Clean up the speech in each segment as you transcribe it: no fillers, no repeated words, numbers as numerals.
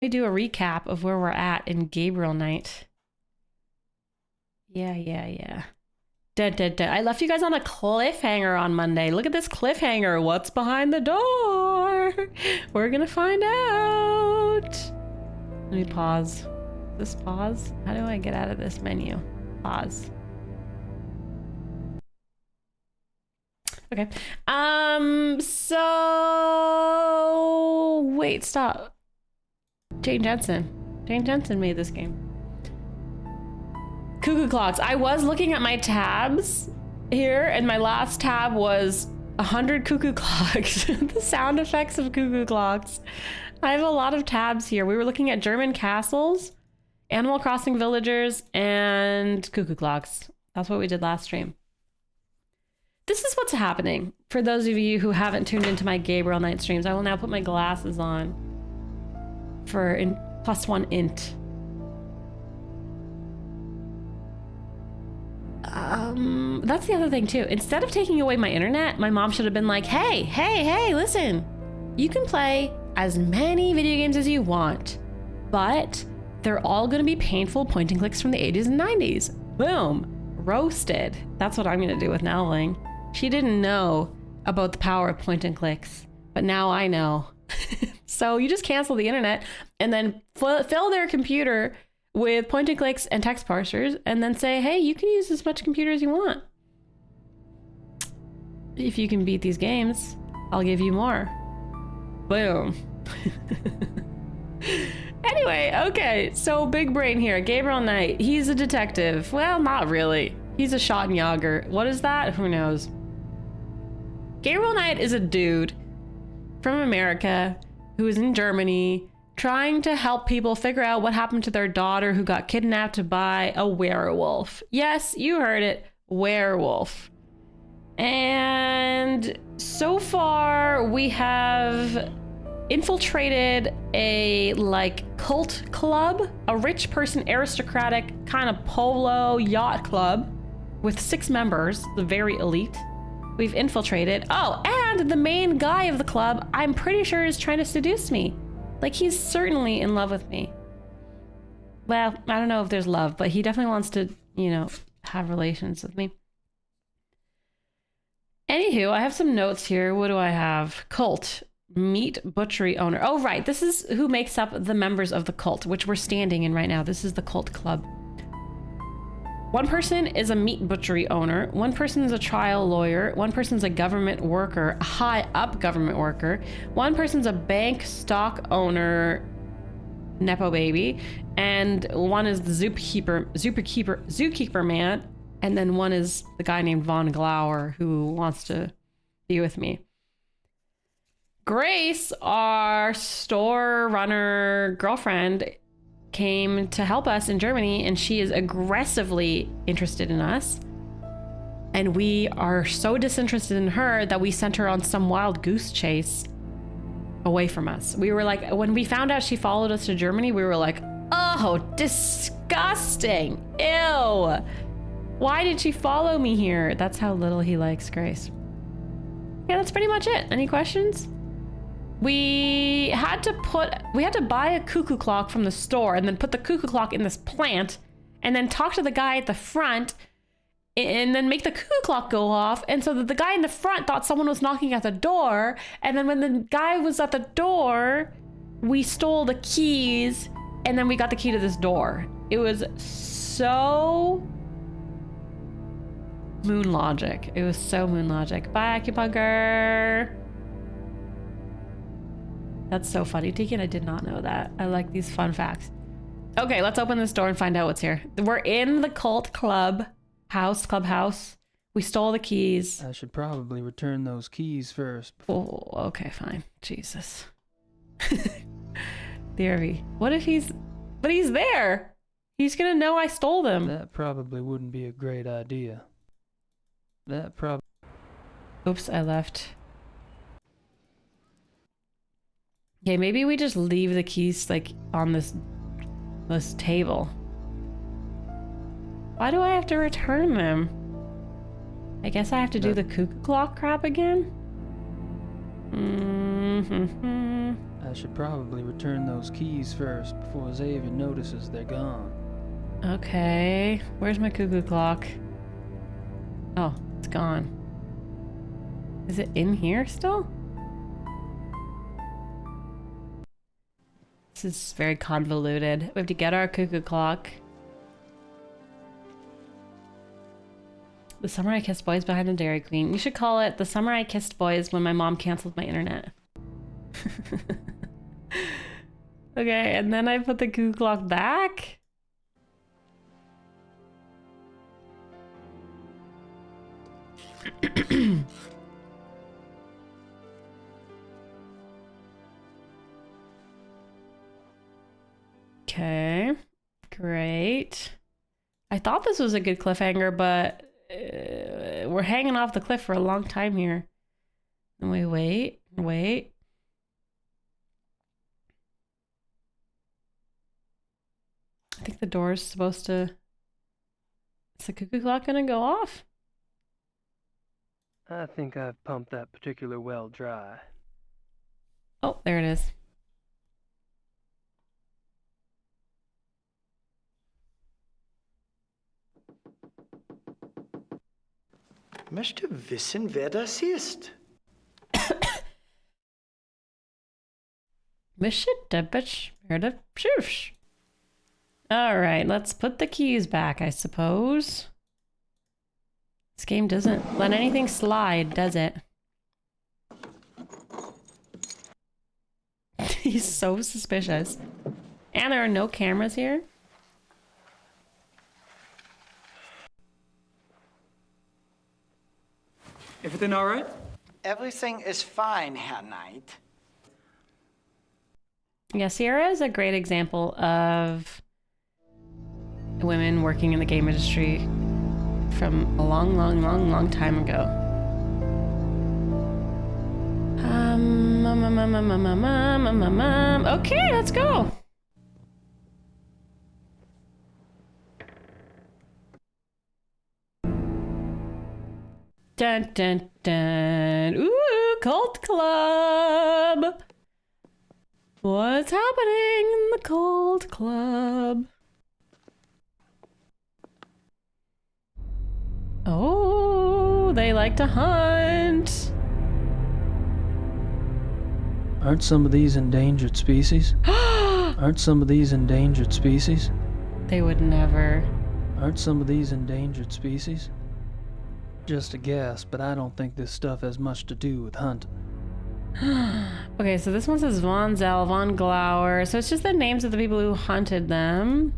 me do a recap of where we're at in Gabriel night. Yeah. Dead. I left you guys on a cliffhanger on Monday. Look at this cliffhanger. What's behind the door? We're gonna find out. Let me pause. This pause? How do I get out of this menu? Pause. Okay. So wait, stop. Jane Jensen made this game. Cuckoo clocks. I was looking at my tabs here, and my last tab was 100 cuckoo clocks. The sound effects of cuckoo clocks. I have a lot of tabs here. We were looking at German castles, Animal Crossing villagers, and cuckoo clocks. That's what we did last stream. This is what's happening. For those of you who haven't tuned into my Gabriel night streams, I will now put my glasses on for +1 int. That's the other thing too. Instead of taking away my internet, my mom should have been like, hey, listen. You can play as many video games as you want, but they're all gonna be painful point and clicks from the 80s and 90s. Boom. Roasted. That's what I'm gonna do with Nowling. She didn't know about the power of point and clicks, but now I know. So you just cancel the internet and then fill their computer with point and clicks and text parsers, and then say, hey, you can use as much computer as you want. If you can beat these games, I'll give you more. Boom. Anyway, okay, so big brain here. Gabriel Knight, he's a detective. Well, not really. He's a Schottenjäger. What is that? Who knows? Gabriel Knight is a dude from America who is in Germany trying to help people figure out what happened to their daughter who got kidnapped by a werewolf. Yes, you heard it, werewolf. And so far we have infiltrated a cult club, a rich person aristocratic kind of polo yacht club with 6 members, the very elite. We've infiltrated. Oh, and the main guy of the club, I'm pretty sure is trying to seduce me. Like, he's certainly in love with me. Well, I don't know if there's love, but he definitely wants to, you know, have relations with me. Anywho, I have some notes here. What do I have? Cult. Meat butchery owner. Oh, right. This is who makes up the members of the cult, which we're standing in right now. This is the cult club. One person is a meat butchery owner. One person is a trial lawyer. One person's a government worker, a high up government worker. One person's a bank stock owner, Nepo baby. And one is the zookeeper man. And then one is the guy named Von Glauer who wants to be with me. Grace, our store runner girlfriend, came to help us in Germany, and she is aggressively interested in us. And we are so disinterested in her that we sent her on some wild goose chase away from us. We were like, when we found out she followed us to Germany, we were like, oh, disgusting. Ew. Why did she follow me here? That's how little he likes Grace. Yeah, that's pretty much it. Any questions? We had to buy a cuckoo clock from the store and then put the cuckoo clock in this plant and then talk to the guy at the front and then make the cuckoo clock go off. And so that the guy in the front thought someone was knocking at the door. And then when the guy was at the door, we stole the keys and then we got the key to this door. It was so moon logic. It was so moon logic. Bye, acupuncture. That's so funny, Deacon. I did not know that. I like these fun facts. Okay, let's open this door and find out what's here. We're in the cult clubhouse. We stole the keys. I should probably return those keys first. Oh, okay, fine. Jesus. Theory. What if but he's there. He's gonna know I stole them. That probably wouldn't be a great idea. Oops, I left. Okay, maybe we just leave the keys on this table. Why do I have to return them? I guess I have to do the cuckoo clock crap again? I should probably return those keys first before Xavier notices they're gone. Okay. Where's my cuckoo clock? Oh, it's gone. Is it in here still? This is very convoluted. We have to get our cuckoo clock. The summer I kissed boys behind the Dairy Queen. You should call it the summer I kissed boys when my mom canceled my internet. Okay, and then I put the cuckoo clock back. Okay, great. I thought this was a good cliffhanger, but we're hanging off the cliff for a long time here. And we wait. I think the door's supposed to... Is the cuckoo clock gonna go off? I think I've pumped that particular well dry. Oh, there it is. Möchte wissen, wer das ist. All right, let's put the keys back, I suppose. This game doesn't let anything slide, does it? He's so suspicious. And there are no cameras here. Everything all right? Everything is fine, Herr Knight. Yeah, Sierra is a great example of women working in the game industry from a long time ago. Okay, let's go. Dun dun dun. Ooh, cult club. What's happening in the cult club? Oh, they like to hunt. Aren't some of these endangered species? Aren't some of these endangered species? They would never. Aren't some of these endangered species? Just a guess, but I don't think this stuff has much to do with hunting. Okay, so this one says Von Zell, Von Glauer. So it's just the names of the people who hunted them.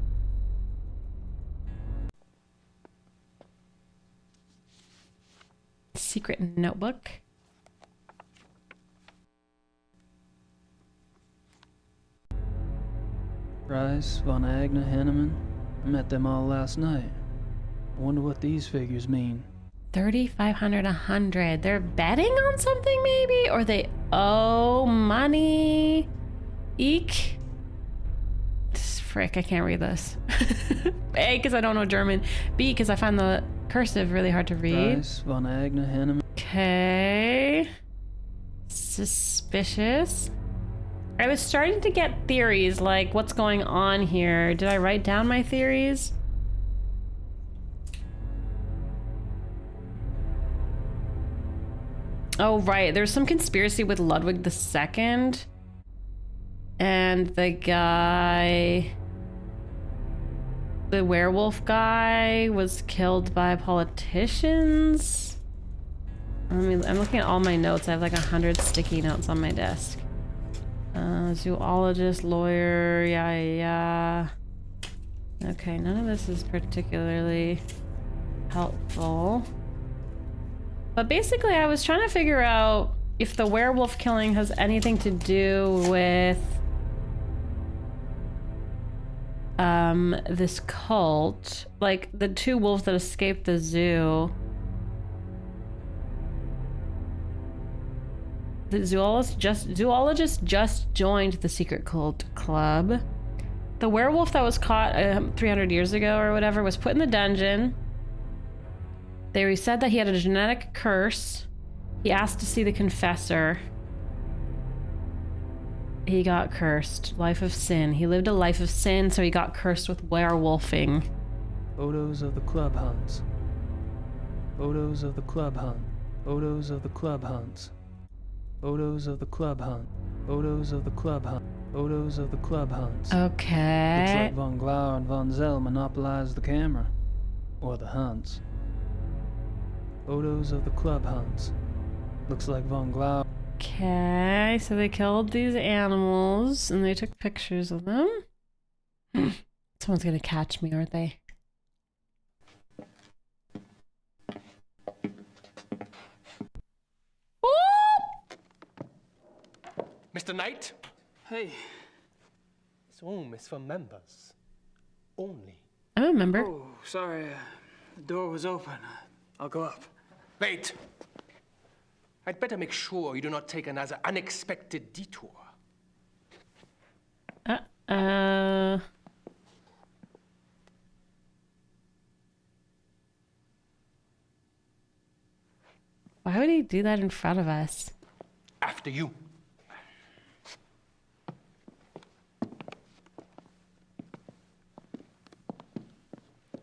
Secret notebook. Rice, Von Agna, Henneman. I met them all last night. I wonder what these figures mean. 3,500, 100. They're betting on something maybe? Or they owe money? Eek. Frick, I can't read this. A, because I don't know German. B, because I find the cursive really hard to read. Rice, Von Agna, Henneman. Okay. Suspicious. I was starting to get theories, like what's going on here. Did I write down my theories? Oh, right. There's some conspiracy with Ludwig II. And the guy... The werewolf guy was killed by politicians. I'm looking at all my notes. I have like 100 sticky notes on my desk. Zoologist, lawyer, yeah. Okay, none of this is particularly helpful. But basically, I was trying to figure out if the werewolf killing has anything to do with this cult. Like the two wolves that escaped the zoo. The zoologist just joined the secret cult club. The werewolf that was caught 300 years ago or whatever was put in the dungeon. They said that he had a genetic curse. He asked to see the confessor. He got cursed. Life of sin. He lived a life of sin, so he got cursed with werewolfing. Photos of the club hunts. Photos of the club hunt. Photos of the club hunts. Photos of the club hunt. Photos of the club hunt. Photos of the club hunts. Looks Okay. like von Glauer and von Zell monopolized the camera. Or the hunts. Photos of the club hunts. Looks like von Glauer. Okay, so they killed these animals and they took pictures of them. Someone's gonna catch me, aren't they? Mr. Knight, Hey. this room is for members only. I remember. Oh, sorry. The door was open. I'll go up. Wait. I'd better make sure you do not take another unexpected detour. Why would he do that in front of us? After you.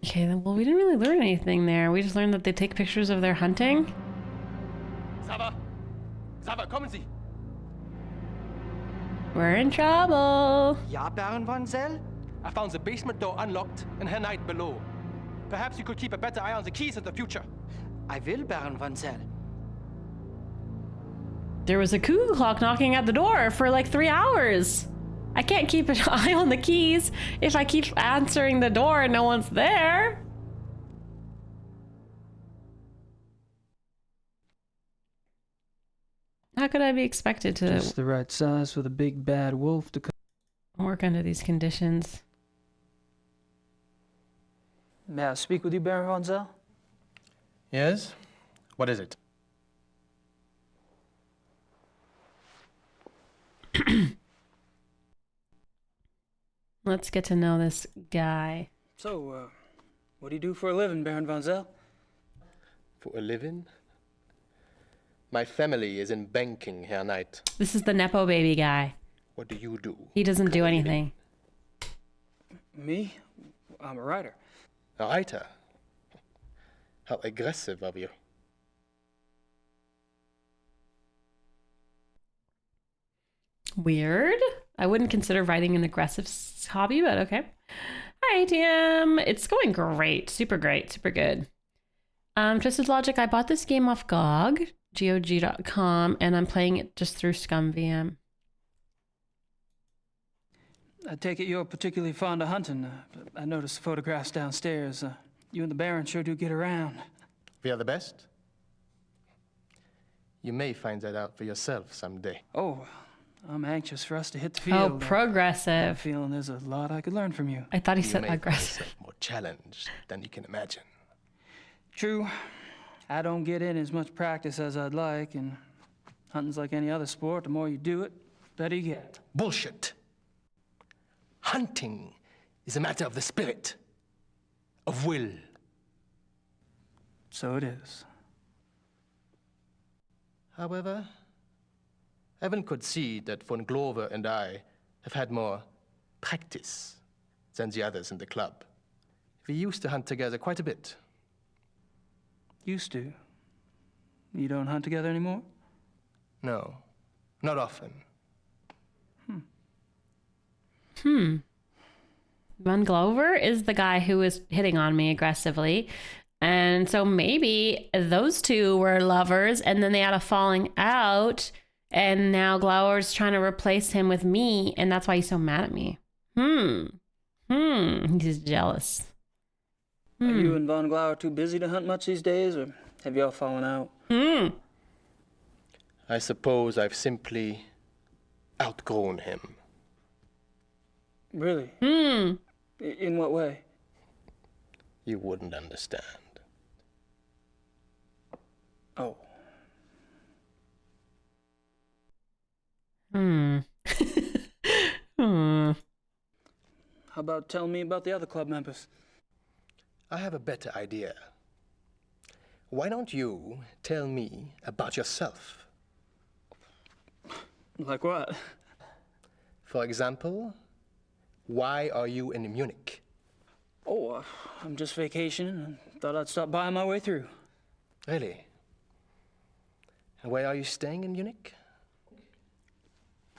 Okay, then, well, we didn't really learn anything there. We just learned that they take pictures of their hunting. Sava! Sava, kommen Sie! We're in trouble. Ja, Baron von Zell? I found the basement door unlocked and Herr Knight below. Perhaps you could keep a better eye on the keys in the future. I will, Baron von Zell. There was a cuckoo clock knocking at the door for like 3 hours. I can't keep an eye on the keys if I keep answering the door and no one's there. How could I be expected to Just the right size for the big bad wolf to come. work under these conditions? May I speak with you, Baron von Zell? Yes? What is it? Let's get to know this guy. So, what do you do for a living, Baron von Zell? For a living? My family is in banking, Herr Knight. This is the Nepo baby guy. What do you do? He doesn't do anything. Me? I'm a writer. A writer? How aggressive of you. Weird. I wouldn't consider writing an aggressive hobby, but okay. Hi, TM. It's going great. Super great. Super good. Twisted Logic, I bought this game off GOG.com, and I'm playing it just through ScumVM. I take it you're particularly fond of hunting. I noticed the photographs downstairs. You and the Baron sure do get around. We are the best? You may find that out for yourself someday. Oh, I'm anxious for us to hit the Oh, field. I progressive. have a feeling there's a lot I could learn from you. I thought he You said may find aggressive. yourself more challenged than you can imagine. True. I don't get in as much practice as I'd like, and hunting's like any other sport. The more you do it, the better you get. Bullshit. Hunting is a matter of the spirit, of will. So it is. However, Evan could see that von Glover and I have had more practice than the others in the club. We used to hunt together quite a bit. Used to. You don't hunt together anymore? No, not often. Von Glover is the guy who was hitting on me aggressively. And so maybe those two were lovers and then they had a falling out. And now Glover's trying to replace him with me. And that's why he's so mad at me. He's jealous. Are you and Von Glauer too busy to hunt much these days, or have y'all fallen out? I suppose I've simply outgrown him. Really? In what way? You wouldn't understand. Oh. How about telling me about the other club members? I have a better idea. Why don't you tell me about yourself? Like what? For example, why are you in Munich? Oh, I'm just vacationing and thought I'd stop by on my way through. Really? And where are you staying in Munich?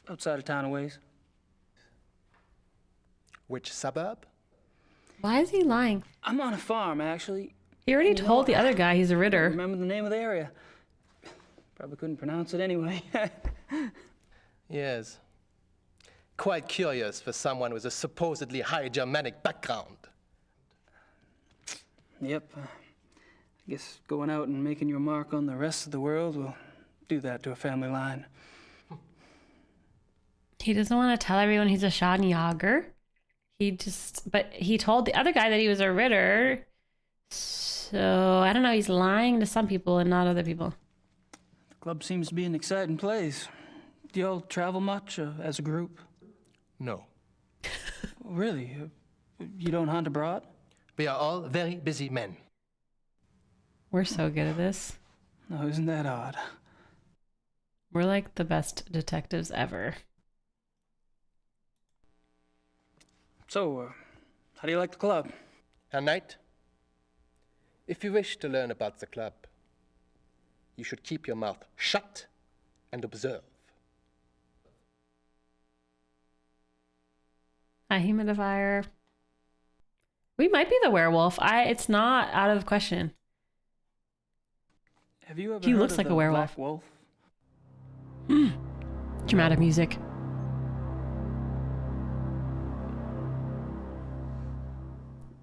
Outside of town a ways. Which suburb? Why is he lying? I'm on a farm, actually. He already You know, told the other guy he's a I Ritter. remember the name of the area. Probably couldn't pronounce it anyway. Yes. Quite curious for someone with a supposedly high Germanic background. Yep. I guess going out and making your mark on the rest of the world will do that to a family line. He doesn't want to tell everyone he's a Schadenjager. But he told the other guy that he was a Ritter. So, I don't know, he's lying to some people and not other people. The club seems to be an exciting place. Do y'all travel much as a group? No. Really? You don't hunt abroad? We are all very busy men. We're so good at this. No, isn't that odd? We're like the best detectives ever. So, how do you like the club? Herr Knight, if you wish to learn about the club, you should keep your mouth shut and observe. A humidifier. We might be the werewolf. It's not out of question. Have you ever He heard looks of like a the werewolf. Black Wolf? Dramatic music.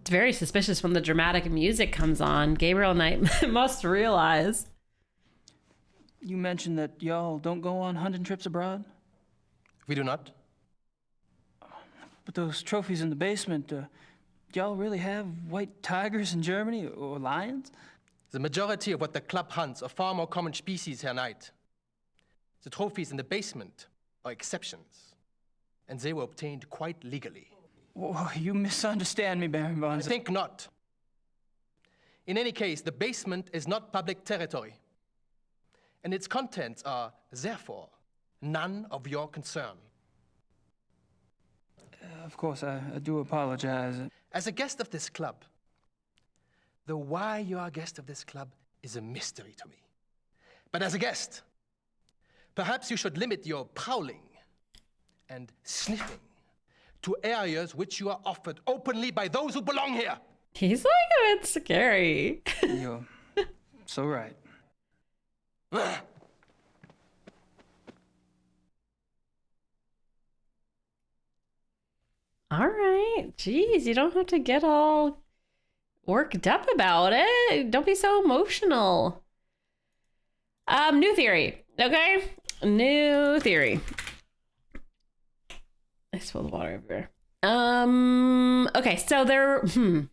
It's very suspicious when the dramatic music comes on. Gabriel Knight must realize. You mentioned that y'all don't go on hunting trips abroad? We do not. But those trophies in the basement, y'all really have white tigers in Germany or lions? The majority of what the club hunts are far more common species, Herr Knight. The trophies in the basement are exceptions, and they were obtained quite legally. Whoa, you misunderstand me, Baron von I think not. In any case, the basement is not public territory, and its contents are, therefore, none of your concern. Of course, I do apologize. As a guest of this club, the why you are a guest of this club is a mystery to me. But as a guest, perhaps you should limit your prowling and sniffing to areas which you are offered openly by those who belong here. He's like a bit scary. You're so right. All right. Jeez, you don't have to get all worked up about it. Don't be so emotional. New theory. Okay? New theory. I spilled water everywhere. Okay, so the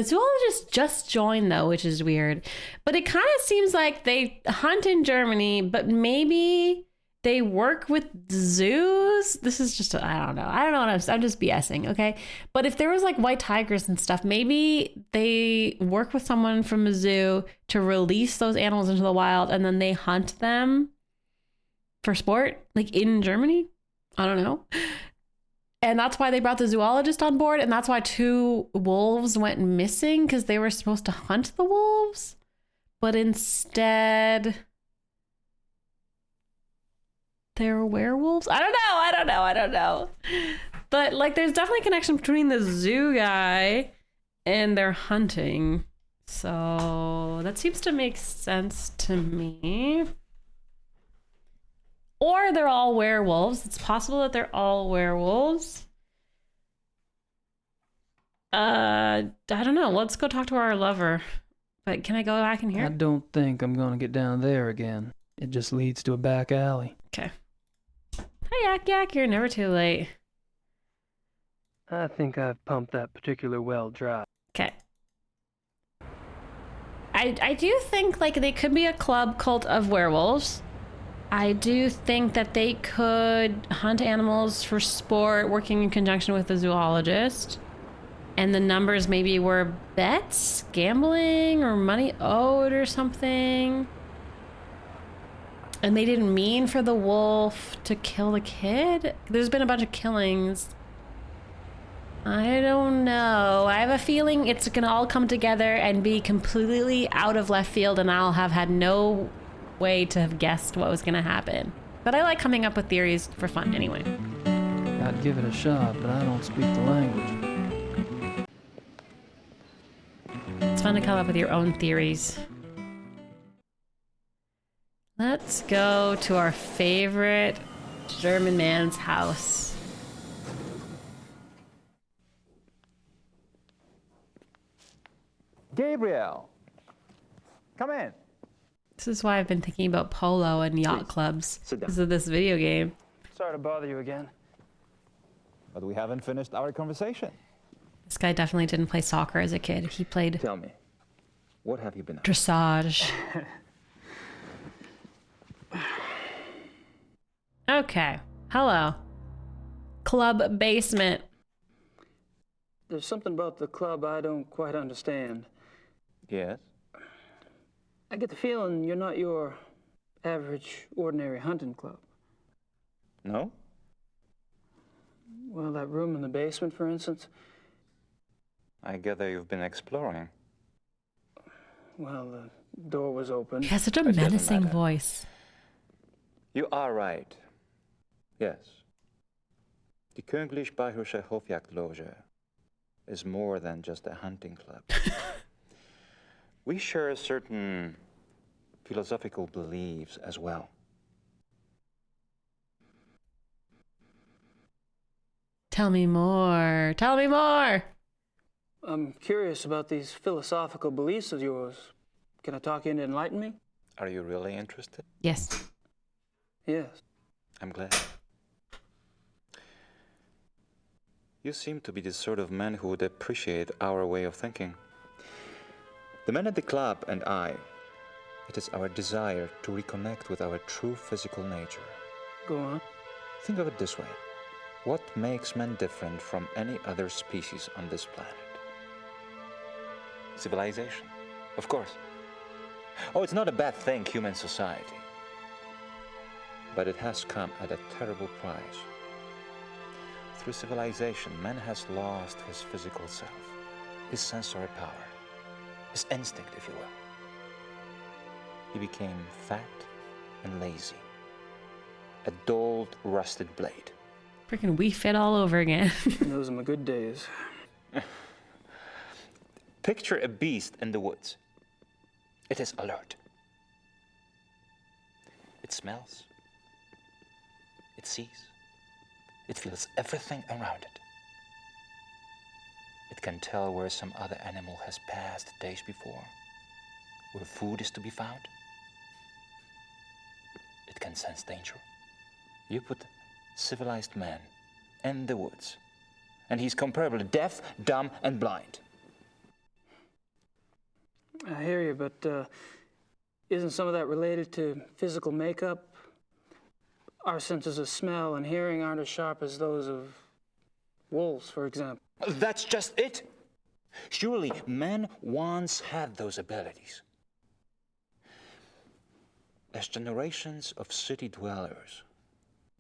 zoologists just joined though, which is weird. But it kind of seems like they hunt in Germany, but maybe they work with zoos. This is just, I don't know what I'm just BSing, okay? But if there was like white tigers and stuff, maybe they work with someone from a zoo to release those animals into the wild and then they hunt them for sport, like in Germany. I don't know. And that's why they brought the zoologist on board. And that's why 2 wolves went missing, because they were supposed to hunt the wolves. But instead, they're werewolves. I don't know. But like, there's definitely a connection between the zoo guy and their hunting. So that seems to make sense to me. Or they're all werewolves. It's possible that they're all werewolves. I don't know. Let's go talk to our lover. But can I go back in here? I don't think I'm gonna get down there again. It just leads to a back alley. Okay. Hi, Yak Yak. You're never too late. I think I've pumped that particular well dry. Okay. I do think like they could be a cult of werewolves. I do think that they could hunt animals for sport, working in conjunction with a zoologist. And the numbers maybe were bets, gambling, or money owed or something. And they didn't mean for the wolf to kill the kid? There's been a bunch of killings. I don't know. I have a feeling it's gonna all come together and be completely out of left field, and I'll have had no way to have guessed what was gonna happen. But I like coming up with theories for fun anyway. I'd give it a shot, but I don't speak the language. It's fun to come up with your own theories. Let's go to our favorite German man's house. Gabriel, come in. This is why I've been thinking about polo and yacht clubs sit down. because of this video game. Sorry to bother you again. But we haven't finished our conversation. This guy definitely didn't play soccer as a kid. He played Tell me, what have you been up dressage. Okay. Hello. Club basement. There's something about the club I don't quite understand. Yes? I get the feeling you're not your average, ordinary hunting club. No? Well, that room in the basement, for instance. I gather you've been exploring. Well, the door was open. He has such a doesn't menacing matter. voice. You are right. Yes. The Königlich Bayerische Hofjagdloge is more than just a hunting club. We share certain philosophical beliefs as well. Tell me more. Tell me more. I'm curious about these philosophical beliefs of yours. Can I talk you into enlighten me? Are you really interested? Yes. Yes. I'm glad. You seem to be the sort of man who would appreciate our way of thinking. The men at the club and I, it is our desire to reconnect with our true physical nature. Go on. Think of it this way. What makes men different from any other species on this planet? Civilization, of course. Oh, it's not a bad thing, human society. But it has come at a terrible price. Through civilization, man has lost his physical self, his sensory power, his instinct, if you will. He became fat and lazy, a dulled, rusted blade. Freaking Wii Fit all over again. Those are my good days. Picture a beast in the woods. It is alert. It smells. It sees. It feels everything around it. It can tell where some other animal has passed days before, where food is to be found. It can sense danger. You put civilized man in the woods, and he's comparably deaf, dumb, and blind. I hear you, but isn't some of that related to physical makeup? Our senses of smell and hearing aren't as sharp as those of wolves, for example. That's just it. Surely man once had those abilities. As generations of city dwellers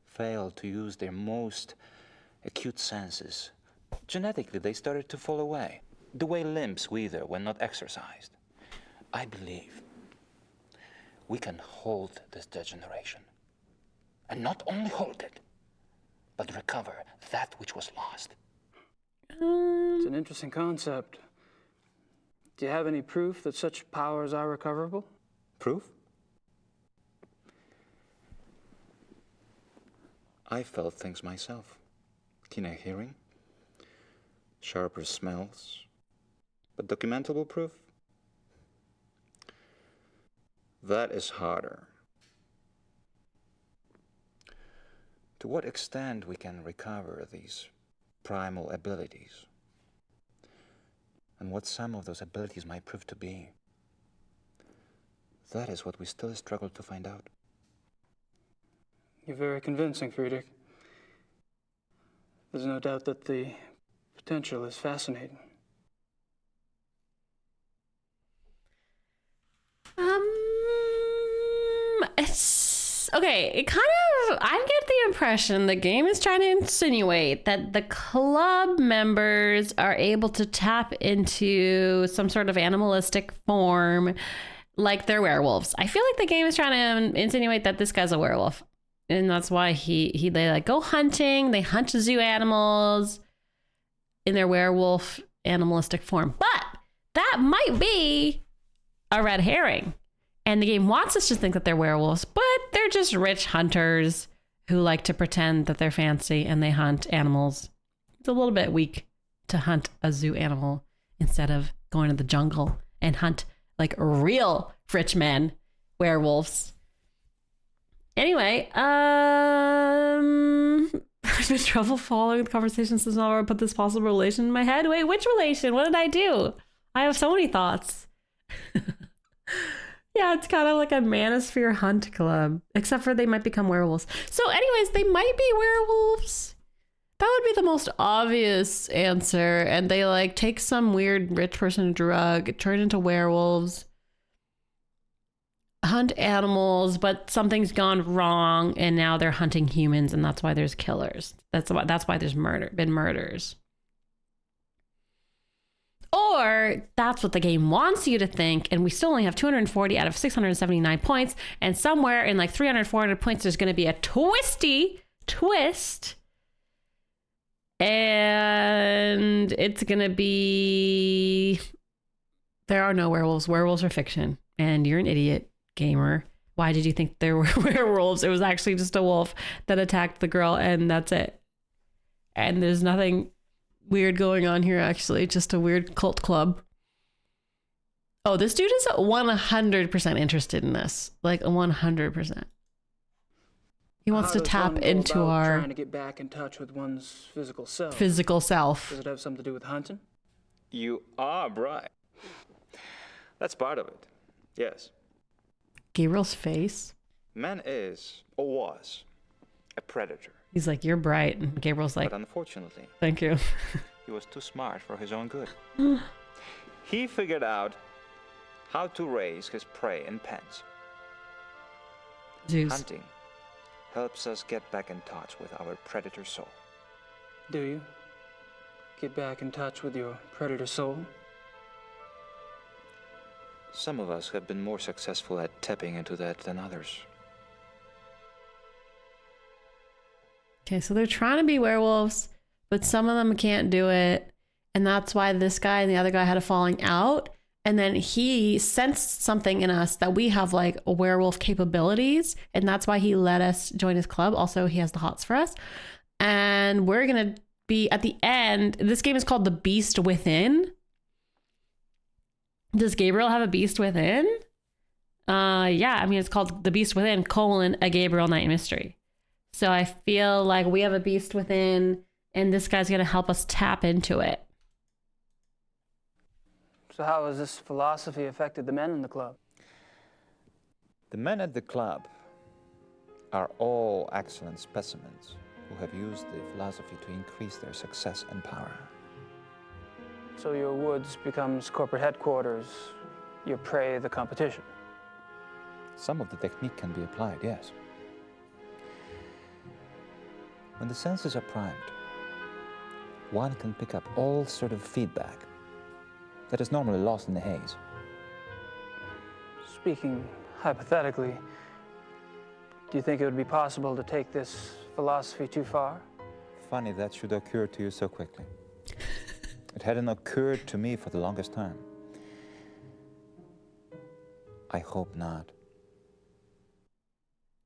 failed to use their most acute senses, genetically they started to fall away, the way limbs wither when not exercised. I believe we can hold this degeneration. And not only hold it, but recover that which was lost. It's an interesting concept. Do you have any proof that such powers are recoverable? Proof? I felt things myself. Keener hearing, sharper smells, but documentable proof? That is harder. To what extent we can recover these primal abilities, and what some of those abilities might prove to be, that is what we still struggle to find out. You're very convincing, Friedrich. There's no doubt that the potential is fascinating. okay, it kind of, I get the impression the game is trying to insinuate that the club members are able to tap into some sort of animalistic form like they're werewolves. I feel like the game is trying to insinuate that this guy's a werewolf. And that's why they like go hunting, they hunt zoo animals in their werewolf animalistic form. But that might be a red herring. And the game wants us to think that they're werewolves, but they're just rich hunters who like to pretend that they're fancy and they hunt animals. It's a little bit weak to hunt a zoo animal instead of going to the jungle and hunt like real rich men, werewolves. Anyway, I've been trouble following the conversation since I put this possible relation in my head. Wait, which relation? What did I do? I have so many thoughts. Yeah, it's kind of like a manosphere hunt club, except for they might become werewolves. So anyways, they might be werewolves. That would be the most obvious answer. And they like take some weird rich person drug, turn into werewolves, hunt animals, but something's gone wrong and now they're hunting humans, and that's why there's killers. That's why there's been murders. Or that's what the game wants you to think, and we still only have 240 out of 679 points, and somewhere in like 300, 400 points, there's going to be a twisty twist, and it's going to be there are no werewolves. Werewolves are fiction, and you're an idiot, gamer. Why did you think there were werewolves? It was actually just a wolf that attacked the girl, and that's it. And there's nothing weird going on here, actually. Just a weird cult club. Oh, this dude is 100% interested in this. Like 100%. He wants to tap into our trying to get back in touch with one's physical self. Physical self. Does it have something to do with hunting? You are right. That's part of it. Yes. Gabriel's face. Man is, or was, a predator. He's like, you're bright. And Gabriel's like, but unfortunately, thank you. he was too smart for his own good. He figured out how to raise his prey in pens. Zeus. Hunting helps us get back in touch with our predator soul. Do you? Get back in touch with your predator soul? Some of us have been more successful at tapping into that than others. Okay, so they're trying to be werewolves, but some of them can't do it. And that's why this guy and the other guy had a falling out. And then he sensed something in us that we have like werewolf capabilities. And that's why he let us join his club. Also, he has the hots for us. And we're going to be at the end. This game is called The Beast Within. Does Gabriel have a beast within? Yeah, I mean, it's called The Beast Within, a Gabriel Night Mystery. So I feel like we have a beast within, and this guy's going to help us tap into it. So how has this philosophy affected the men in the club? The men at the club are all excellent specimens who have used the philosophy to increase their success and power. So your woods becomes corporate headquarters, your prey the competition. Some of the technique can be applied, yes. When the senses are primed, one can pick up all sort of feedback that is normally lost in the haze. Speaking hypothetically, do you think it would be possible to take this philosophy too far? Funny that should occur to you so quickly. It hadn't occurred to me for the longest time. I hope not.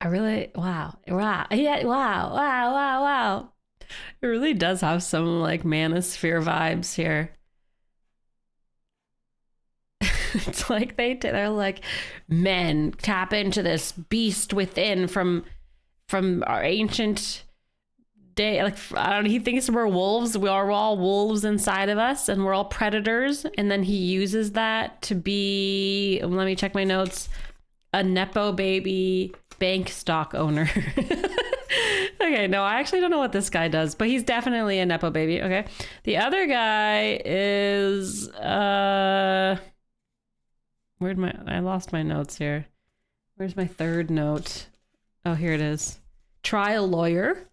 Wow. Yeah, wow. It really does have some like manosphere vibes here. It's like they're like, men, tap into this beast within from our ancient day. Like, I don't know, he thinks we're wolves. We're all wolves inside of us, and we're all predators. And then he uses that to be, let me check my notes, a Nepo baby bank stock owner. Okay, no, I actually don't know what this guy does, but he's definitely a Nepo baby. Okay. The other guy is, I lost my notes here. Where's my third note? Oh, here it is. Trial lawyer.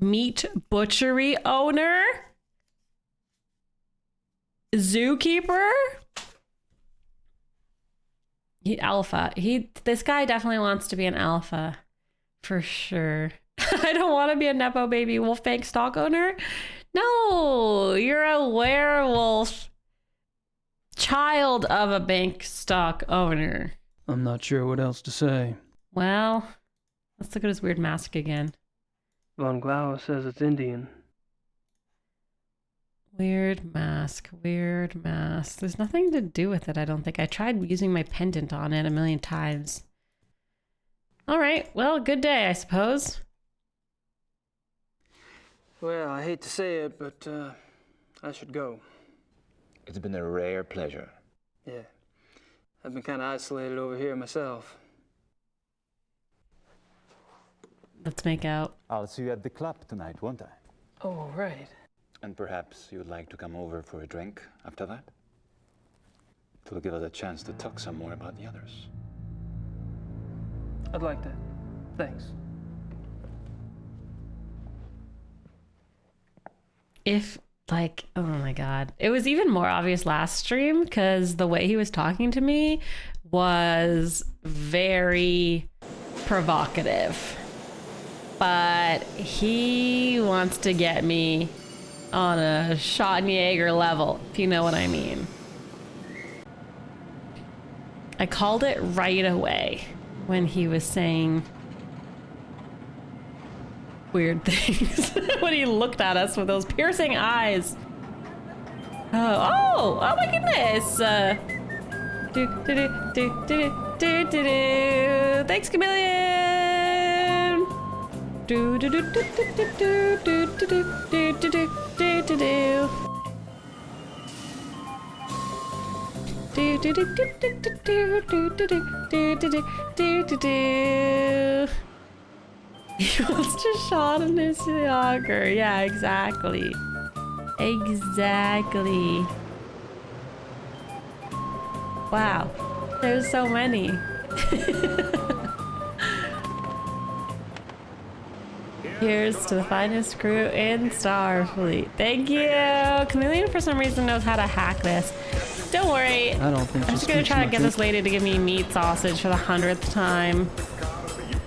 Meat butchery owner. Zookeeper. Alpha. This guy definitely wants to be an alpha. For sure. I don't want to be a Nepo baby wolf bank stock owner. No, you're a werewolf. Child of a bank stock owner. I'm not sure what else to say. Well, let's look at his weird mask again. Von Glauer says it's Indian. Weird mask, weird mask. There's nothing to do with it, I don't think. I tried using my pendant on it a million times. All right, well, good day, I suppose. Well, I hate to say it, but I should go. It's been a rare pleasure. Yeah. I've been kind of isolated over here myself. Let's make out. I'll see you at the club tonight, won't I? Oh, right. And perhaps you'd like to come over for a drink after that? It'll give us a chance to talk some more about the others. I'd like that. Thanks. If, like, oh my God. It was even more obvious last stream because the way he was talking to me was very provocative. But he wants to get me on a Schottenjäger level, if you know what I mean. I called it right away when he was saying weird things. When he looked at us with those piercing eyes. Oh my goodness. Thanks, Chameleon. He wants to shot in his Yager. Yeah, exactly. Exactly. Wow. There's so many. Here's to the finest crew in Starfleet. Thank you. Chameleon for some reason knows how to hack this. Don't worry. I don't think I'm just gonna try to get this lady to give me meat sausage for the 100th time.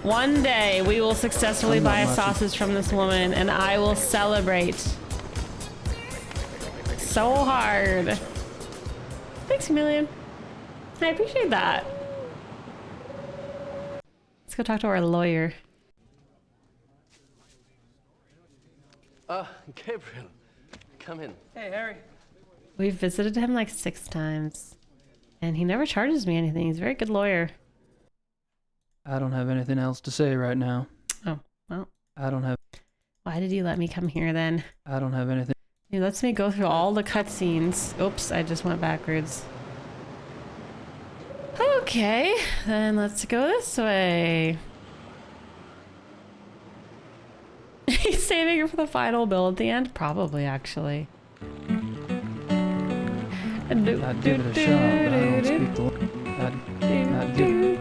One day we will successfully buy a sausage from this woman and I will celebrate so hard. Thanks, Chameleon. I appreciate that. Let's go talk to our lawyer. Gabriel, come in. Hey, Harry. We've visited him like 6 times and he never charges me anything. He's a very good lawyer. I don't have anything else to say right now. Oh, well. I don't have... Why did you let me come here then? I don't have anything... He lets me go through all the cutscenes. Oops, I just went backwards. Okay, then let's go this way. He's saving her for the final bill at the end? Probably, actually. I'd give it a shot, but I don't speak the... I'd give it...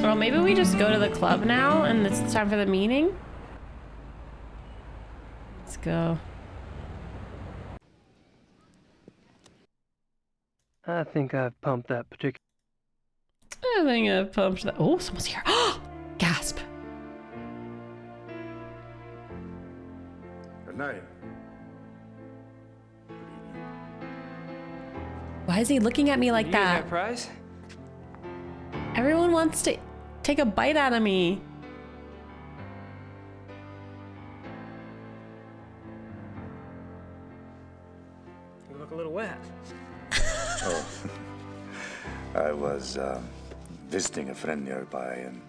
Well, maybe we just go to the club now and it's time for the meeting. Let's go. I think I've pumped that particular... I think I pumped that. Oh, someone's here. Gasp. Good night. Why is he looking at me like that? Prize? Everyone wants to take a bite out of me. You look a little wet. Oh, I was visiting a friend nearby, and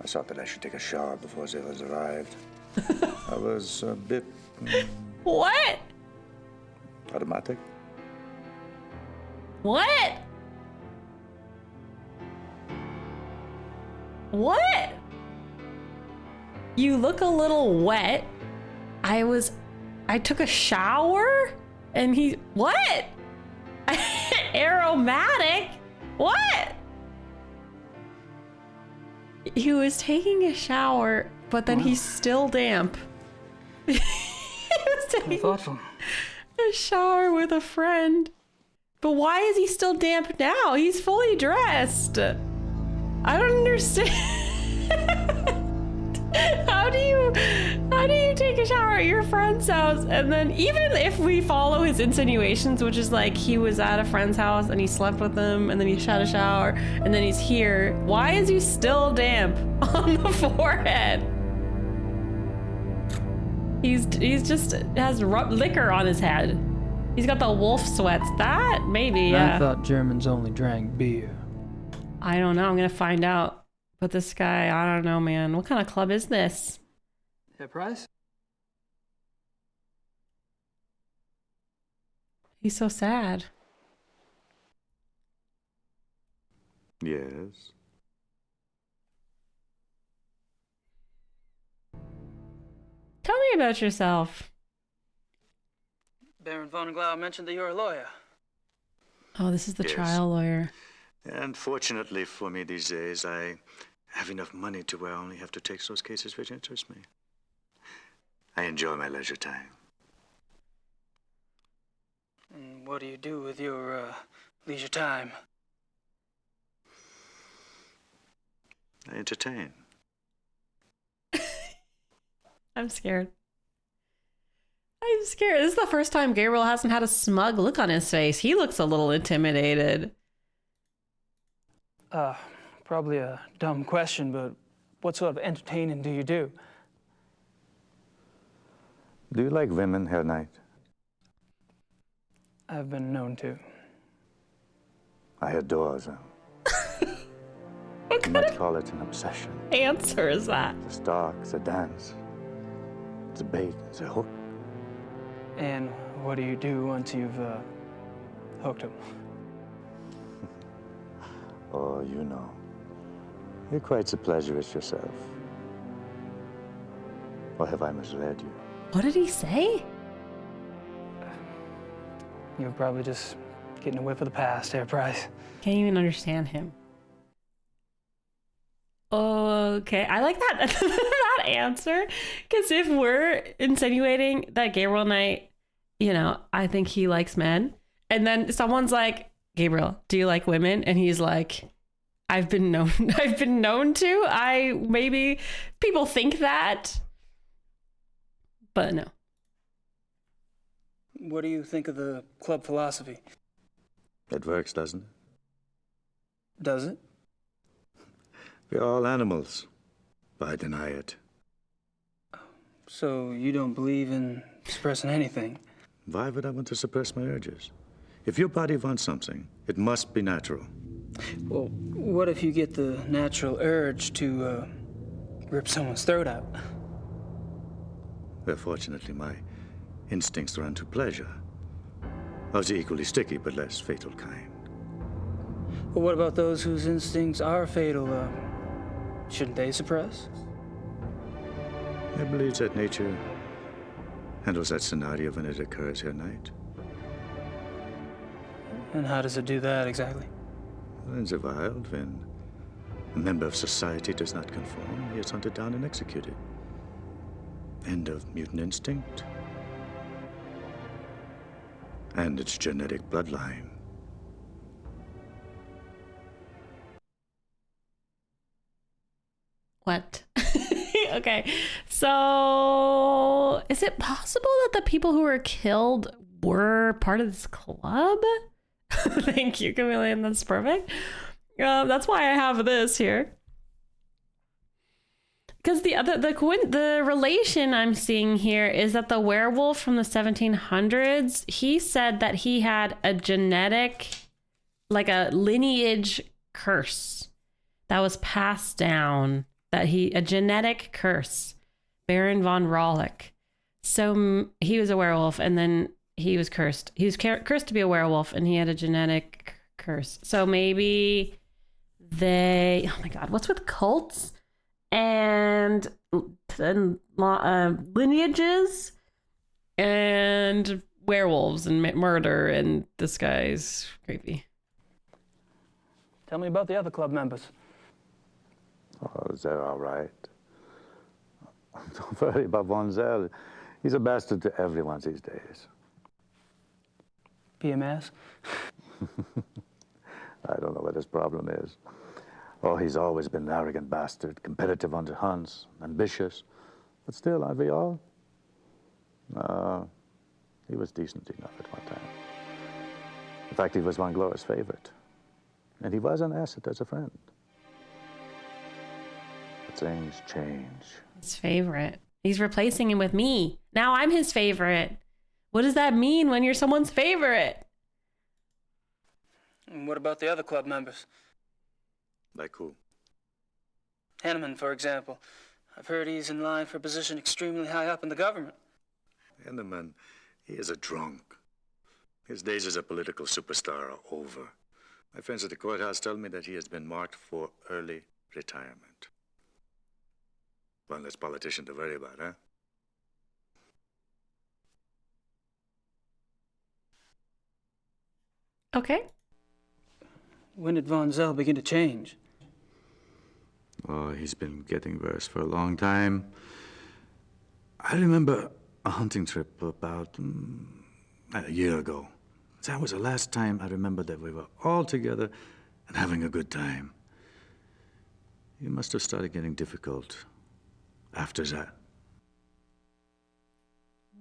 I thought that I should take a shower before they others arrived. I was a bit What? automatic. What? What? You look a little wet. I took a shower and what? Aromatic? What? He was taking a shower, but then he's still damp. He was taking Thoughtful. a shower with a friend. But why is he still damp now? He's fully dressed. I don't understand. How do you take a shower at your friend's house? And then even if we follow his insinuations, which is like he was at a friend's house and he slept with them and then he had a shower and then he's here, why is he still damp on the forehead? He's just has liquor on his head. He's got the wolf sweats. That maybe, yeah. I thought Germans only drank beer. I don't know. I'm gonna find out. But this guy, I don't know, man. What kind of club is this? Herr Price? He's so sad. Yes. Tell me about yourself. Baron von Glau mentioned that you're a lawyer. Oh, this is the Yes. trial lawyer. And fortunately for me these days, I have enough money to where I only have to take those cases which interest me. I enjoy my leisure time. And what do you do with your leisure time? I entertain. I'm scared. I'm scared. This is the first time Gabriel hasn't had a smug look on his face. He looks a little intimidated. Probably a dumb question, but what sort of entertaining do you do? Do you like women, Herr Knight? I've been known to. I adore them. What You kind might call it an obsession. of answer is that? The stalk, the dance, the bait, the hook. And what do you do once you've hooked him? Oh, you know. You're quite the pleasurist yourself. Or have I misled you? What did he say? You're probably just getting a whiff of the past, Herr Price. Can't even understand him. Okay, I like that that answer, because if we're insinuating that Gabriel Knight, you know, I think he likes men, and then someone's like, Gabriel, do you like women? And he's like, I've been known to. Maybe people think that, but no. What do you think of the club philosophy? It works, doesn't it? Does it? We're all animals, but I deny it. So you don't believe in suppressing anything? Why would I want to suppress my urges? If your body wants something, it must be natural. Well, what if you get the natural urge to rip someone's throat out? Well, fortunately, my instincts run to pleasure. Of the equally sticky but less fatal kind. Well, what about those whose instincts are fatal? Shouldn't they suppress? I believe that nature handles that scenario when it occurs here at night. And how does it do that exactly? In the wild, when a member of society does not conform, he is hunted down and executed. End of mutant instinct. And its genetic bloodline. What? Okay, so is it possible that the people who were killed were part of this club? Thank you, Chameleon. That's perfect. That's why I have this here. Because the relation I'm seeing here is that the werewolf from the 1700s, he said that he had a genetic, like a lineage curse that was passed down. A genetic curse, Baron von Rawlick. So he was a werewolf, and then he was cursed. He was cursed to be a werewolf, and he had a genetic curse. So maybe oh my God, what's with cults and lineages? And werewolves and murder, and this guy's creepy. Tell me about the other club members. Oh, they're all right. Don't worry about Von Zell. He's a bastard to everyone these days. PMS? I don't know what his problem is. Oh, he's always been an arrogant bastard, competitive on the hunts, ambitious. But still, aren't we all? He was decent enough at one time. In fact, he was Von Glover's favorite. And he was an asset as a friend. But things change. His favorite. He's replacing him with me. Now I'm his favorite. What does that mean when you're someone's favorite? And what about the other club members? Like who? Henneman, for example. I've heard he's in line for a position extremely high up in the government. Henneman, he is a drunk. His days as a political superstar are over. My friends at the courthouse tell me that he has been marked for early retirement. One less politician to worry about, huh? Okay. When did Von Zell begin to change? Oh, he's been getting worse for a long time. I remember a hunting trip about a year ago. That was the last time I remember that we were all together and having a good time. He must have started getting difficult after that.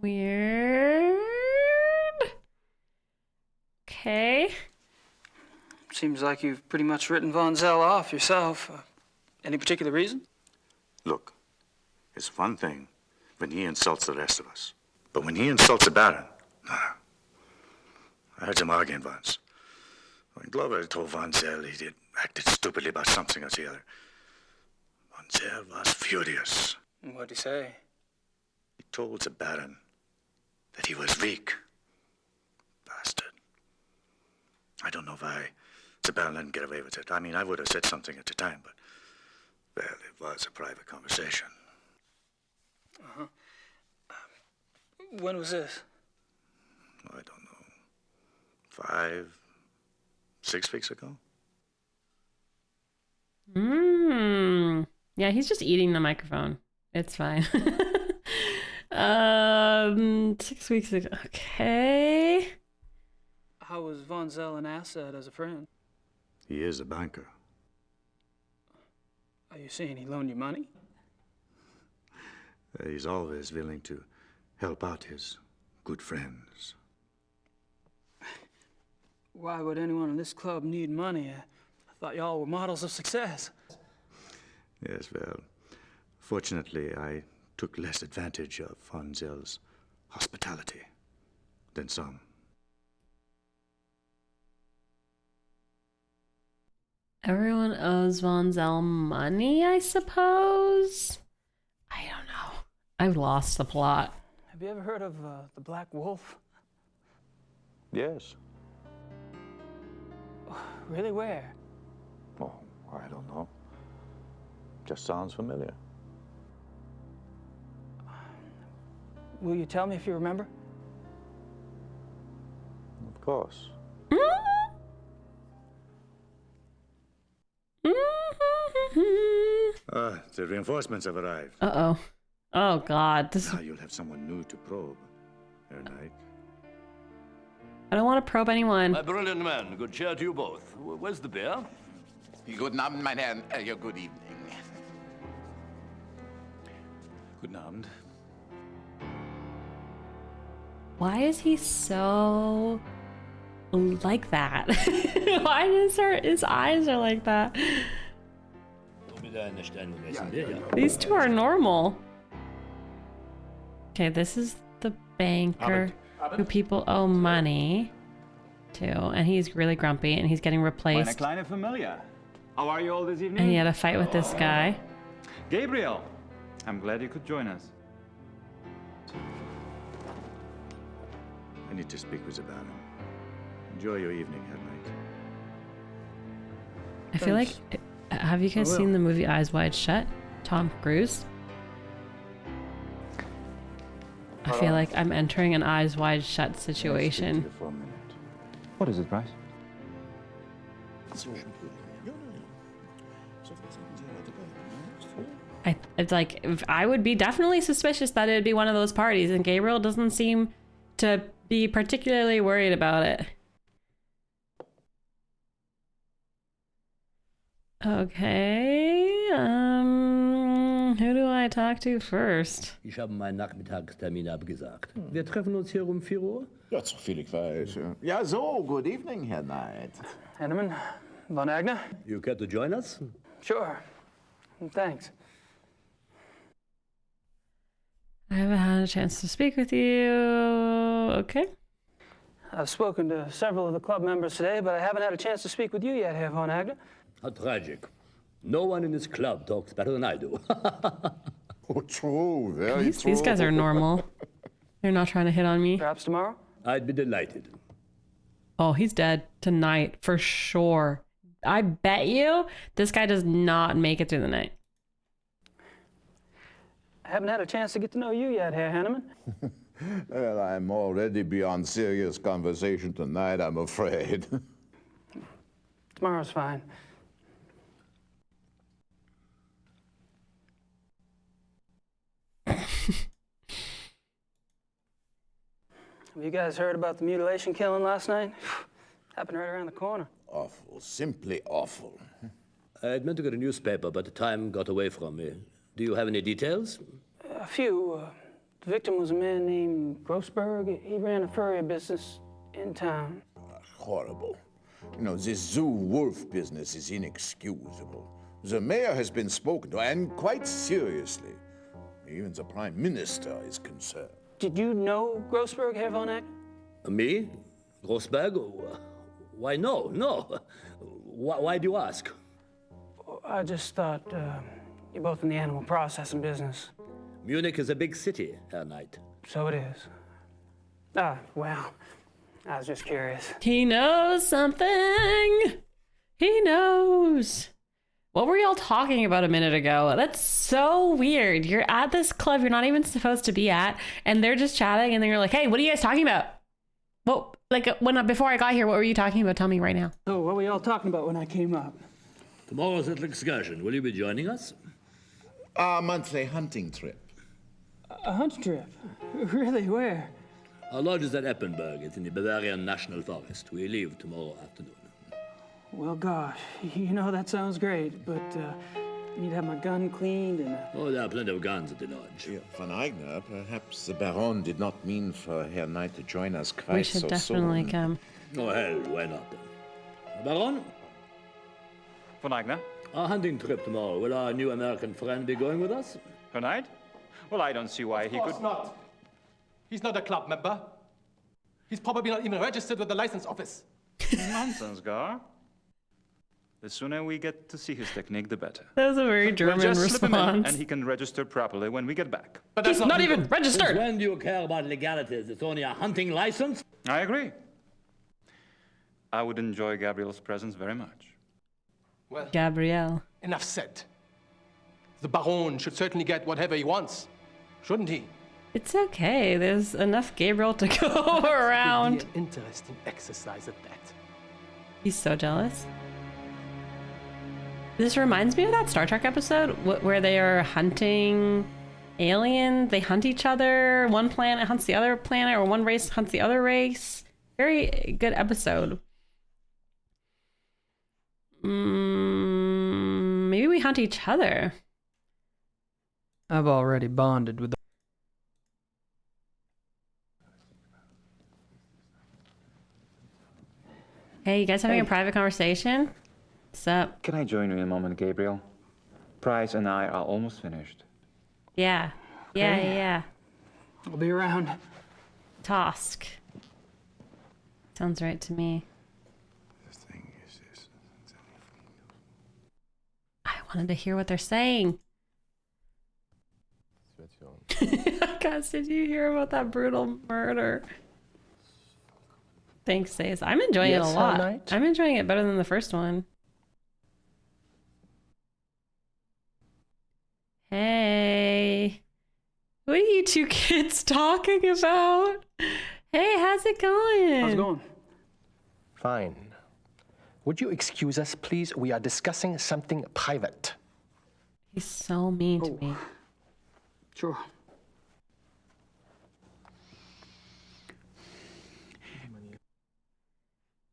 Weird. Okay. Seems like you've pretty much written Von Zell off yourself. Any particular reason? Look, it's one thing when he insults the rest of us. But when he insults the Baron, no. I heard him arguing once. When Glover told Von Zell he acted stupidly about something or the other, Von Zell was furious. What'd he say? He told the Baron that he was weak. Bastard. I don't know why the Baron didn't get away with it. I mean, I would have said something at the time, but, well, it was a private conversation. Uh-huh. When was this? I don't know. 5, 6 weeks ago? Yeah, he's just eating the microphone. It's fine. 6 weeks ago. Okay. How was Von Zell an asset as a friend? He is a banker. Are you saying he loaned you money? He's always willing to help out his good friends. Why would anyone in this club need money? I thought y'all were models of success. Yes, well, fortunately, I took less advantage of Von Zell's hospitality than some. Everyone owes Von Zell money, I suppose? I don't know. I've lost the plot. Have you ever heard of the Black Wolf? Yes. Really, where? Oh, I don't know. Just sounds familiar. Will you tell me if you remember? Of course. The reinforcements have arrived. Uh-oh. Oh, God. This Now you'll have someone new to probe, Herr Knight. I don't want to probe anyone. My brilliant man, good cheer to you both. Where's the beer? Guten Abend, mein Herr. Ja, good evening. Guten Abend. Why is he so like that? Why is his eyes are like that? These two are normal. Okay, this is the banker who people owe money to, and he's really grumpy, and he's getting replaced. Meine kleine Familie. How are you all this evening? And he had a fight with this guy. Gabriel, I'm glad you could join us. I need to speak with the Baron. Enjoy your evening, Herr Knight. I feel like, have you guys seen the movie Eyes Wide Shut? Tom Cruise. I feel like I'm entering an eyes wide shut situation. For a minute. What is it, Bryce? It's like, if I would be definitely suspicious that it would be one of those parties, and Gabriel doesn't seem to be particularly worried about it. Okay, who do I talk to first? Ich habe meinen Nachmittagstermin abgesagt. Wir treffen uns hier um 4 Uhr? Ja, so viel ich weiß. Ja. Ja, so, good evening, Herr Knight. Henneman, Von Agner? You care to join us? Sure. Thanks. I haven't had a chance to speak with you. Okay. I've spoken to several of the club members today, but I haven't had a chance to speak with you yet, Herr Von Agner. How tragic. No one in this club talks better than I do. Oh, true, very These guys are normal. They're not trying to hit on me. Perhaps tomorrow? I'd be delighted. Oh, he's dead tonight for sure. I bet you this guy does not make it through the night. I haven't had a chance to get to know you yet, Herr Henneman. Well, I'm already beyond serious conversation tonight, I'm afraid. Tomorrow's fine. Have you guys heard about the mutilation killing last night? Happened right around the corner. Awful, simply awful. I'd meant to get a newspaper, but the time got away from me. Do you have any details? A few. The victim was a man named Grossberg. He ran a furrier business in town. Horrible. You know, this zoo wolf business is inexcusable. The mayor has been spoken to, and quite seriously. Even the prime minister is concerned. Did you know Grossberg, Herr Von Eck? Me? Grossberg? Why, no. Why do you ask? I just thought you're both in the animal processing business. Munich is a big city, Herr Knight. So it is. Well, I was just curious. He knows something. He knows. What were y'all talking about a minute ago? That's so weird. You're at this club you're not even supposed to be at, and they're just chatting, and then you're like, hey, what are you guys talking about? Well, like, before I got here, what were you talking about? Tell me right now. So what were y'all talking about when I came up? Tomorrow's little excursion. Will you be joining us? Our monthly hunting trip. A hunt trip? Really, where? Our lodge is at Eppenberg. It's in the Bavarian National Forest. We leave tomorrow afternoon. Well, gosh, you know, that sounds great, but I need to have my gun cleaned and... Oh, there are plenty of guns at the lodge. Yeah, Von Eigner, perhaps the Baron did not mean for Herr Knight to join us quite We should so definitely soon. come. Oh, hell, why not? Baron, Von Eigner? our hunting trip tomorrow. Will our new American friend be going with us? Tonight? Well, I don't see why he Of could... course not. He's not a club member. He's probably not even registered with the license office. Nonsense, Gar. The sooner we get to see his technique, the better. That was a very German We'll just slip him in, response. and he can register properly when we get back. But that's He's not legal. even registered. Since when do you care about legalities? It's only a hunting license. I agree. I would enjoy Gabriel's presence very much. Well, Gabriel. enough said. The Baron should certainly get whatever he wants, shouldn't he? It's okay. There's enough Gabriel to go Would around. be an interesting exercise at that. He's so jealous. This reminds me of that Star Trek episode where they are hunting aliens. They hunt each other. One planet hunts the other planet, or one race hunts the other race. Very good episode. Maybe we hunt each other. I've already bonded with the... Hey, you guys having a private conversation? What's up? Can I join you in a moment, Gabriel? Price and I are almost finished. Yeah. Yeah. I'll be around. Tosk. Sounds right to me. The thing is this. I wanted to hear what they're saying. Guys, did you hear about that brutal murder? Thanks, Sace. I'm enjoying it a Yes, lot. Knight? I'm enjoying it better than the first one. Hey. Who What are you two kids talking about? Hey, how's it going? How's it going? Fine. Would you excuse us, please? We are discussing something private. He's so mean to me. Sure.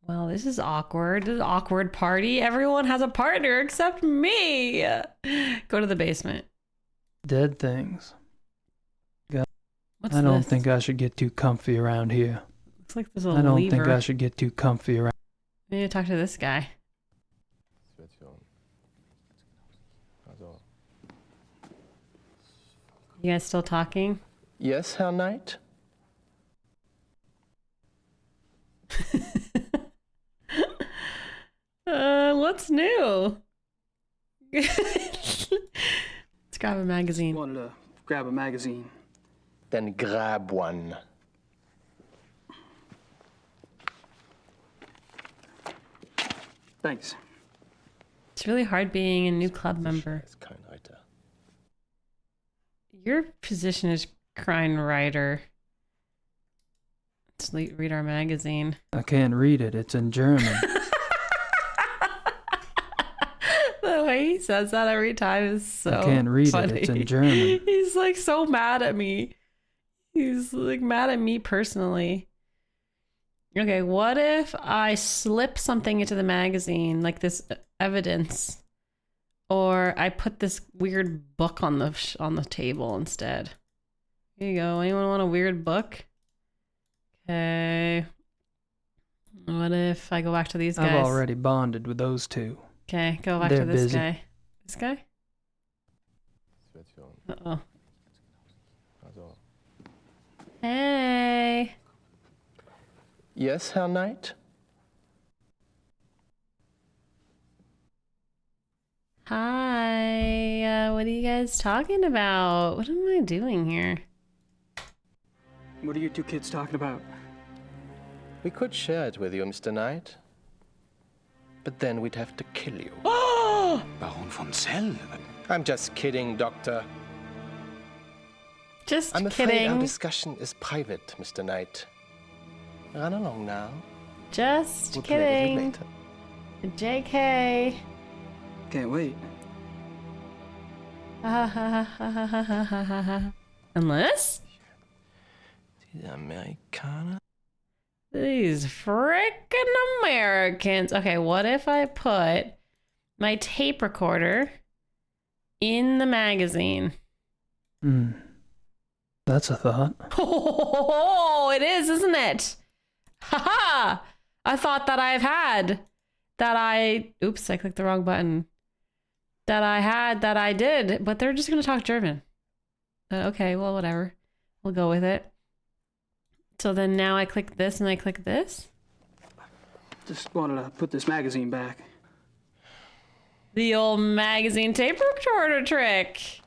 Well, this is awkward. This is an awkward party. Everyone has a partner except me. Go to the basement. Dead things. What's I don't this? think I should get too comfy around here. Looks like there's a I don't lever. think I should get too comfy around. I need to talk to this guy. You guys still talking? Yes, Herr Knight? What's new? Let's grab a magazine. Wanted to grab a magazine. Then grab one. Thanks. It's really hard being a new club member. Your position is crime writer. Let's read our magazine. I can't read it. It's in German. The way he says that every time is so I can't read funny. it. It's in German. He's like so mad at me. He's like mad at me personally. Okay, what if I slip something into the magazine, like this evidence, or I put this weird book on the table instead? Here you go. Anyone want a weird book? Okay. What if I go back to these guys? I've already bonded with those two. Okay, go back They're to this busy. guy. This guy? Uh-oh. Hey. Yes, Herr Knight? Hi. What are you guys talking about? What am I doing here? What are you two kids talking about? We could share it with you, Mr. Knight. But then we'd have to kill you. Baron von Zell? I'm just kidding, Doctor. Just I'm afraid kidding. our discussion is private, Mr. Knight. Run along now. Just We'll play with you kidding. later. JK. Can't wait. Unless The Amerikaner? these frickin' Americans. Okay, what if I put my tape recorder in the magazine? That's a thought. Oh, it is, isn't it? Haha! I thought that oops, I clicked the wrong button. That I did, but they're just gonna talk German. Okay, well, whatever. We'll go with it. So then now I click this and I click this. Just wanted to put this magazine back. The old magazine tape recorder trick.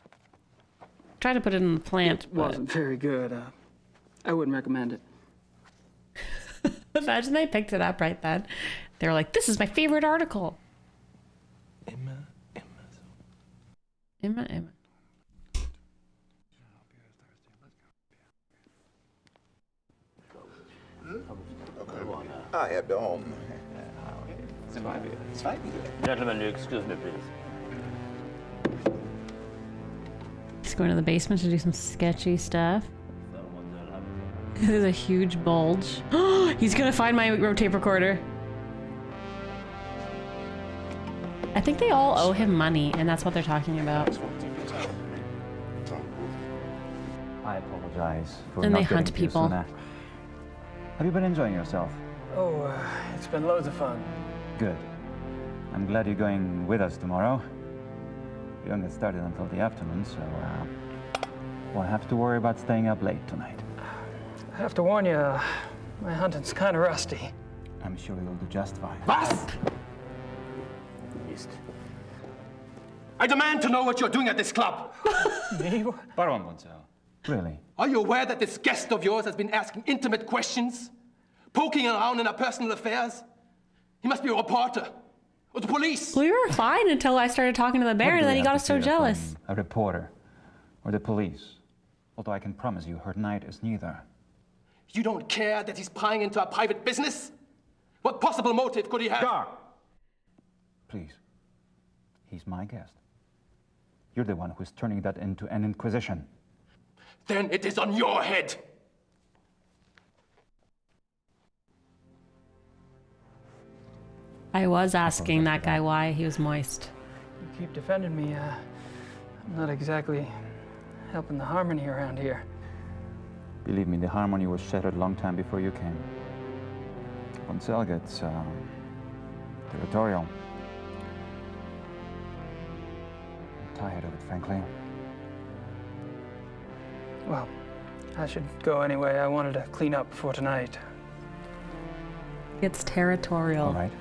Tried to put it in the plant, It wasn't very good. I wouldn't recommend it. Imagine they picked it up right then. They were like, this is my favorite article. Emma. I have home. Gentlemen, excuse me, please. He's going to the basement to do some sketchy stuff. There's a huge bulge. He's gonna find my tape recorder. I think they all owe him money, and that's what they're talking about. I apologize for And not they getting hunt to you people. sooner. Have you been enjoying yourself? Oh, it's been loads of fun. Good. I'm glad you're going with us tomorrow. We don't get started until the afternoon, so won't have to worry about staying up late tonight. I have to warn you, my hunting's kind of rusty. I'm sure you'll do just fine. Was? I demand to know what you're doing at this club. Me? Baron von Zell. Really? Are you aware that this guest of yours has been asking intimate questions? Poking around in our personal affairs? He must be a reporter. Or the police. We were fine until I started talking to the bear, What and do then we he got have us to so fear jealous. from a reporter or the police. Although I can promise you her knight is neither. You don't care that he's prying into our private business? What possible motive could he have? Gar! Please. He's my guest. You're the one who's turning that into an inquisition. Then it is on your head! I was asking that guy why he was moist. You keep defending me. I'm not exactly helping the harmony around here. Believe me, the harmony was shattered a long time before you came. Vancel gets territorial. I'm tired of it, frankly. Well, I should go anyway. I wanted to clean up before tonight. It's territorial. All right.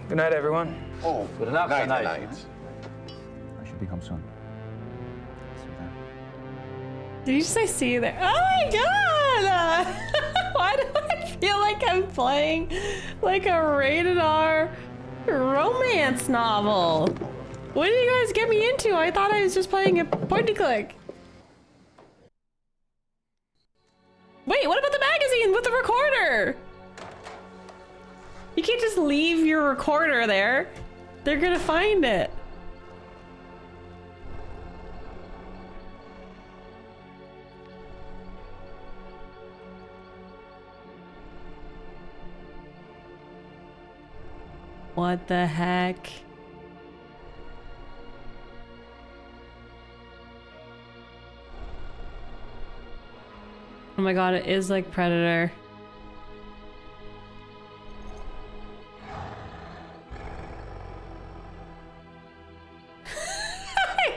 Good night, everyone. Oh, good night. I should be home soon. See you then. Did you say see you there? Oh my god! Why do I feel like I'm playing like a rated R romance novel? What did you guys get me into? I thought I was just playing a point and click. Wait, what about the magazine with the recorder? You can't just leave your recorder there. They're gonna find it. What the heck? Oh my god, it is like Predator.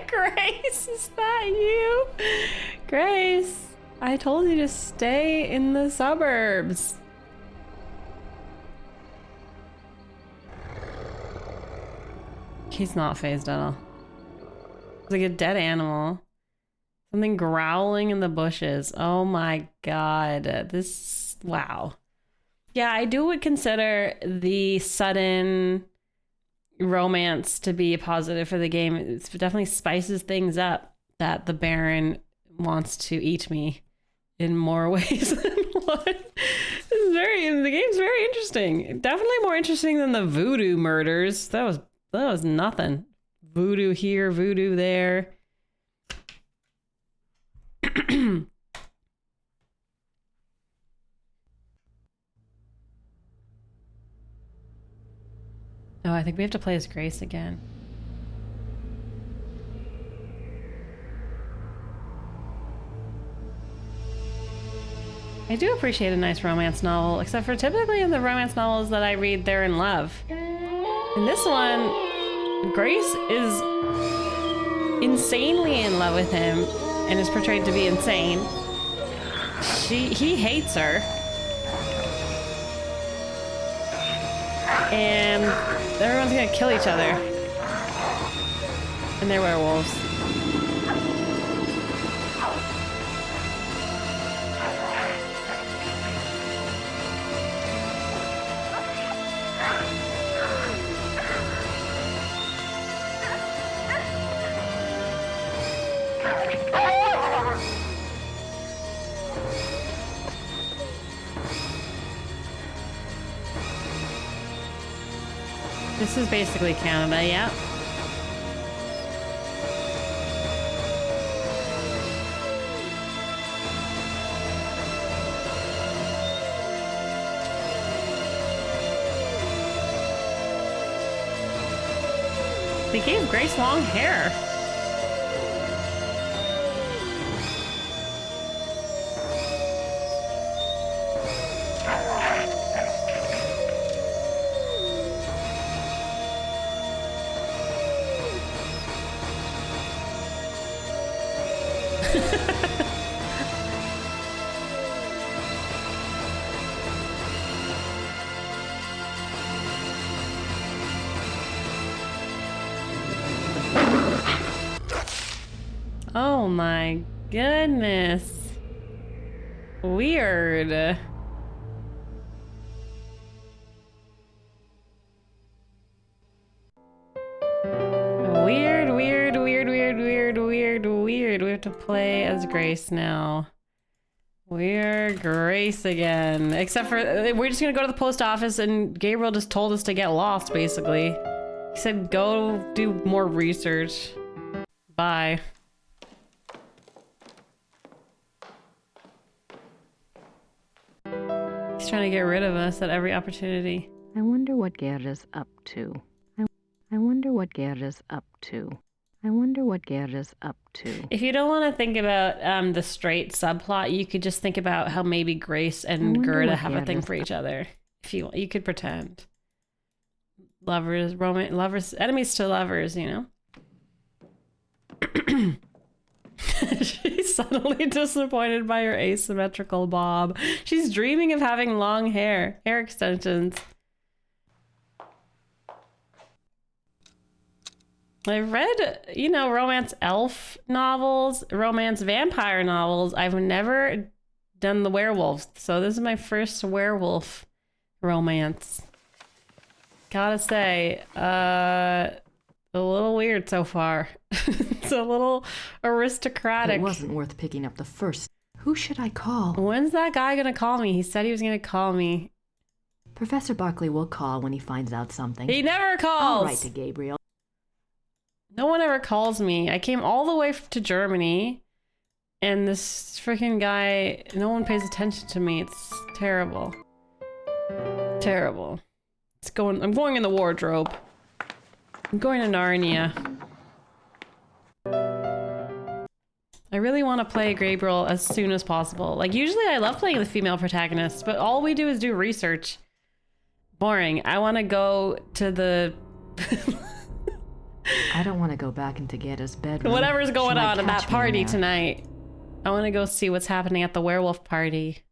Grace, is that you? Grace, I told you to stay in the suburbs. He's not phased at all. It's like a dead animal. Something growling in the bushes. Oh my god. This, wow. Yeah, I would consider the sudden romance to be a positive for the game. It definitely spices things up that the Baron wants to eat me in more ways than one. The game's very interesting. Definitely more interesting than the voodoo murders. That was nothing. Voodoo here, voodoo there. Oh, I think we have to play as Grace again. I do appreciate a nice romance novel, except for typically in the romance novels that I read, they're in love. In this one, Grace is insanely in love with him and is portrayed to be insane. He hates her. And everyone's gonna kill each other. And they're werewolves. This is basically Canada, yeah. They gave Grace long hair. Oh my goodness. Weird. Weird. We have to play as Grace now. We're Grace again. Except for, we're just gonna go to the post office and Gabriel just told us to get lost, basically. He said go do more research. Bye. He's trying to get rid of us at every opportunity. I wonder what Gerda's up to. I wonder what Gerda's up to. I wonder what Gerda's up to. If you don't want to think about the straight subplot, you could just think about how maybe Grace and Gerda have a thing for each other. If you could pretend. Lovers, lovers, enemies to lovers, you know? She's suddenly disappointed by her asymmetrical bob. She's dreaming of having long hair extensions. I've read, you know, romance elf novels, romance vampire novels. I've never done the werewolves, so this is my first werewolf romance. Gotta say, a little weird so far. It's a little aristocratic. It wasn't worth picking up the first. Who should I call? When's that guy gonna call me? He said he was gonna call me. Professor Barkley will call when he finds out something. He never calls! I'll write to Gabriel. No one ever calls me. I came all the way to Germany, and this freaking guy, no one pays attention to me. It's terrible. Terrible. I'm going in the wardrobe. I'm going to Narnia. I really want to play Gabriel as soon as possible. Like, usually I love playing the female protagonists, but all we do is do research. Boring. I want to go to the... I don't want to go back into Gerda's bedroom. Whatever's going on at that party there. tonight. I want to go see what's happening at the werewolf party.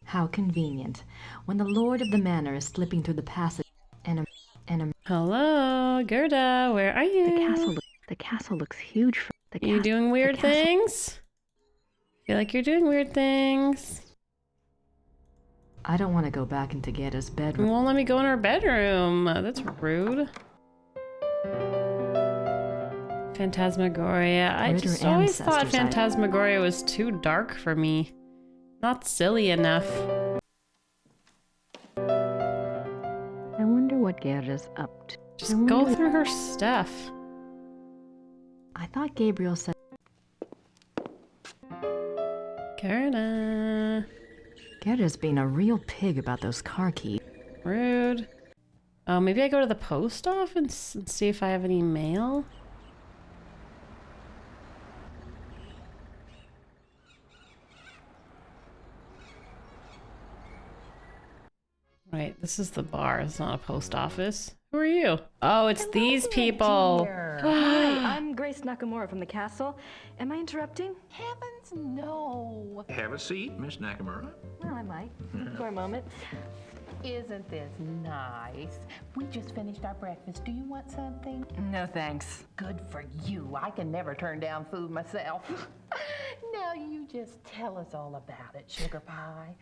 How convenient. When the lord of the manor is slipping through the passage and a Hello, Gerda, where are you? The castle looks huge. You doing weird things? Feel like you're doing weird things. I don't want to go back into Gerda's bedroom. You won't let me go in her bedroom. That's rude. Phantasmagoria. I just always thought Phantasmagoria was too dark for me. Not silly enough. I wonder what Gerda's up to. Just go through her stuff. I thought Gabriel said... Gerda. Gerda's being a real pig about those car keys. Rude. Oh, maybe I go to the post office and see if I have any mail? Wait, this is the bar. It's not a post office. Who are you? Oh, it's these people. Hi, I'm Grace Nakamura from the castle. Am I interrupting? Heavens, no. Have a seat, Miss Nakamura. Well, I might. For a moment. Isn't this nice? We just finished our breakfast. Do you want something? No, thanks. Good for you. I can never turn down food myself. Now you just tell us all about it, Sugar Pie.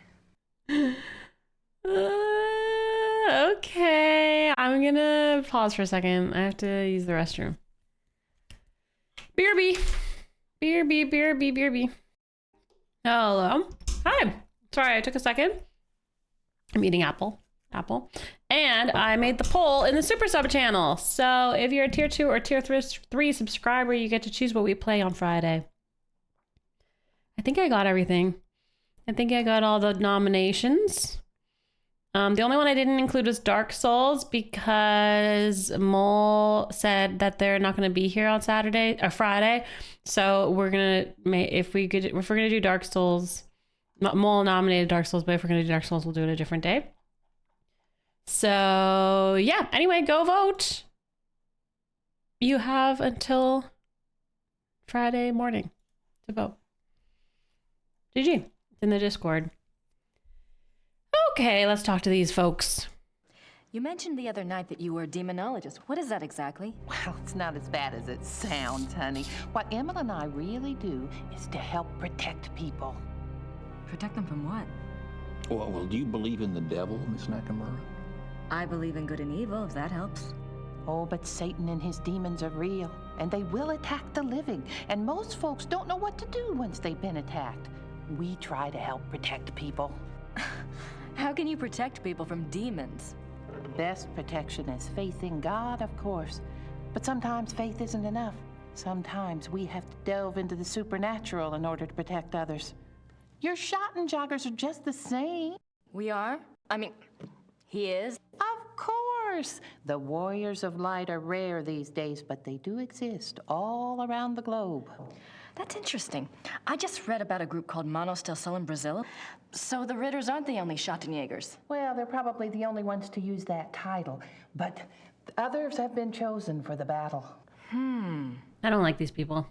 Okay. I'm gonna pause for a second. I have to use the restroom. BRB. BRB, BRB, BRB. Hello. Hi. Sorry, I took a second. I'm eating apple. And I made the poll in the Super Sub channel. So if you're a tier 2 or tier 3 subscriber, you get to choose what we play on Friday. I think I got everything. I think I got all the nominations. The only one I didn't include was Dark Souls because Mole said that they're not going to be here on Saturday or Friday. So we're gonna if we're gonna do Dark Souls, Mole nominated Dark Souls, but if we're gonna do Dark Souls, we'll do it a different day. So yeah. Anyway, go vote. You have until Friday morning to vote. GG. It's in the Discord. Okay, let's talk to these folks. You mentioned the other night that you were a demonologist. What is that exactly? Well, it's not as bad as it sounds, honey. What Emma and I really do is to help protect people. Protect them from what? Well, do you believe in the devil, Miss Nakamura? I believe in good and evil, if that helps. Oh, but Satan and his demons are real, and they will attack the living. And most folks don't know what to do once they've been attacked. We try to help protect people. How can you protect people from demons? The best protection is faith in God, of course. But sometimes faith isn't enough. Sometimes we have to delve into the supernatural in order to protect others. Your Schottenjoggers are just the same. We are? I mean, he is? Of course. The warriors of light are rare these days, but they do exist all around the globe. That's interesting. I just read about a group called Manos del Sol in Brazil. So the Ritters aren't the only Schottenjägers. Well, they're probably the only ones to use that title, but others have been chosen for the battle. I don't like these people.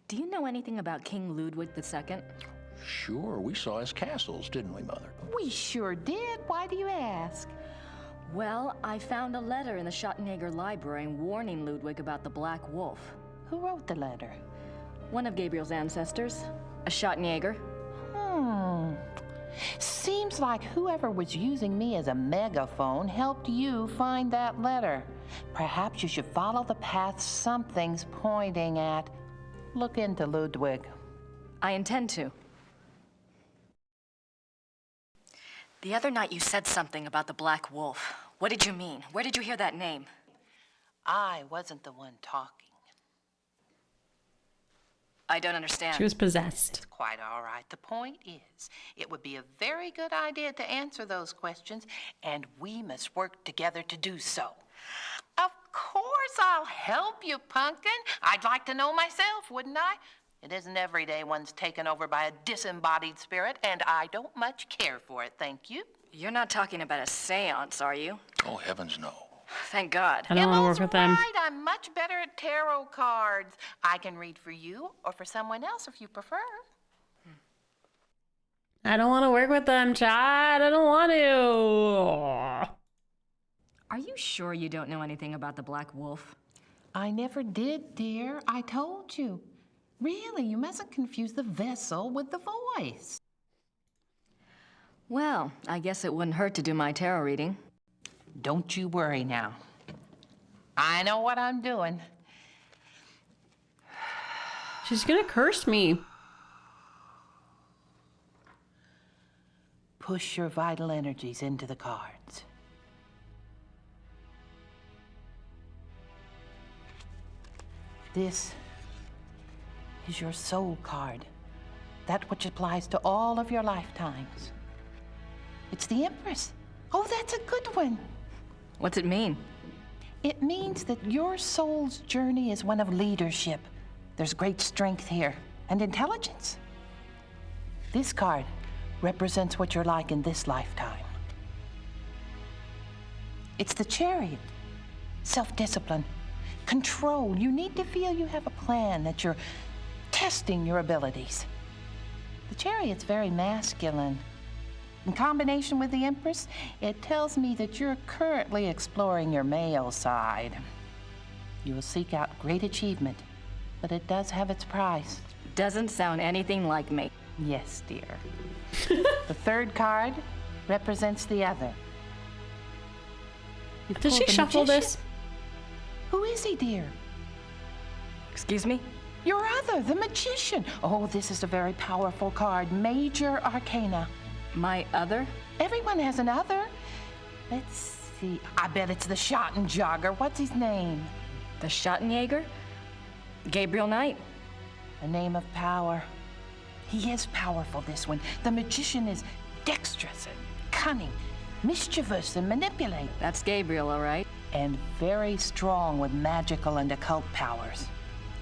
Do you know anything about King Ludwig II? Sure, we saw his castles, didn't we, Mother? We sure did. Why do you ask? Well, I found a letter in the Schottenjäger library warning Ludwig about the Black Wolf. Who wrote the letter? One of Gabriel's ancestors, a Schottenjäger. Seems like whoever was using me as a megaphone helped you find that letter. Perhaps you should follow the path something's pointing at. Look into Ludwig. I intend to. The other night you said something about the Black Wolf. What did you mean? Where did you hear that name? I wasn't the one talking. I don't understand. She was possessed. It's quite all right. The point is, it would be a very good idea to answer those questions, and we must work together to do so. Of course I'll help you, Pumpkin. I'd like to know myself, wouldn't I? It isn't every day one's taken over by a disembodied spirit, and I don't much care for it, thank you. You're not talking about a seance, are you? Oh, heavens no. Thank God. I don't want to work with them. Right, I'm much better at tarot cards. I can read for you or for someone else if you prefer. I don't want to work with them, Chad. I don't want to. Are you sure you don't know anything about the Black Wolf? I never did, dear. I told you. Really, you mustn't confuse the vessel with the voice. Well, I guess it wouldn't hurt to do my tarot reading. Don't you worry now. I know what I'm doing. She's gonna curse me. Push your vital energies into the cards. This is your soul card. That which applies to all of your lifetimes. It's the Empress. Oh, that's a good one. What's it mean? It means that your soul's journey is one of leadership. There's great strength here and intelligence. This card represents what you're like in this lifetime. It's the Chariot. Self-discipline, control. You need to feel you have a plan, that you're testing your abilities. The Chariot's very masculine. In combination with the Empress, it tells me that you're currently exploring your male side. You will seek out great achievement, but it does have its price. Doesn't sound anything like me. Yes, dear. The third card represents the other. Did she shuffle this? Who is he, dear? Excuse me? Your other, the Magician. Oh, this is a very powerful card. Major Arcana. My other? Everyone has an other. Let's see. I bet it's the Schottenjäger. What's his name? The Schottenjäger? Gabriel Knight. A name of power. He is powerful, this one. The Magician is dexterous and cunning, mischievous and manipulate. That's Gabriel, all right. And very strong with magical and occult powers.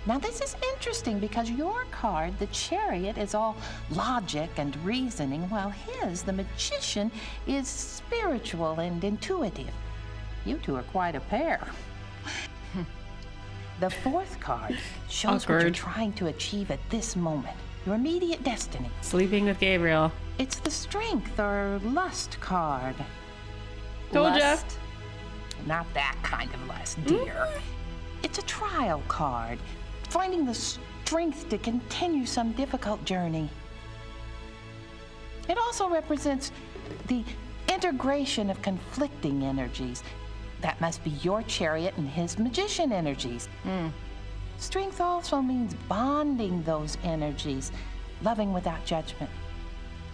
Now, this is interesting because your card, the Chariot, is all logic and reasoning, while his, the Magician, is spiritual and intuitive. You two are quite a pair. The fourth card shows what you're trying to achieve at this moment, your immediate destiny. Sleeping with Gabriel. It's the Strength or Lust card. Told ya. Lust? Not that kind of lust, dear. It's a trial card. Finding the strength to continue some difficult journey. It also represents the integration of conflicting energies. That must be your chariot and his magician energies. Strength also means bonding those energies, loving without judgment,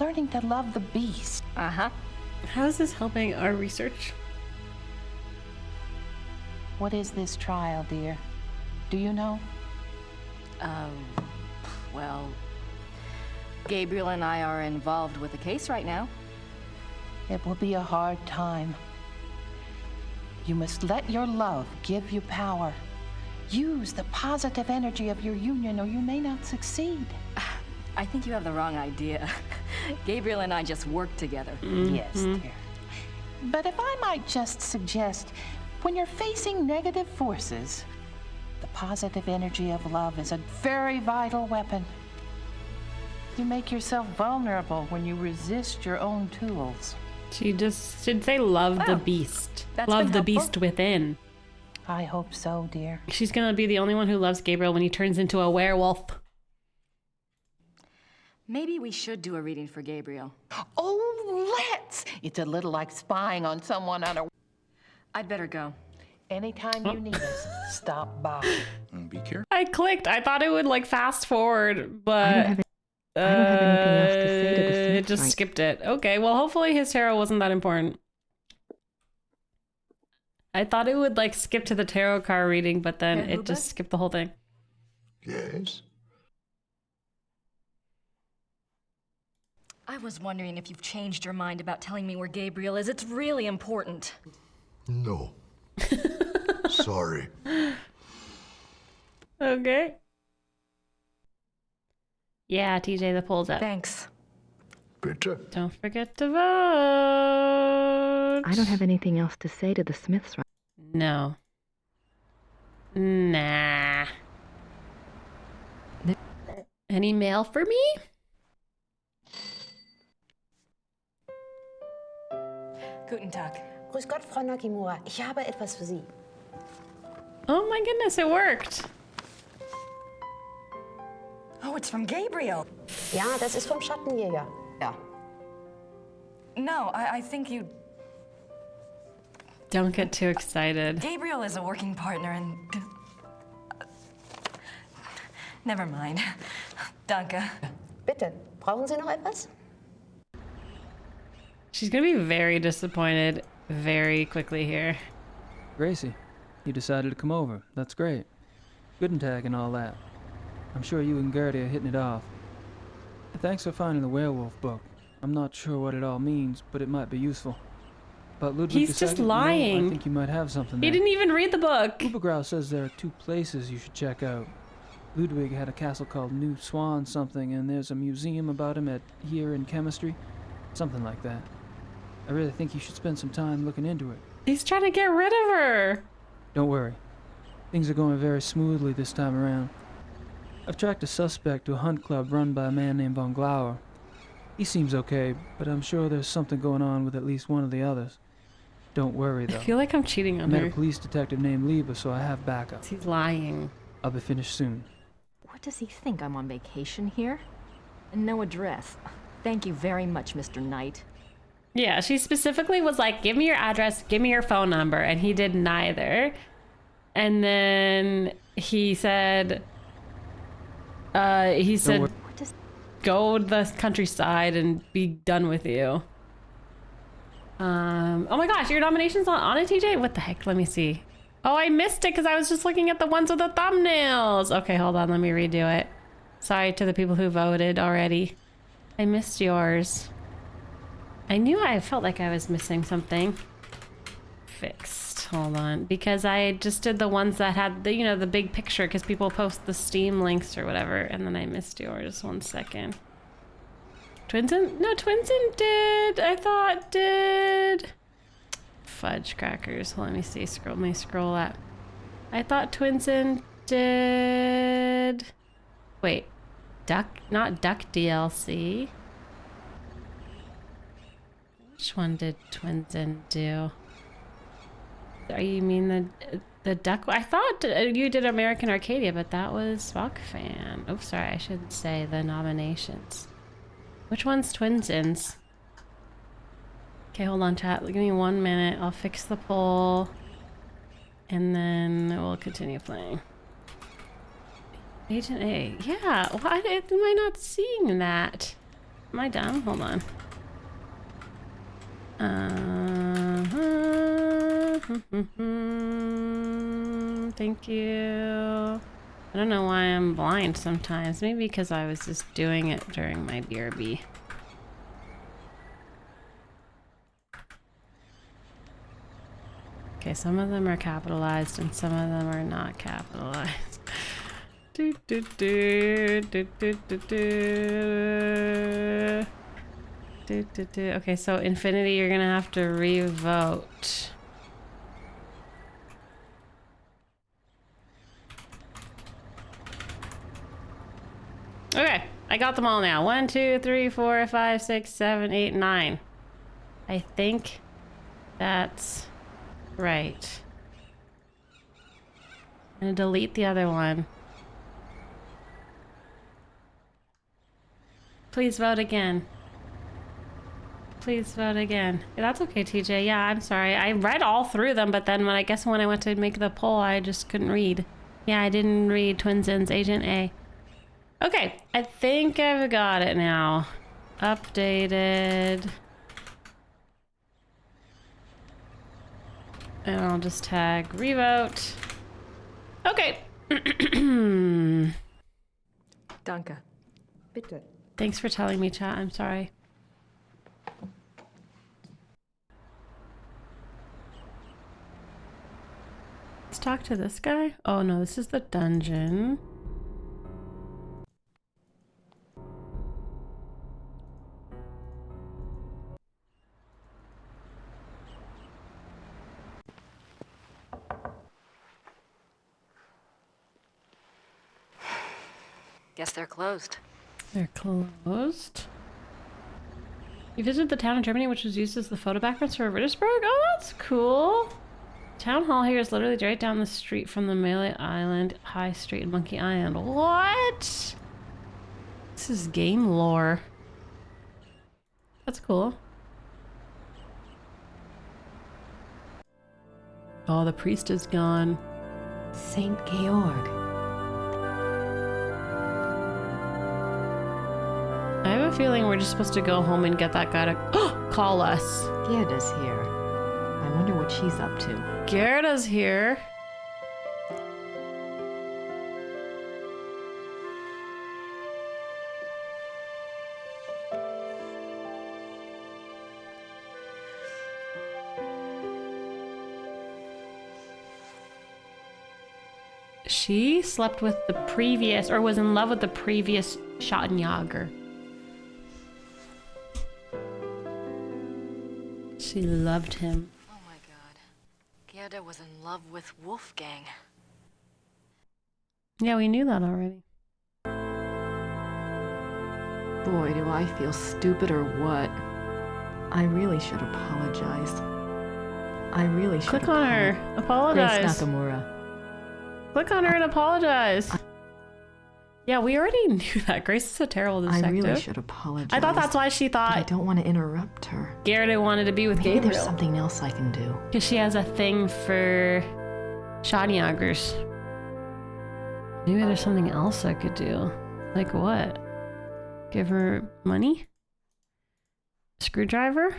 learning to love the beast. Uh-huh. How is this helping our research? What is this trial, dear? Do you know? Well, Gabriel and I are involved with the case right now. It will be a hard time. You must let your love give you power. Use the positive energy of your union or you may not succeed. I think you have the wrong idea. Gabriel and I just work together. Yes, dear. But if I might just suggest, when you're facing negative forces, the positive energy of love is a very vital weapon. You make yourself vulnerable when you resist your own tools. She just should say love the beast. that's Love been the helpful. beast within. I hope so, dear. She's gonna be the only one who loves Gabriel when he turns into a werewolf. Maybe we should do a reading for Gabriel. Oh, let's! It's a little like spying on someone on a... I'd better go. Anytime you need us, stop by. Be careful. I clicked. I thought it would like fast forward, but I don't have anything else to say to the it Smiths just right skipped it. Okay, well, hopefully his tarot wasn't that important. I thought it would like skip to the tarot card reading, but then it just skipped the whole thing. Yes? I was wondering if you've changed your mind about telling me where Gabriel is. It's really important. No. Sorry. Okay. Yeah, TJ, the poll's up. Thanks. Bitte. Don't forget to vote. I don't have anything else to say to the Smiths right No. Nah. Any mail for me? Guten Tag. Grüß Gott, Frau Nakimura. Ich habe etwas für Sie. Oh my goodness, it worked. Oh, it's from Gabriel. Ja, das ist vom Schattenjäger. Ja. No, I think you... Don't get too excited. Gabriel is a working partner and... Never mind. Danke. Bitte, brauchen Sie noch etwas? She's gonna be very disappointed very quickly here. Gracie, you decided to come over. That's great. Good tag and all that. I'm sure you and Gertie are hitting it off. Thanks for finding the werewolf book. I'm not sure what it all means, but it might be useful. But Ludwig He's just II, lying. I think you might have something there. He didn't even read the book. Ubergrau says there are 2 places you should check out. Ludwig had a castle called New Swan something, and there's a museum about him at here in chemistry. Something like that. I really think you should spend some time looking into it. He's trying to get rid of her. Don't worry. Things are going very smoothly this time around. I've tracked a suspect to a hunt club run by a man named Von Glauer. He seems okay, but I'm sure there's something going on with at least one of the others. Don't worry, though. I feel like I'm cheating I on met her. a police detective named Liebe, so I have backup. He's lying. I'll be finished soon. What does he think? I'm on vacation here? And no address. Thank you very much, Mr. Knight. Yeah, she specifically was like, give me your address, give me your phone number, and he did neither. And then he said, go to the countryside and be done with you. Oh my gosh, your nomination's not on it, TJ? What the heck? Let me see. Oh, I missed it because I was just looking at the ones with the thumbnails. Okay, hold on. Let me redo it. Sorry to the people who voted already. I missed yours. I knew I felt like I was missing something. Fixed. Hold on. Because I just did the ones that had the, you know, the big picture because people post the Steam links or whatever. And then I missed yours. 1 second. Twinsen? No, Twinsen did. I thought did. Fudge crackers. Let me see. Let me scroll up. I thought Twinsen did. Wait. Not Duck DLC. Which one did Twinsen do? You mean the Duck? I thought you did American Arcadia, but that was Spock Fan. Oh, sorry. I should say the nominations. Which one's Twinsins? Okay, hold on, chat. Give me 1 minute. I'll fix the poll. And then we'll continue playing. Agent A. Yeah, why am I not seeing that? Am I dumb? Hold on. Thank you. I don't know why I'm blind sometimes. Maybe because I was just doing it during my BRB. Okay, some of them are capitalized and some of them are not capitalized. Do, do, do, do, do, do, do. Do, do, do. Okay, so Infinity, you're gonna have to re-vote. Okay, I got them all now. 1, 2, 3, 4, 5, 6, 7, 8, 9. I think that's right. I'm gonna delete the other one. Please vote again. Please vote again. That's okay, TJ. Yeah, I'm sorry. I read all through them, but then when I went to make the poll, I just couldn't read. Yeah, I didn't read Twinsins Agent A. Okay, I think I've got it now. Updated. And I'll just tag revote. Okay. Danke. Bitte. Thanks for telling me, chat. I'm sorry. Let's talk to this guy. Oh no, this is the dungeon. Guess they're closed. They're closed. You visited the town in Germany, which was used as the photo backgrounds for Rittersburg? Oh, that's cool. Town hall here is literally right down the street from the Malay Island High Street in Monkey Island. What? This is game lore. That's cool. Oh, the priest is gone. Saint Georg. I have a feeling we're just supposed to go home and get that guy to call us. Gerda's here. I wonder what she's up to. Gerda's here. She slept with the previous, or was in love with the previous Schattenjäger. She loved him. Oh my god. Gerda was in love with Wolfgang. Yeah, we knew that already. Boy, do I feel stupid or what. I really should apologize. I really should Click on her. Apologize. Grace Nakamura. Click on her and apologize. Yeah, we already knew that. Grace is a terrible detective. I really should apologize. I thought that's why she thought... I don't want to interrupt her. Gerda wanted to be with Maybe Gabriel. there's something else I can do. Because she has a thing for Schattenjägers. Maybe there's something else I could do. Like what? Give her money? Screwdriver?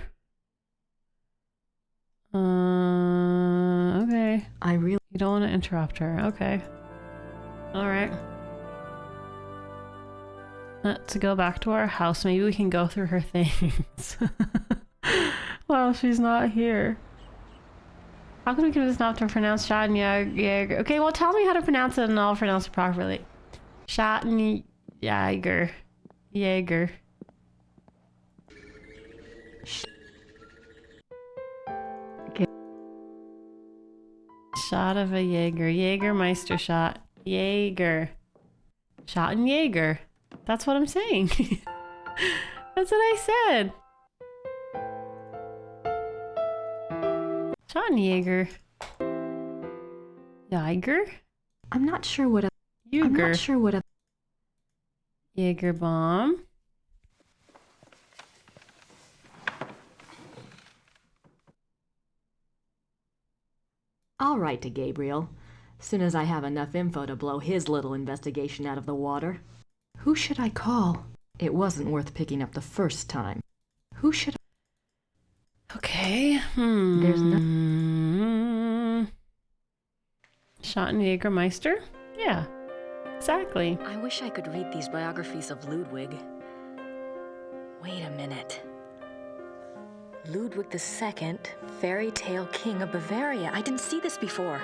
Okay. You don't want to interrupt her. Okay. Alright. Let's go back to our house. Maybe we can go through her things. Well, she's not here. How can we convince not to pronounce Schattenjäger? Okay, well tell me how to pronounce it and I'll pronounce it properly. Schattenjäger. Jäger. Shot of a Jaeger. Jägermeister shot. Jaeger. Schattenjäger. That's what I'm saying. That's what I said. Schattenjäger. Jaeger? I'm not sure what a... Jaeger. I'm not sure what a... Jaeger bomb. I'll write to Gabriel, soon as I have enough info to blow his little investigation out of the water. Who should I call? It wasn't worth picking up the first time. Who should I... Okay. There's no... Schotten Jägermeister? Yeah, exactly. I wish I could read these biographies of Ludwig. Wait a minute. Ludwig II, fairy tale king of Bavaria. I didn't see this before.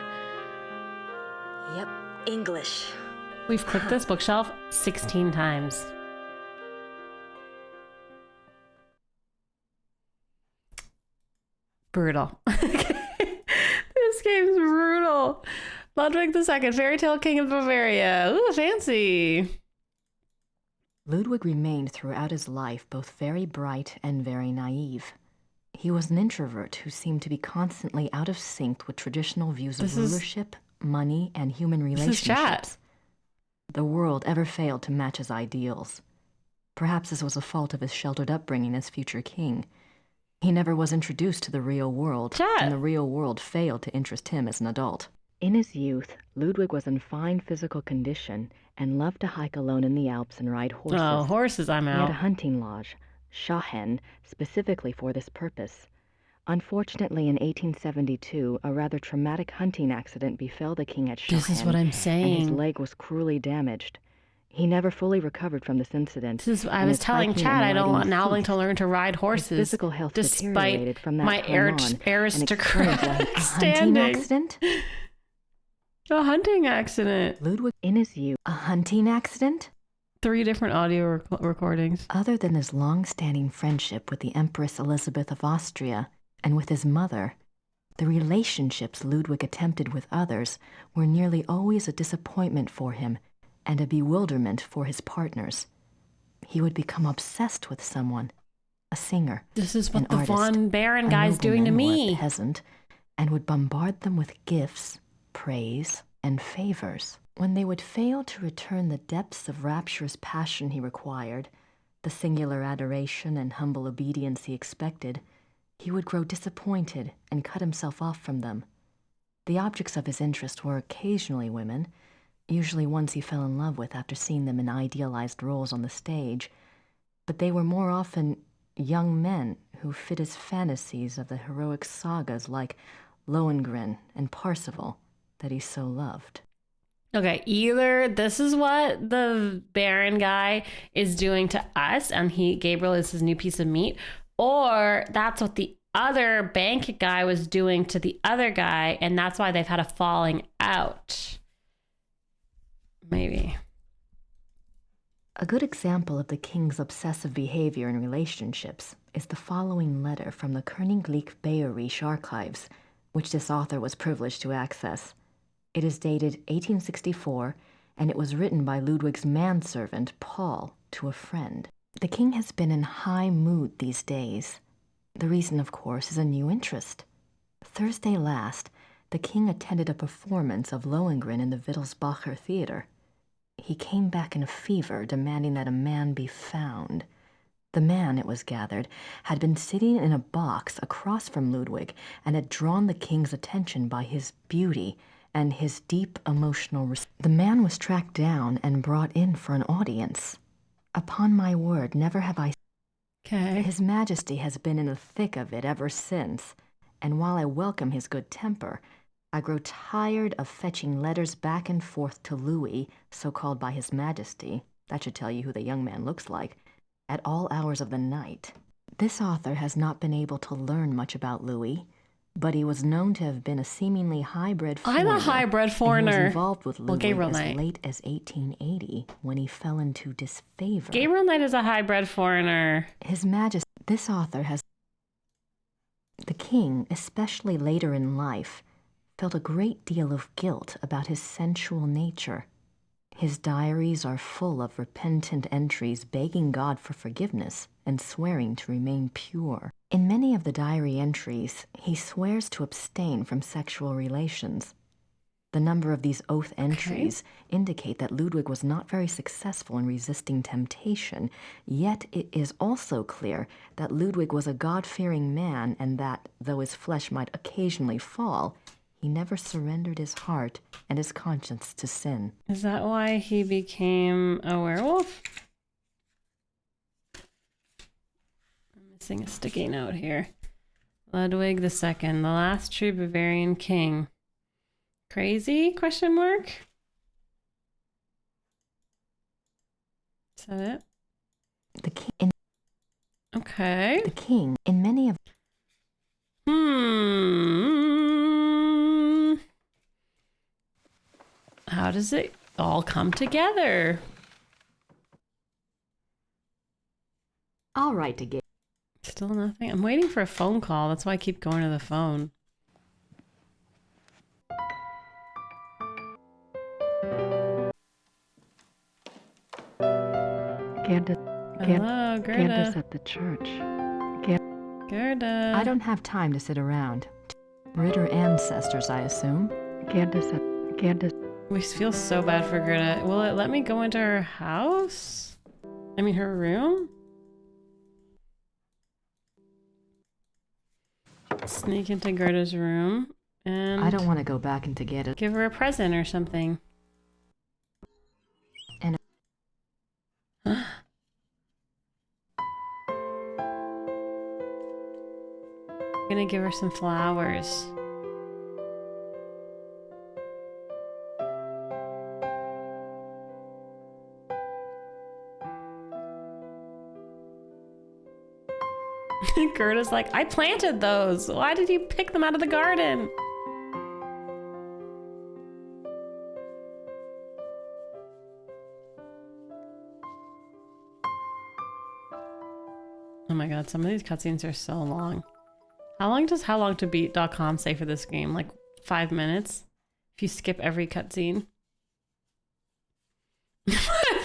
Yep, English. We've clicked this bookshelf 16 times. Brutal. This game's brutal. Ludwig II, fairy tale king of Bavaria. Ooh, fancy. Ludwig remained throughout his life both very bright and very naive. He was an introvert who seemed to be constantly out of sync with traditional views of rulership, money, and human relationships. The world ever failed to match his ideals. Perhaps this was a fault of his sheltered upbringing as future king. He never was introduced to the real world, and the real world failed to interest him as an adult. In his youth, Ludwig was in fine physical condition and loved to hike alone in the Alps and ride horses. Oh, horses, I'm out. He had a hunting lodge, Schahen, specifically for this purpose. Unfortunately, in 1872, a rather traumatic hunting accident befell the king at Schahen. This is what I'm saying. And his leg was cruelly damaged. He never fully recovered from this incident. I was telling Chad I don't want Nowling to learn to ride horses. His physical health deteriorated from that my time aristocratic on. standing. A hunting accident? A hunting accident. Ludwig in his youth. A hunting accident? 3 different audio recordings. Other than his long-standing friendship with the Empress Elizabeth of Austria and with his mother, the relationships Ludwig attempted with others were nearly always a disappointment for him and a bewilderment for his partners. He would become obsessed with someone, a singer, this is what an the artist, Von Baron guy's doing to nobleman, or me. a peasant, and would bombard them with gifts, praise, and favors. When they would fail to return the depths of rapturous passion he required, the singular adoration and humble obedience he expected, he would grow disappointed and cut himself off from them. The objects of his interest were occasionally women, usually ones he fell in love with after seeing them in idealized roles on the stage, but they were more often young men who fit his fantasies of the heroic sagas like Lohengrin and Parsifal that he so loved. Okay, either this is what the Baron guy is doing to us and Gabriel is his new piece of meat, or that's what the other bank guy was doing to the other guy and that's why they've had a falling out. Maybe. A good example of the king's obsessive behavior in relationships is the following letter from the Königlich Bayerische Archives, which this author was privileged to access. It is dated 1864, and it was written by Ludwig's manservant, Paul, to a friend. The king has been in high mood these days. The reason, of course, is a new interest. Thursday last, the king attended a performance of Lohengrin in the Wittelsbacher Theater. He came back in a fever, demanding that a man be found. The man, it was gathered, had been sitting in a box across from Ludwig and had drawn the king's attention by his beauty and his deep emotional The man was tracked down and brought in for an audience. Upon my word, never have I... Okay. His Majesty has been in the thick of it ever since, and while I welcome his good temper, I grow tired of fetching letters back and forth to Louis, so called by His Majesty, that should tell you who the young man looks like, at all hours of the night. This author has not been able to learn much about Louis, but he was known to have been a seemingly high-bred foreigner. I'm a high-bred foreigner. And he was involved with Louis Gabriel as Knight. late as 1880, when he fell into disfavor. Gabriel Knight is a high-bred foreigner. His Majesty, this author has... The king, especially later in life, felt a great deal of guilt about his sensual nature. His diaries are full of repentant entries begging God for forgiveness and swearing to remain pure. In many of the diary entries, he swears to abstain from sexual relations. The number of these oath entries indicate that Ludwig was not very successful in resisting temptation, yet it is also clear that Ludwig was a God-fearing man and that, though his flesh might occasionally fall, he never surrendered his heart and his conscience to sin. Is that why he became a werewolf? I'm missing a sticky note here. Ludwig II, the last true Bavarian king. Crazy? Question mark? Is that it? The king. Okay. The king in many of. How does it all come together? I'll write to Gabe. Still nothing. I'm waiting for a phone call. That's why I keep going to the phone. Candace. Hello, Gerda. Candace at the church. Gerda. I don't have time to sit around. Ritter ancestors, I assume. Candace. We feel so bad for Gerda. Will it let me go into her house? I mean, her room? Sneak into Gerda's room and... I don't want to go back and to get it. Give her a present or something. And... I'm gonna give her some flowers. Gerda's like, I planted those. Why did you pick them out of the garden? Oh my god, some of these cutscenes are so long. How long does howlongtobeat.com say for this game? Like 5 minutes? If you skip every cutscene.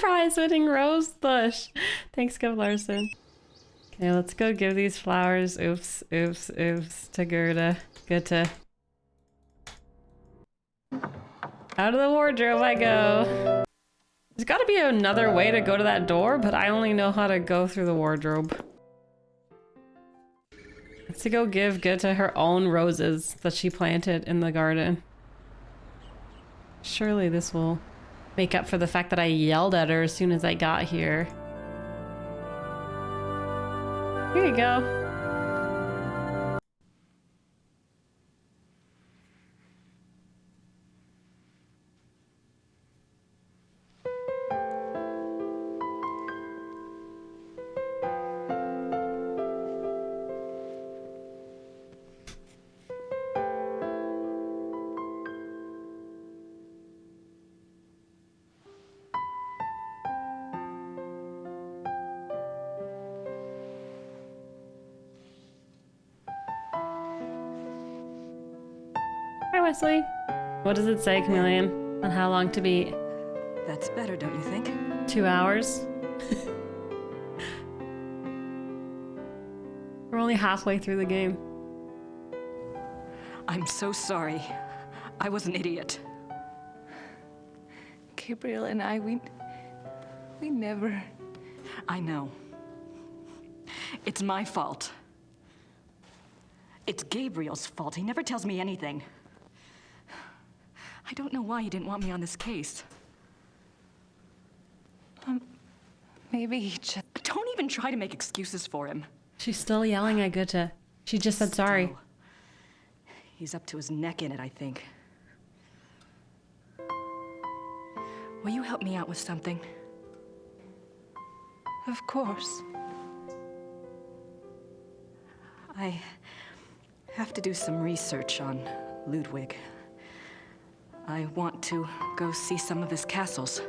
Prize winning rose bush. Thanks, Gov Larson. Okay, let's go give these flowers. Oops, oops, oops to Gerda. Goethe. Out of the wardrobe I go. There's got to be another way to go to that door, but I only know how to go through the wardrobe. Let's go give Goethe her own roses that she planted in the garden. Surely this will make up for the fact that I yelled at her as soon as I got here. Here you go. Hi, Wesley. What does it say, Chameleon, on how long to beat? That's better, don't you think? 2 hours. We're only halfway through the game. I'm so sorry. I was an idiot. Gabriel and I, we never... I know. It's my fault. It's Gabriel's fault. He never tells me anything. I don't know why he didn't want me on this case. Maybe he just... Don't even try to make excuses for him. She's still yelling at Goethe. She just said sorry. He's up to his neck in it, I think. Will you help me out with something? Of course. I have to do some research on Ludwig. I want to go see some of his castles.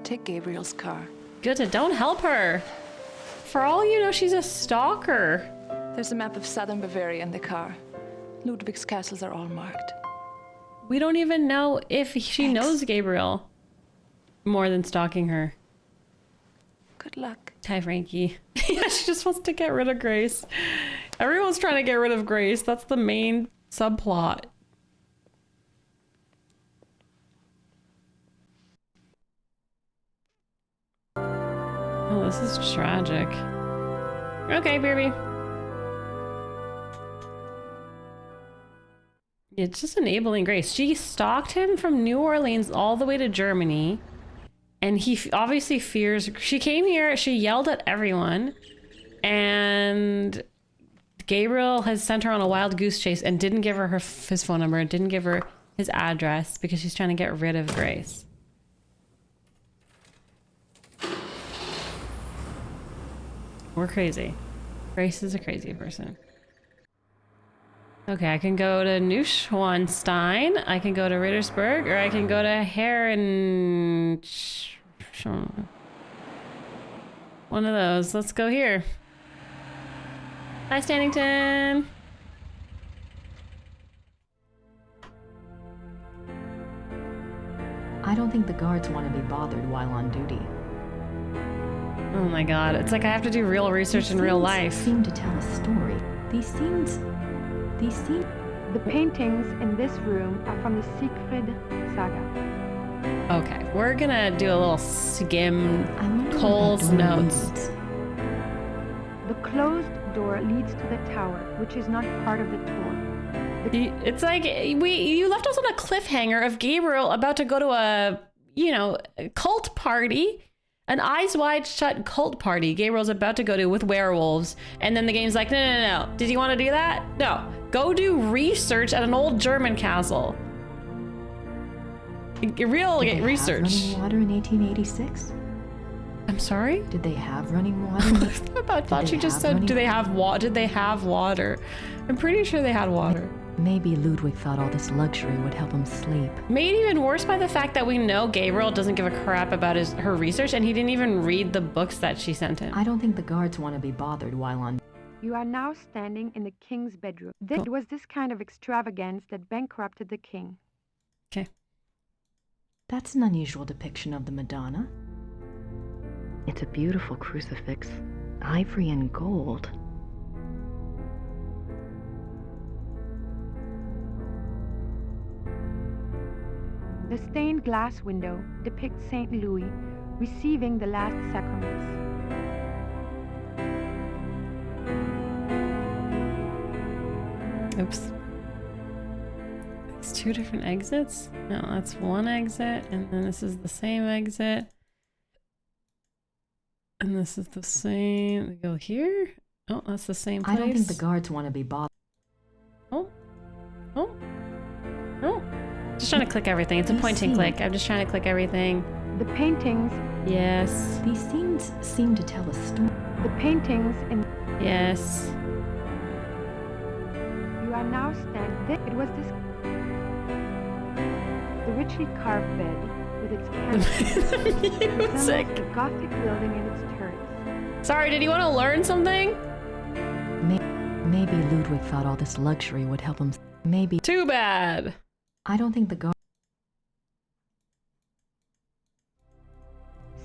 Take Gabriel's car. Goethe, don't help her. For all you know, she's a stalker. There's a map of southern Bavaria in the car. Ludwig's castles are all marked. We don't even know if she knows Gabriel more than stalking her. Good luck. Hi, Frankie. Yeah, she just wants to get rid of Grace. Everyone's trying to get rid of Grace. That's the main subplot. Oh, this is tragic. Okay, baby. It's just enabling Grace. She stalked him from New Orleans all the way to Germany. And he obviously fears... She came here, she yelled at everyone. And Gabriel has sent her on a wild goose chase and didn't give her his phone number, didn't give her his address because she's trying to get rid of Grace. We're crazy. Grace is a crazy person. Okay, I can go to Neuschwanstein, I can go to Rittersburg, or I can go to Heron... One of those. Let's go here. Hi, Stannington. I don't think the guards want to be bothered while on duty. Oh my god, it's like I have to do real research in real life. Seem to tell a story. These scenes... The paintings in this room are from the Siegfried saga. Okay, we're gonna do a little skim Cole's notes. The closed door leads to the tower, which is not part of the tour. It's like you left us on a cliffhanger of Gabriel about to go to a cult party, an eyes wide shut cult party Gabriel's about to go to with werewolves, and then the game's like, no. Did you want to do that? No. Go do research at an old German castle. Real research. Did they have running water in 1886? I'm sorry? Did they have running water? I thought she just said, did they have water? I'm pretty sure they had water. Maybe Ludwig thought all this luxury would help him sleep. Made even worse by the fact that we know Gabriel doesn't give a crap about her research, and he didn't even read the books that she sent him. I don't think the guards want to be bothered while on... You are now standing in the king's bedroom. It was this kind of extravagance that bankrupted the king. Okay. That's an unusual depiction of the Madonna. It's a beautiful crucifix, ivory and gold. The stained glass window depicts St. Louis receiving the last sacraments. Oops. It's two different exits? No, that's one exit, and then this is the same exit. And this is the same. We go here? Oh, that's the same place. I don't think the guards want to be bothered. Oh. Just trying to click everything. It's a point and click. I'm just trying to click everything. The paintings. Yes. These scenes seem to tell a story. The paintings in... Yes. You are now standing... It was this... The richly carved bed with its candles. Music. The Gothic building and its turrets. Sorry, did you want to learn something? Maybe Ludwig thought all this luxury would help him... Maybe... Too bad. I don't think the guards...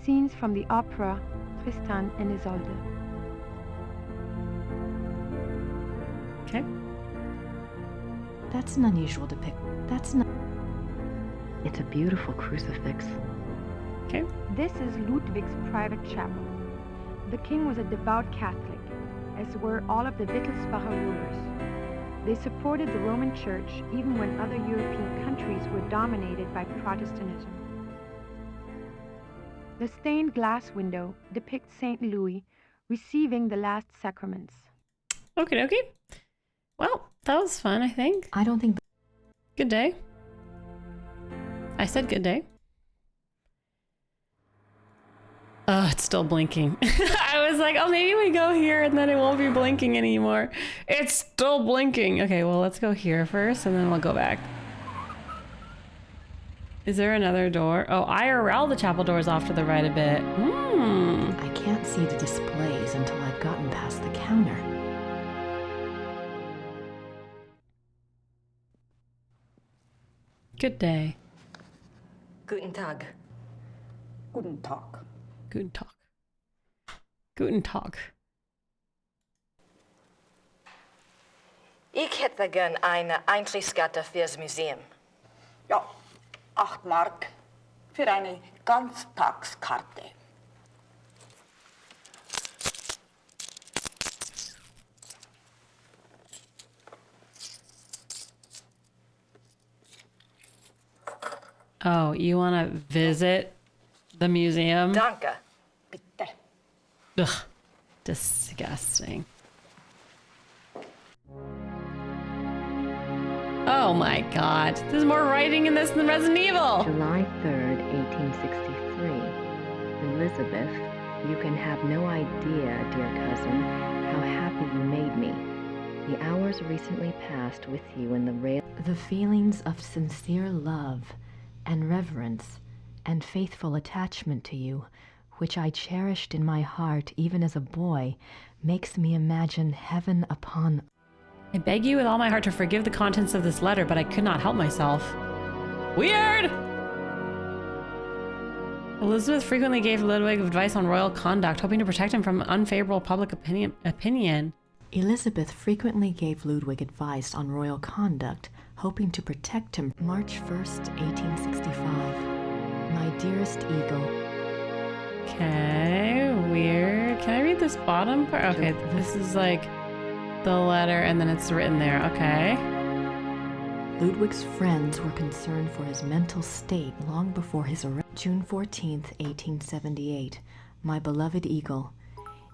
Scenes from the opera Tristan and Isolde. Okay. That's an unusual depiction. That's not... It's a beautiful crucifix. Okay. This is Ludwig's private chapel. The king was a devout Catholic, as were all of the Wittelsbacher rulers. They supported the Roman Church even when other European countries were dominated by Protestantism. The stained glass window depicts St. Louis receiving the last sacraments. Okay. Well, that was fun, I think. I don't think... Good day. I said good day. Oh, it's still blinking. I was like, oh, maybe we go here and then it won't be blinking anymore. It's still blinking. Okay, well, let's go here first and then we'll go back. Is there another door? Oh, IRL, the chapel door is off to the right a bit. I can't see the displays until I've gotten past the counter. Good day. Guten Tag. Guten Tag. Guten Tag. Guten Tag. Ich hätte gern eine Eintrittskarte fürs Museum. Ja, 8 Mark für eine Ganztagskarte. Oh, you want to visit the museum? Danke. Bitte. Ugh, disgusting. Oh my god. There's more writing in this than Resident Evil. July 3rd, 1863. Elizabeth, you can have no idea, dear cousin, how happy you made me. The hours recently passed with you in the rail. The feelings of sincere love and reverence and faithful attachment to you, which I cherished in my heart even as a boy, makes me imagine heaven upon. I beg you with all my heart to forgive the contents of this letter, but I could not help myself. Weird! Elizabeth frequently gave Ludwig advice on royal conduct, hoping to protect him from unfavorable public opinion. Elizabeth frequently gave Ludwig advice on royal conduct, hoping to protect him. March 1st, 1865. My dearest eagle. Okay, weird. Can I read this bottom part? Okay, this is like the letter and then it's written there. Okay. Ludwig's friends were concerned for his mental state long before his arrest. June 14th, 1878. My beloved eagle.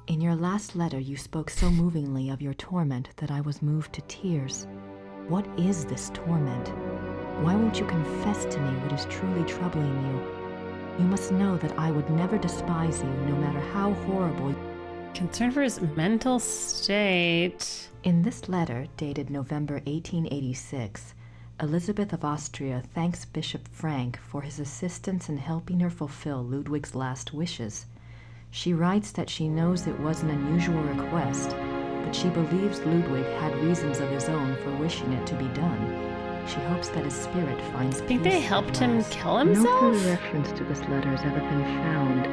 In your last letter, you spoke so movingly of your torment that I was moved to tears. What is this torment? Why won't you confess to me what is truly troubling you? You must know that I would never despise you, no matter how horrible. Concern for his mental state. In this letter, dated November 1886, Elizabeth of Austria thanks Bishop Frank for his assistance in helping her fulfill Ludwig's last wishes. She writes that she knows it was an unusual request, but she believes Ludwig had reasons of his own for wishing it to be done. She hopes that his spirit finds peace. Think they helped him kill himself? No further reference to this letter has ever been found.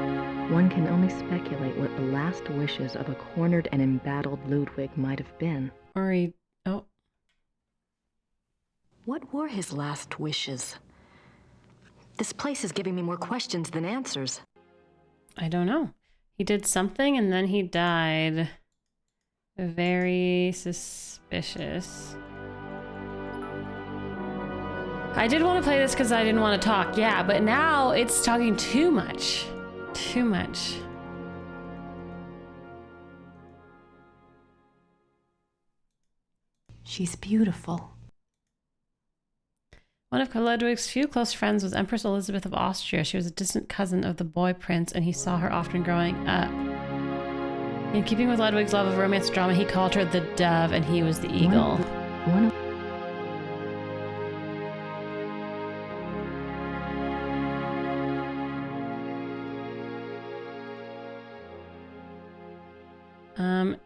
One can only speculate what the last wishes of a cornered and embattled Ludwig might have been. Or he... Oh. What were his last wishes? This place is giving me more questions than answers. I don't know. He did something and then he died. Very suspicious. I did want to play this because I didn't want to talk, yeah, but now it's talking too much. Too much. She's beautiful. One of Ludwig's few close friends was Empress Elizabeth of Austria. She was a distant cousin of the boy prince, and he saw her often growing up. In keeping with Ludwig's love of romance drama, he called her the dove, and he was the eagle.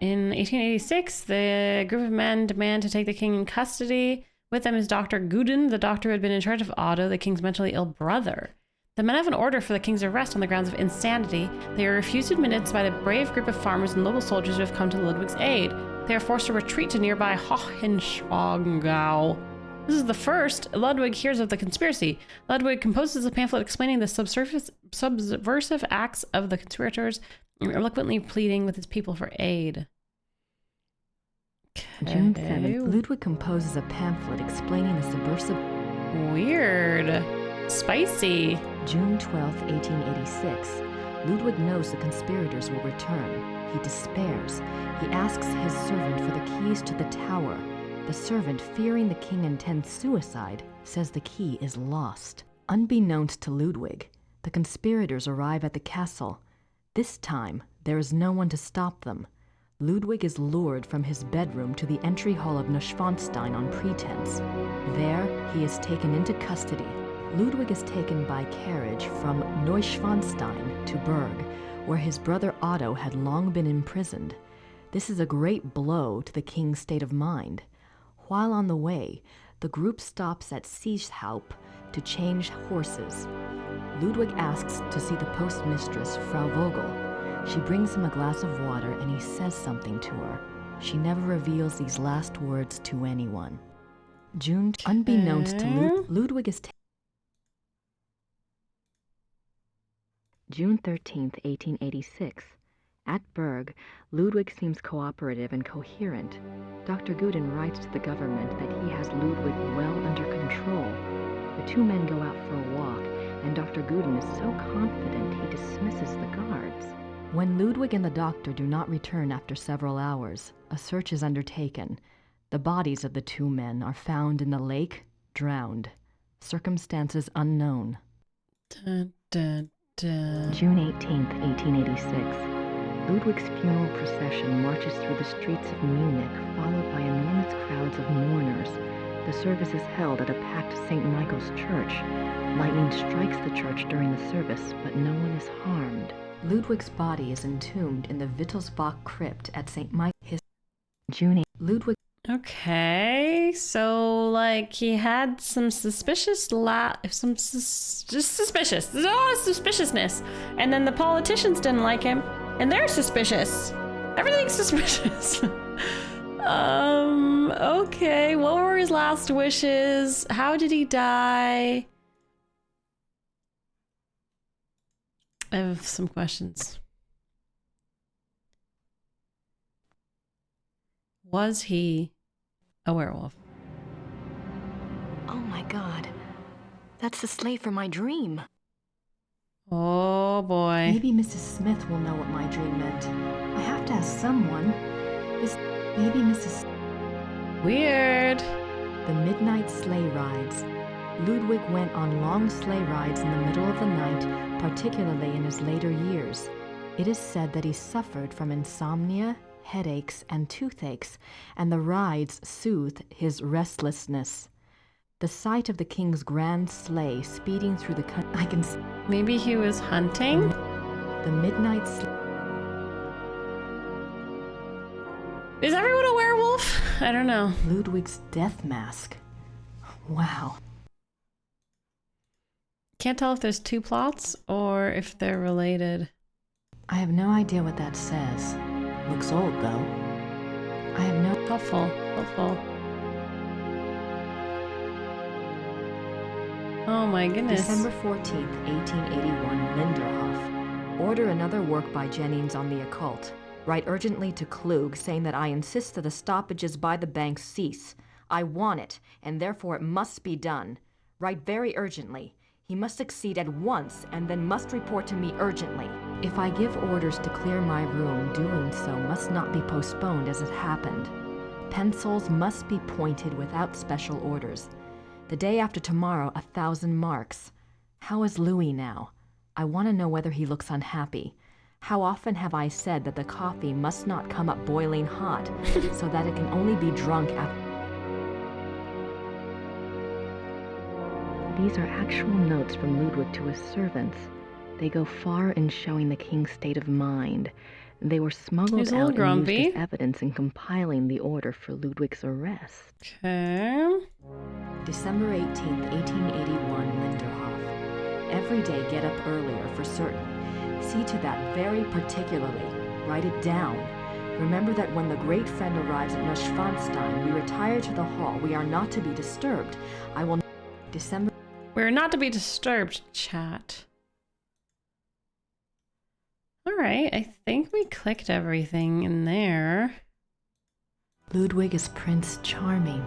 In 1886, the group of men demand to take the king in custody. With them is Dr. Guden, the doctor who had been in charge of Otto, the king's mentally ill brother. The men have an order for the king's arrest on the grounds of insanity. They are refused admittance by the brave group of farmers and local soldiers who have come to Ludwig's aid. They are forced to retreat to nearby Hohenschwangau. This is the first Ludwig hears of the conspiracy. Ludwig composes a pamphlet explaining the subversive acts of the conspirators and eloquently pleading with his people for aid. June 7th, Ludwig composes a pamphlet explaining the subversive... Weird. Spicy. June 12th, 1886. Ludwig knows the conspirators will return. He despairs. He asks his servant for the keys to the tower. The servant, fearing the king intends suicide, says the key is lost. Unbeknownst to Ludwig, the conspirators arrive at the castle. This time, there is no one to stop them. Ludwig is lured from his bedroom to the entry hall of Neuschwanstein on pretense. There, he is taken into custody. Ludwig is taken by carriage from Neuschwanstein to Berg, where his brother Otto had long been imprisoned. This is a great blow to the king's state of mind. While on the way, the group stops at Sieshaupt to change horses. Ludwig asks to see the postmistress, Frau Vogel. She brings him a glass of water and he says something to her. She never reveals these last words to anyone. Unbeknownst to Ludwig is June 13th, 1886. At Berg, Ludwig seems cooperative and coherent. Dr. Guden writes to the government that he has Ludwig well under control. The The two men go out for a walk, and Dr. Guden is so confident he dismisses the guards. When Ludwig and the doctor do not return after several hours, a search is undertaken. The bodies of the two men are found in the lake, drowned. Circumstances unknown. Dun, dun, dun. June 18th, 1886. Ludwig's funeral procession marches through the streets of Munich, followed by enormous crowds of mourners. The service is held at a packed St. Michael's church. Lightning strikes the church during the service, but no one is harmed. Ludwig's body is entombed in the Wittelsbach crypt at St. Michael's. June 8th. Ludwig. Okay, so like he had some suspiciousness, and then the politicians didn't like him, and they're suspicious. Everything's suspicious. Okay, what were his last wishes? How did he die? I have some questions. Was he a werewolf? Oh my god. That's the slave from my dream. Oh boy. Maybe Mrs. Smith will know what my dream meant. I have to ask someone. Maybe Mrs. Weird. The midnight sleigh rides. Ludwig went on long sleigh rides in the middle of the night, particularly in his later years. It is said that he suffered from insomnia, headaches, and toothaches, and the rides soothed his restlessness. The sight of the king's grand sleigh speeding through the country. I can see. Maybe he was hunting? The midnight sleigh. Is everyone a werewolf? I don't know. Ludwig's death mask. Wow. Can't tell if there's two plots or if they're related. I have no idea what that says. Looks old, though. I have no... Helpful. Oh my goodness. December 14th, 1881, Linderhof. Order another work by Jennings on the occult. Write urgently to Klug, saying that I insist that the stoppages by the bank cease. I want it, and therefore it must be done. Write very urgently. He must succeed at once, and then must report to me urgently. If I give orders to clear my room, doing so must not be postponed as it happened. Pencils must be pointed without special orders. The day after tomorrow, 1,000 marks. How is Louis now? I want to know whether he looks unhappy. How often have I said that the coffee must not come up boiling hot, so that it can only be drunk after... These are actual notes from Ludwig to his servants. They go far in showing the king's state of mind. They were smuggled out and used as evidence in compiling the order for Ludwig's arrest. Okay. December 18th, 1881, Linderhof. Every day get up earlier for certain. See to that very particularly. Write it down. Remember that when the great friend arrives at Neuschwanstein, we retire to the hall. We are not to be disturbed. I will... December... We're not to be disturbed, chat. Alright, I think we clicked everything in there. Ludwig is Prince Charming.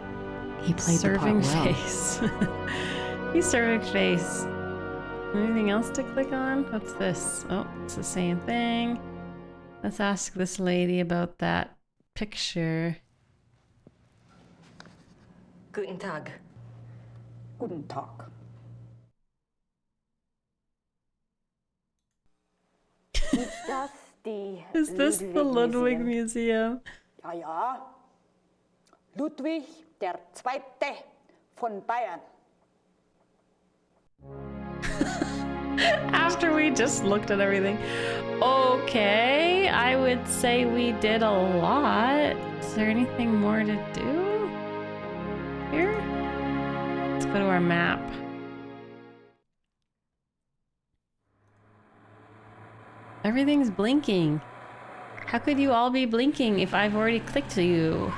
He played serving the part well. face. He's serving face. Anything else to click on? What's this? Oh, it's the same thing. Let's ask this lady about that picture. Guten Tag. Guten Tag. Is this the Ludwig Museum? Ja, ja. Ludwig der Zweite von Bayern. After we just looked at everything. Okay, I would say we did a lot. Is there anything more to do here? Let's go to our map. Everything's blinking. How could you all be blinking if I've already clicked you?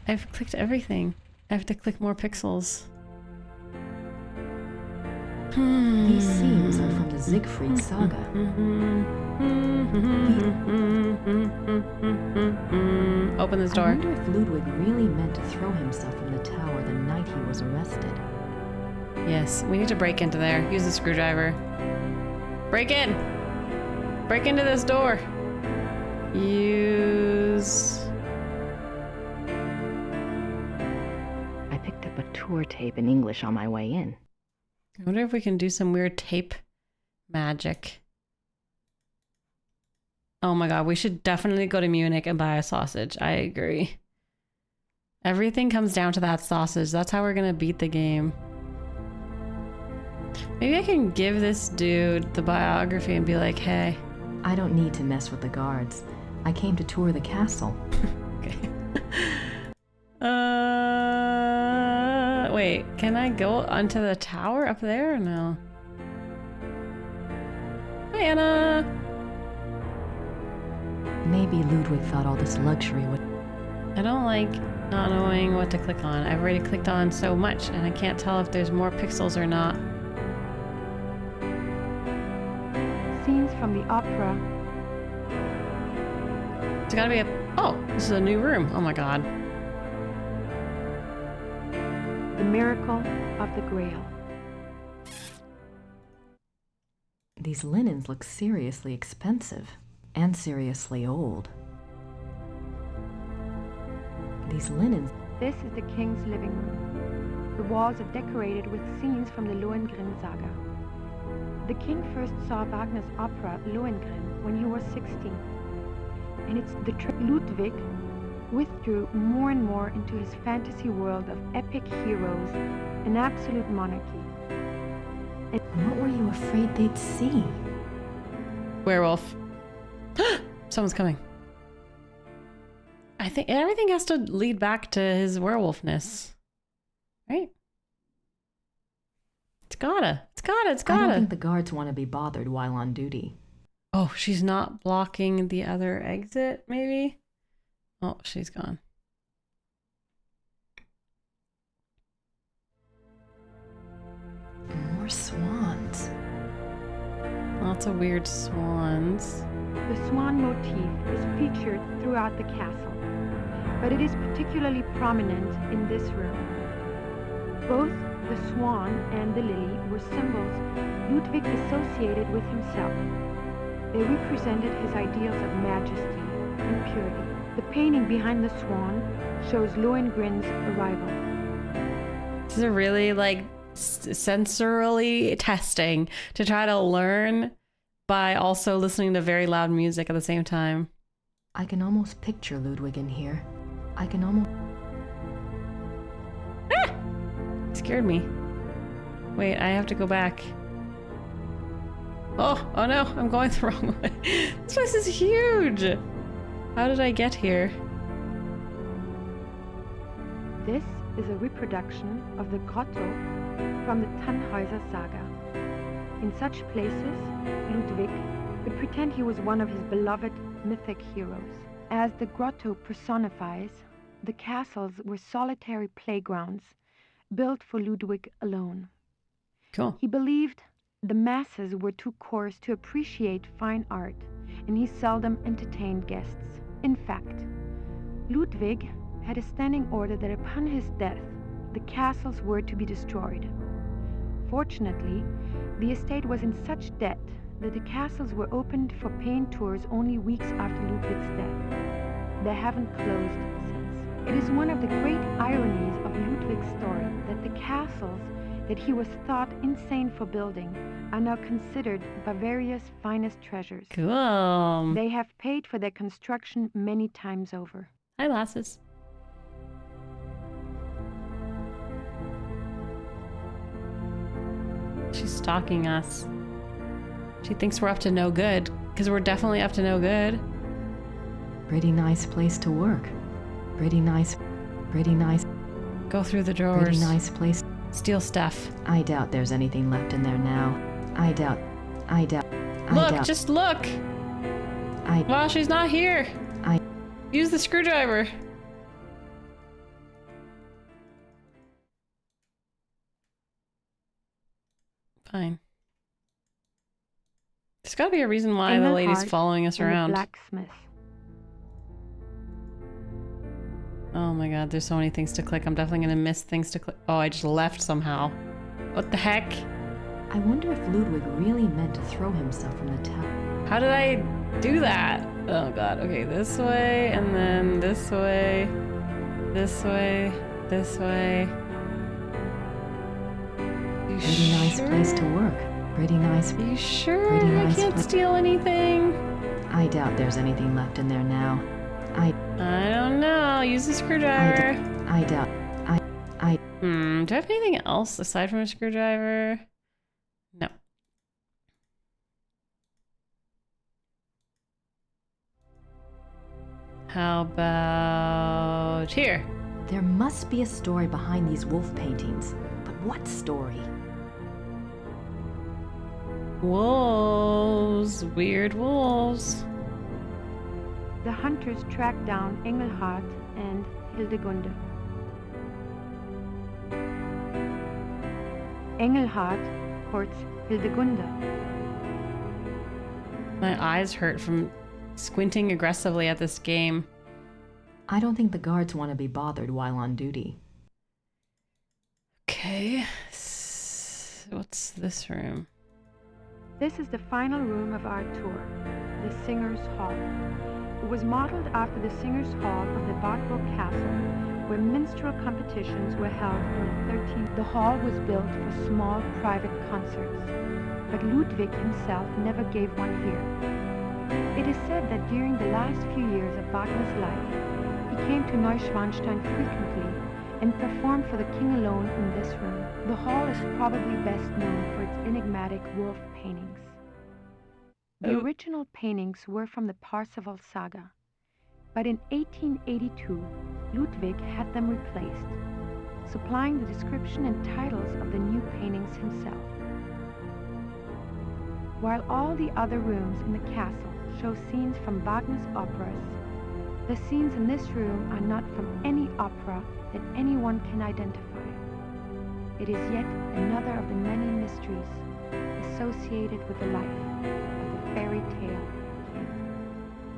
I've clicked everything. I have to click more pixels. These scenes are from the Siegfried saga. Open this door. I wonder if Ludwig really meant to throw himself from the tower the night he was arrested. Yes, we need to break into there. Use the screwdriver. Break in! Break into this door. Use... I picked up a tour tape in English on my way in. I wonder if we can do some weird tape magic. Oh my god, we should definitely go to Munich and buy a sausage. I agree. Everything comes down to that sausage. That's how we're gonna beat the game. Maybe I can give this dude the biography and be like, hey. I don't need to mess with the guards. I came to tour the castle. Okay. Wait, can I go onto the tower up there or no? Hi, Anna. Maybe Ludwig thought all this luxury would... I don't like not knowing what to click on. I've already clicked on so much and I can't tell if there's more pixels or not. Scenes from the opera. It's gotta be a... Oh, this is a new room. Oh my god. The Miracle of the Grail. These linens look seriously expensive and seriously old. These linens... This is the king's living room. The walls are decorated with scenes from the Lohengrin saga. The king first saw Wagner's opera Lohengrin when he was 16. And it's the Ludwig withdrew more and more into his fantasy world of epic heroes and absolute monarchy. And what were you afraid they'd see? Werewolf. Someone's coming. I think everything has to lead back to his werewolfness. Right? It's gotta. I don't think the guards want to be bothered while on duty. Oh, she's not blocking the other exit, maybe? Oh, she's gone. More swans. Lots of weird swans. The swan motif is featured throughout the castle, but it is particularly prominent in this room. Both the swan and the lily were symbols Ludwig associated with himself. They represented his ideals of majesty and purity. The painting behind the swan shows Lohengrin's arrival. This is really like sensorily testing to try to learn by also listening to very loud music at the same time. I can almost picture Ludwig in here. I can almost... Ah! It scared me. Wait, I have to go back. Oh no, I'm going the wrong way. This place is huge. How did I get here? This is a reproduction of the grotto from the Tannhäuser saga. In such places, Ludwig could pretend he was one of his beloved mythic heroes. As the grotto personifies, the castles were solitary playgrounds built for Ludwig alone. Cool. He believed the masses were too coarse to appreciate fine art, and he seldom entertained guests. In fact, Ludwig had a standing order that upon his death, the castles were to be destroyed. Fortunately, the estate was in such debt that the castles were opened for paying tours only weeks after Ludwig's death. They haven't closed since. It is one of the great ironies of Ludwig's story that the castles that he was thought insane for building are now considered Bavaria's finest treasures. Cool. They have paid for their construction many times over. Hi, lasses. She's stalking us. She thinks we're up to no good, because we're definitely up to no good. Pretty nice place to work. Pretty nice. Go through the drawers. Pretty nice place. Steal stuff. I doubt there's anything left in there now. I doubt. Look, just look. Well, she's not here. Use the screwdriver. Fine. There's got to be a reason why the lady's following us around. Blacksmith. Oh my god, there's so many things to click. I'm definitely gonna miss things to click. Oh, I just left somehow. What the heck? I wonder if Ludwig really meant to throw himself from the tower. How did I do that? Oh god. Okay, this way, and then this way, this way, this way. Pretty nice place to work. Pretty nice. You sure Pretty I nice can't place. steal anything? I doubt there's anything left in there now. I don't know. Use a screwdriver. I doubt. Do I have anything else aside from a screwdriver? No. How about here? There must be a story behind these wolf paintings. But what story? Wolves. Weird wolves. The hunters tracked down Engelhard and Hildegunde. Engelhard courts Hildegunde. My eyes hurt from squinting aggressively at this game. I don't think the guards want to be bothered while on duty. Okay. What's this room? This is the final room of our tour, the Singers' Hall. It was modeled after the Singers' Hall of the Bartwell Castle, where minstrel competitions were held in the 13th. The hall was built for small private concerts, but Ludwig himself never gave one here. It is said that during the last few years of Wagner's life, he came to Neuschwanstein frequently and performed for the king alone in this room. The hall is probably best known for its enigmatic wolf paintings. The original paintings were from the Parsifal saga, but in 1882, Ludwig had them replaced, supplying the description and titles of the new paintings himself. While all the other rooms in the castle show scenes from Wagner's operas, the scenes in this room are not from any opera that anyone can identify. It is yet another of the many mysteries associated with the life of the fairy tale king.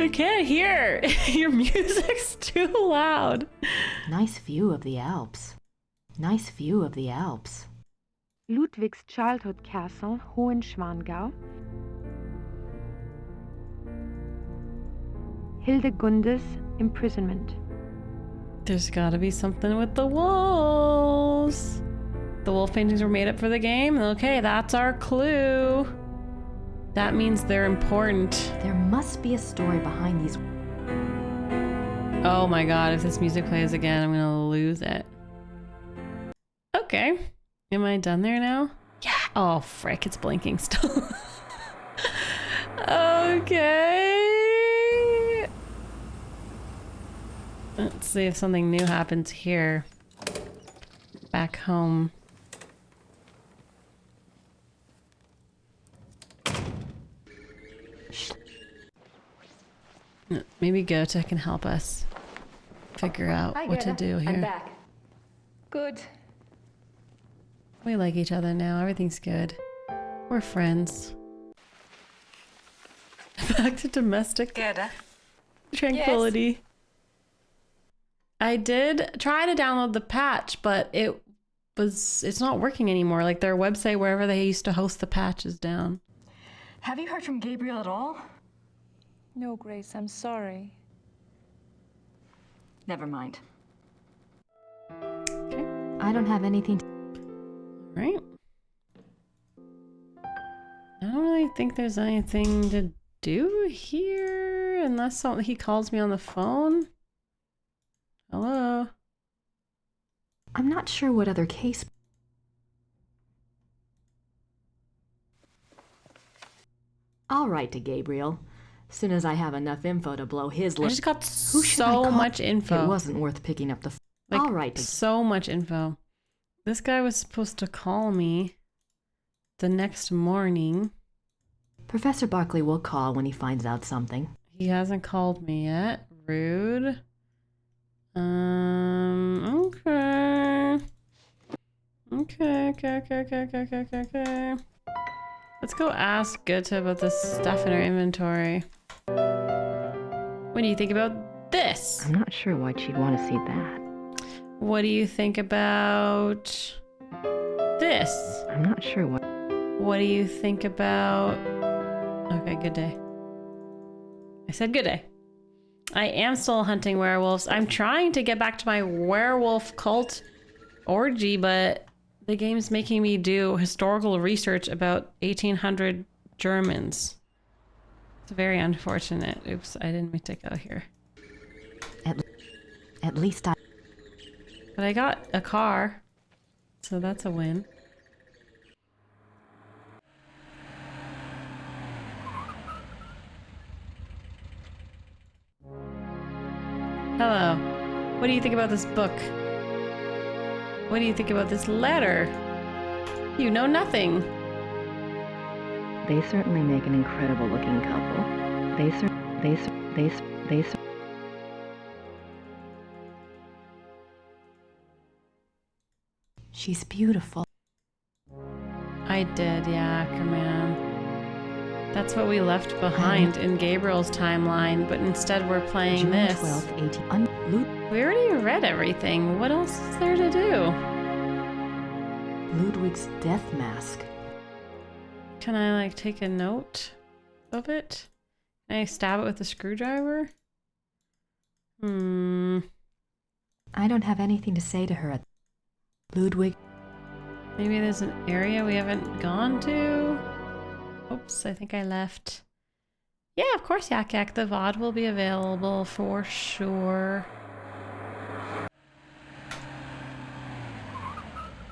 I can't hear. Your music's too loud. Nice view of the Alps. Nice view of the Alps. Ludwig's childhood castle, Hohenschwangau. Hildegunde's imprisonment. There's gotta be something with the wolves. The wolf paintings were made up for the game. Okay, that's our clue. That means they're important. There must be a story behind these. Oh my god, if this music plays again, I'm gonna lose it. Okay. Am I done there now? Yeah. Oh, frick, it's blinking still. Okay. Let's see if something new happens here. Back home. Maybe Goethe can help us figure out what to do here. I'm back. Good. We like each other now. Everything's good. We're friends. Back to domestic tranquility. Yes. I did try to download the patch, but it's not working anymore. Like their website, wherever they used to host the patch, is down. Have you heard from Gabriel at all? No, Grace, I'm sorry. Never mind. Okay. I don't have anything to... Right. I don't really think there's anything to do here unless he calls me on the phone. Hello? I'm not sure what other case... I'll write to Gabriel. As soon as I have enough info to blow his list. I just got so much info. It wasn't worth picking up the phone. Like, I'll write to... so much info. This guy was supposed to call me the next morning. Professor Barkley will call when he finds out something. He hasn't called me yet. Rude. Okay. Okay. Let's go ask Goethe about this stuff in our inventory. What do you think about this? I'm not sure why she'd want to see that. What do you think about this? I'm not sure what. What do you think about... Okay, good day. I said good day. I am still hunting werewolves. I'm trying to get back to my werewolf cult orgy, but the game's making me do historical research about 1800 Germans. It's very unfortunate. Oops, I didn't mean to go here. At least I... But I got a car, so that's a win. Hello. What do you think about this book? What do you think about this letter? You know nothing. They certainly make an incredible looking couple. She's beautiful. I did, yeah, Ackerman. That's what we left behind in Gabriel's timeline, but instead we're playing June this. 12th, 18... We already read everything. What else is there to do? Ludwig's death mask. Can I, like, take a note of it? Can I stab it with a screwdriver? I don't have anything to say to her. Ludwig. Maybe there's an area we haven't gone to? Oops, I think I left. Yeah, of course, Yak Yak. The VOD will be available for sure.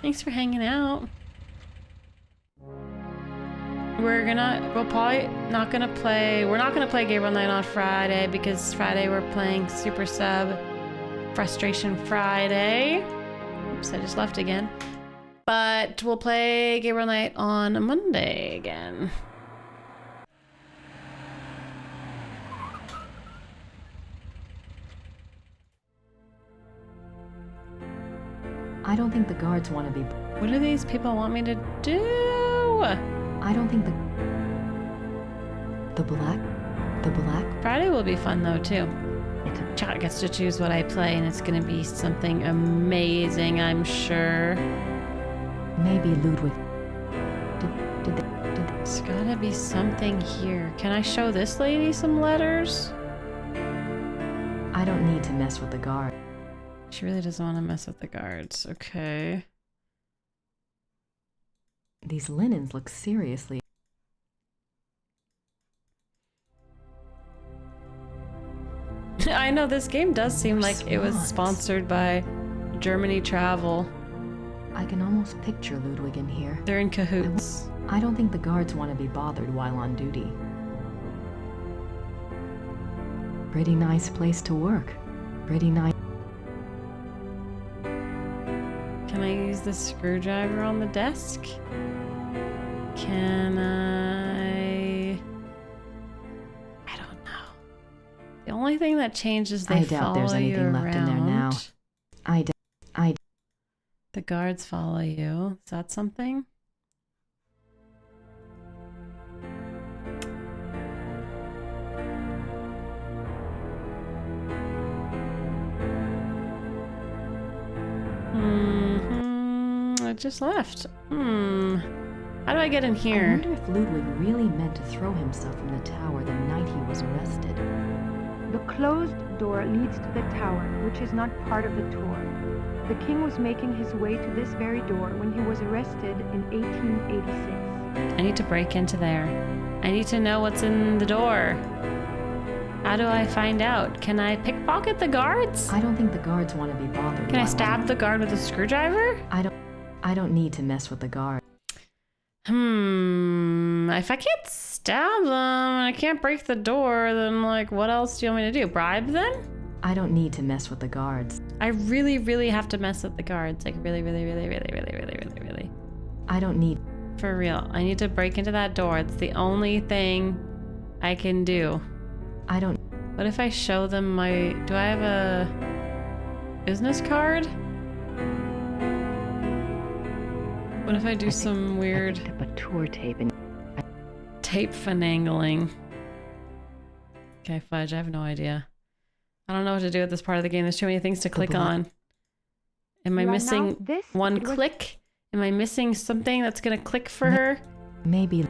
Thanks for hanging out. We're probably not gonna play, we're not gonna play Gabriel Knight on Friday because Friday we're playing Super Sub Frustration Friday. Oops, I just left again. But we'll play Gabriel Knight on Monday again. I don't think the guards want to be... What do these people want me to do? I don't think the black... Friday will be fun though too. Chat gets to choose what I play and it's gonna be something amazing, I'm sure. Maybe Ludwig... There's gotta be something here. Can I show this lady some letters? I don't need to mess with the guard. She really doesn't want to mess with the guards. Okay. These linens look seriously... I know, this game does seem like it was sponsored by Germany Travel. I can almost picture Ludwig in here. They're in cahoots. I don't think the guards want to be bothered while on duty. Pretty nice place to work. Pretty nice... Can I use the screwdriver on the desk? Can I don't know. The only thing that changes, they I doubt there's anything left in there now. The guards follow you. Is that something? I just left. How do I get in here? I wonder if Ludwig really meant to throw himself from the tower the night he was arrested. The closed door leads to the tower, which is not part of the tour. The king was making his way to this very door when he was arrested in 1886. I need to break into there. I need to know what's in the door. How do I find out? Can I pickpocket the guards? I don't think the guards want to be bothered. Can I stab the guard with a screwdriver? I don't need to mess with the guard. If I can't stab them and I can't break the door, then like, what else do you want me to do? Bribe them? I don't need to mess with the guards. I really, really have to mess with the guards. Like really. I don't need... For real. I need to break into that door. It's the only thing I can do. I don't... What if I show them my... Do I have a business card? What if I do some weird... a tour tape and... Tape finagling. Okay, fudge. I have no idea. I don't know what to do at this part of the game. There's too many things to click on. Am I missing one click? Am I missing something that's gonna click for her? Maybe.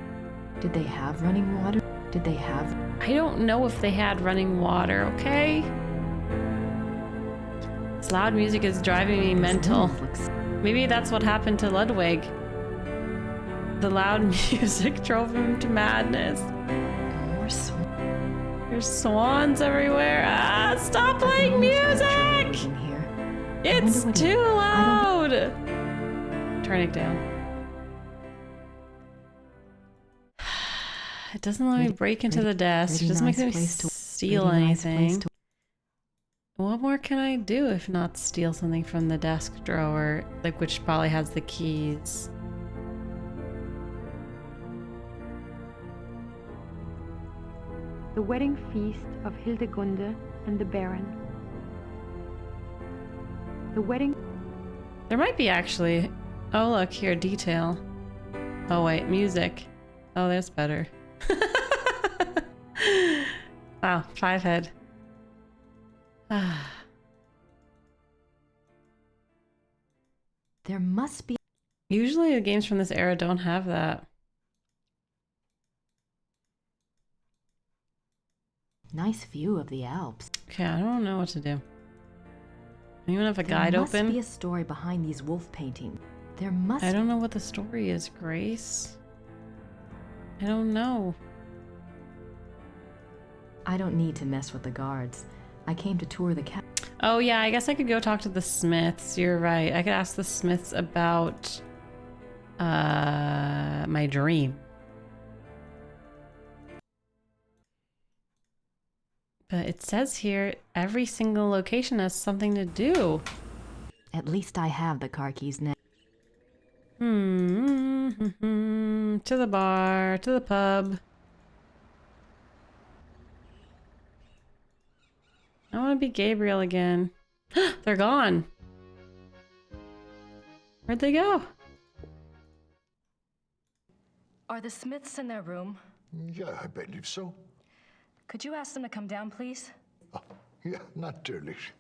Did they have running water? Did they have... I don't know if they had running water, okay? This loud music is driving me mental. Maybe that's what happened to Ludwig. The loud music drove him to madness. There's swans everywhere. Ah, stop playing music! It's too loud! Turn it down. It doesn't let me break into the desk. It doesn't make me steal anything. What more can I do if not steal something from the desk drawer, like which probably has the keys? The wedding feast of Hildegunde and the Baron. The wedding... There might be actually. Oh look, here, detail. Oh wait, music. Oh, there's better. Wow, 5 head. There must be... Usually the games from this era don't have that. Nice view of the Alps. Okay, I don't know what to do. Anyone have a guide open? There must be a story behind these wolf paintings. There must... I don't know what the story is, Grace. I don't know. I don't need to mess with the guards. I came to tour the castle. Oh yeah, I guess I could go talk to the Smiths. You're right. I could ask the Smiths about my dream. But it says here every single location has something to do. At least I have the car keys now. To the bar, to the pub. I want to be Gabriel again. They're gone. Where'd they go? Are the Smiths in their room? Yeah, I believe so. Could you ask them to come down, please? Oh, yeah, natürlich.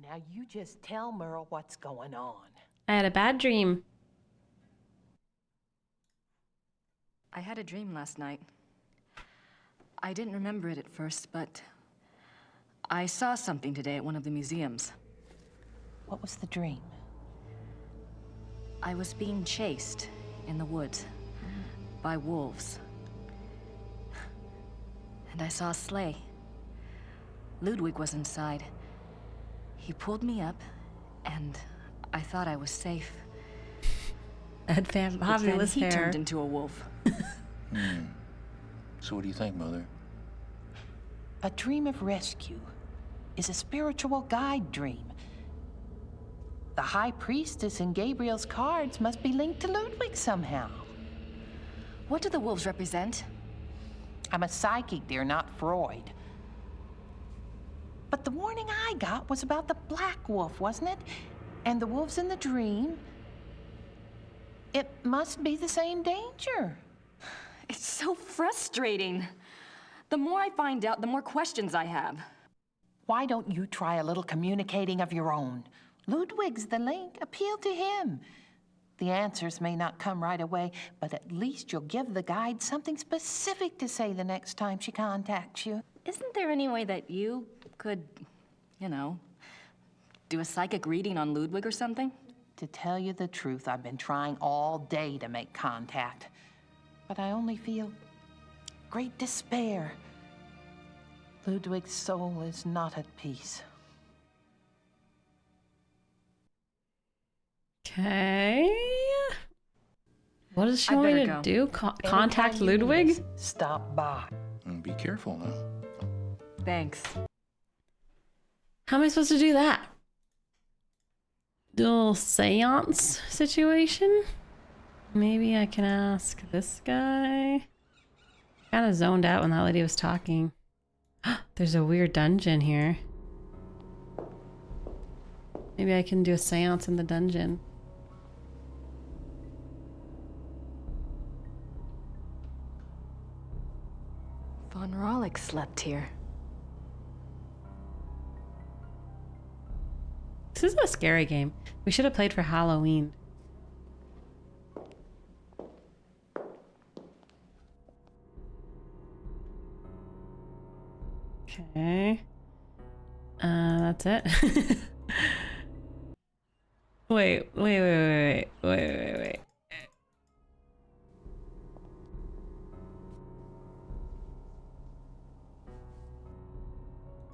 Now you just tell Merle what's going on. I had a bad dream. I had a dream last night. I didn't remember it at first, but I saw something today at one of the museums. What was the dream? I was being chased in the woods by wolves. And I saw a sleigh. Ludwig was inside. He pulled me up, and I thought I was safe. That fabulous hair. He hair. turned into a wolf. So what do you think, Mother? A dream of rescue is a spiritual guide dream. The High Priestess in Gabriel's cards must be linked to Ludwig somehow. What do the wolves represent? I'm a psychic, dear, not Freud. But the warning I got was about the black wolf, wasn't it? And the wolves in the dream. It must be the same danger. It's so frustrating. The more I find out, the more questions I have. Why don't you try a little communicating of your own? Ludwig's the link. Appeal to him. The answers may not come right away, but at least you'll give the guide something specific to say the next time she contacts you. Isn't there any way that you could, you know, do a psychic reading on Ludwig or something? To tell you the truth, I've been trying all day to make contact, but I only feel great despair. Ludwig's soul is not at peace. Okay. What does she want me to do? Contact Ludwig? Stop by. And be careful now. Thanks. How am I supposed to do that? Do a little seance situation? Maybe I can ask this guy. Kind of zoned out when that lady was talking. There's a weird dungeon here. Maybe I can do a seance in the dungeon. slept here. This is a scary game. We should have played for Halloween. Okay. That's it. Wait.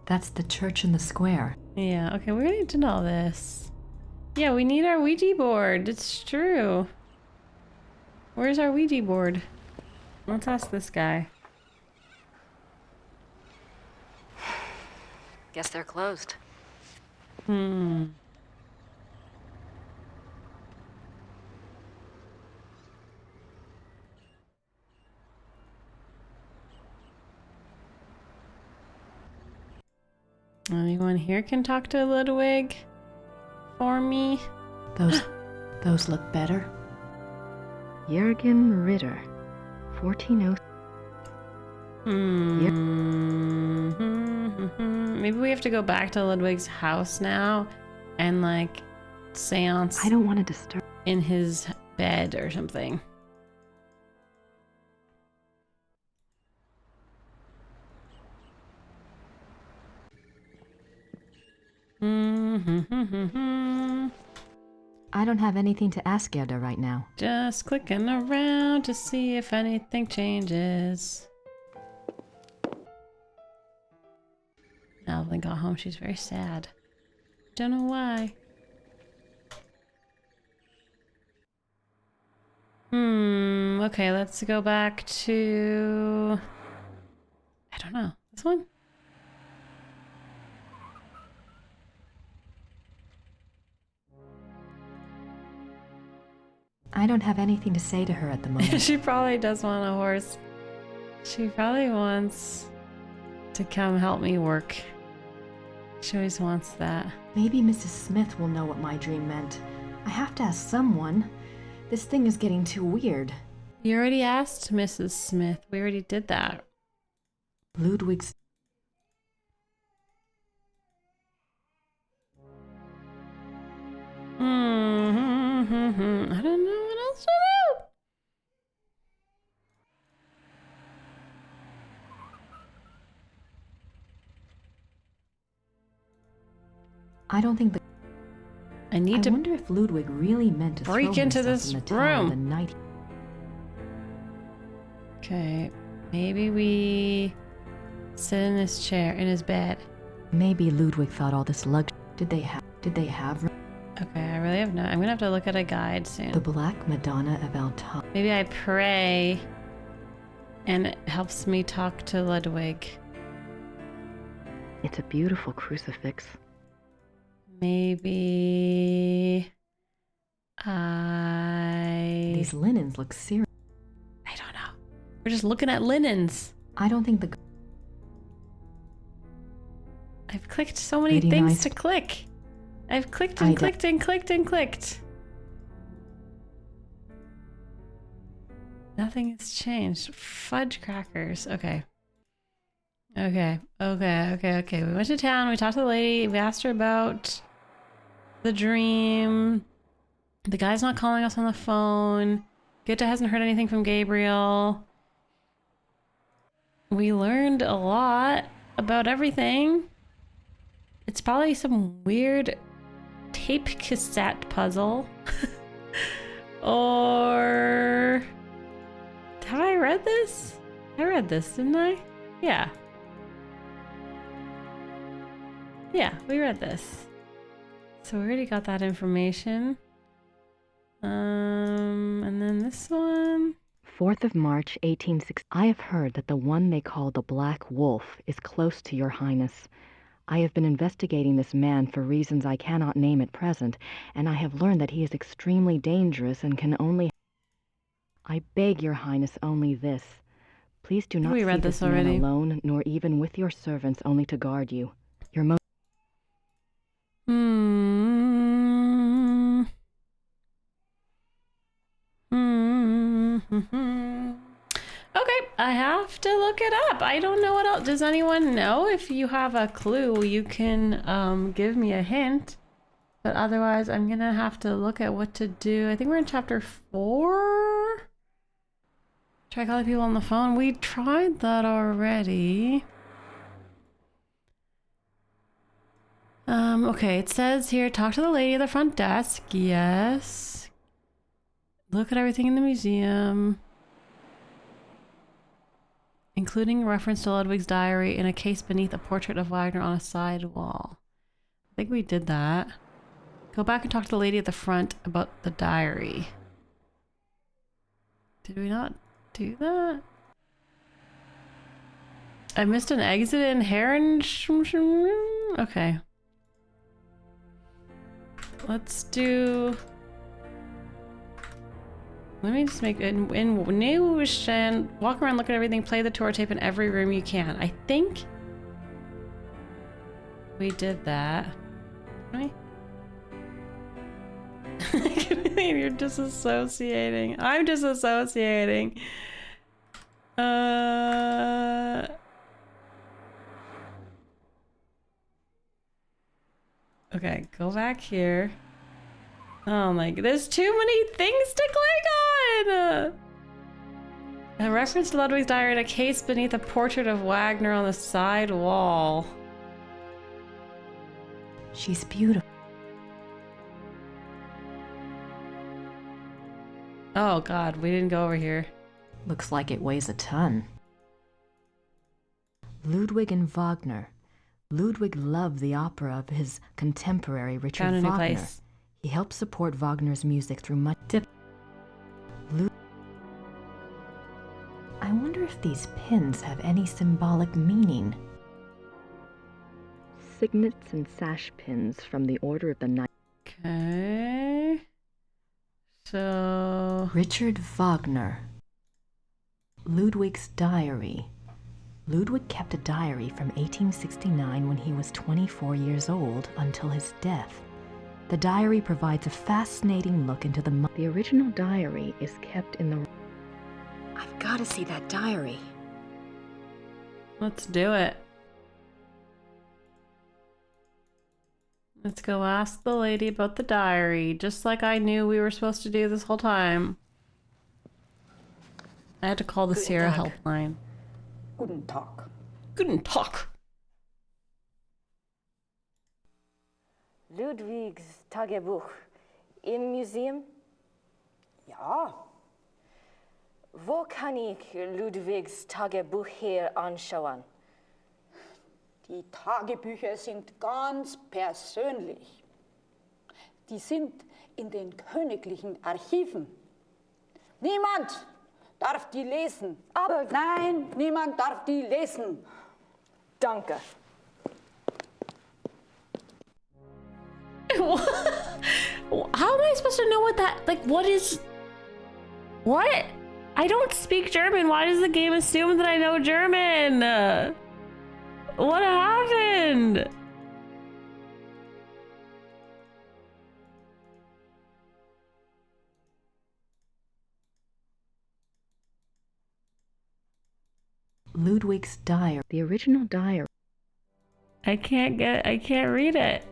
That's the church in the square. Yeah, okay, we need to know this. Yeah, we need our Ouija board. It's true. Where's our Ouija board? Let's ask this guy. Guess they're closed. Anyone here can talk to Ludwig for me? Those look better. Jürgen Ritter, 1406. Maybe we have to go back to Ludwig's house now and like seance. I don't want to disturb. In his bed or something. I don't have anything to ask Gerda right now. Just clicking around to see if anything changes. Alvin got home. She's very sad. Don't know why. Okay, let's go back to... I don't know. This one? I don't have anything to say to her at the moment. She probably does want a horse. She probably wants to come help me work. She always wants that. Maybe Mrs. Smith will know what my dream meant. I have to ask someone. This thing is getting too weird. You already asked Mrs. Smith. We already did that. Ludwig's... I don't know what else to do. I don't think the... I wonder if Ludwig really meant to break throw into himself this in the tower room. the night. Okay, maybe we sit in this chair, in his bed. Maybe Ludwig thought all this luxury. Did they have? Okay, I really have no... I'm gonna have to look at a guide soon. The Black Madonna of Alta. Maybe I pray and it helps me talk to Ludwig. It's a beautiful crucifix. Maybe... These linens look serious. I don't know. We're just looking at linens. I don't think the... I've clicked so many Pretty things nice. to click. I've clicked and clicked and clicked and clicked. Nothing has changed. Fudge crackers. Okay. Okay. We went to town. We talked to the lady. We asked her about the dream. The guy's not calling us on the phone. Goethe hasn't heard anything from Gabriel. We learned a lot about everything. It's probably some weird tape cassette puzzle. Or... Have I read this? I read this, didn't I? Yeah. Yeah, we read this. So we already got that information. And then this one. 4th of March, 1860. I have heard that the one they call the Black Wolf is close to your highness. I have been investigating this man for reasons I cannot name at present, and I have learned that he is extremely dangerous and can only... I beg your highness only this. Please do not We see read this this man already. alone, nor even with your servants only to guard you. Your most... Okay, I have to look it up. I don't know what else. Does anyone know? If you have a clue, you can give me a hint. But otherwise, I'm gonna have to look at what to do. I think we're in chapter 4. Try calling people on the phone. We tried that already. Okay, it says here, talk to the lady at the front desk. Yes. Look at everything in the museum, including a reference to Ludwig's diary in a case beneath a portrait of Wagner on a side wall. I think we did that. Go back and talk to the lady at the front about the diary. Did we not do that? I missed an exit in Heron. Okay. Let's do... Let me just make it in new and walk around, look at everything, play the tour tape in every room you can. I think we did that. Right? You're disassociating. I'm disassociating. Okay, go back here. Oh my, there's too many things to click on! A reference to Ludwig's diary in a case beneath a portrait of Wagner on the side wall. She's beautiful. Oh god, we didn't go over here. Looks like it weighs a ton. Ludwig and Wagner. Ludwig loved the opera of his contemporary Richard Found a new Wagner. place. He helped support Wagner's music through much I wonder if these pins have any symbolic meaning. Signets and sash pins from the Order of the Knight. Okay. So... Richard Wagner. Ludwig's diary. Ludwig kept a diary from 1869 when he was 24 years old until his death. The diary provides a fascinating look into the original diary is kept in the... I've got to see that diary. Let's do it. Let's go ask the lady about the diary, just like I knew we were supposed to do this whole time. I had to call the Sierra helpline. Guten Tag. Guten Tag. Ludwigs Tagebuch im Museum? Ja. Wo kann ich Ludwigs Tagebuch hier anschauen? Die Tagebücher sind ganz persönlich. Die sind in den königlichen Archiven. Niemand darf die lesen. Aber nein, niemand darf die lesen. Danke. How am I supposed to know what that, like, what is... What? I don't speak German. Why does the game assume that I know German? What happened? Ludwig's diary. The original diary. I can't read it.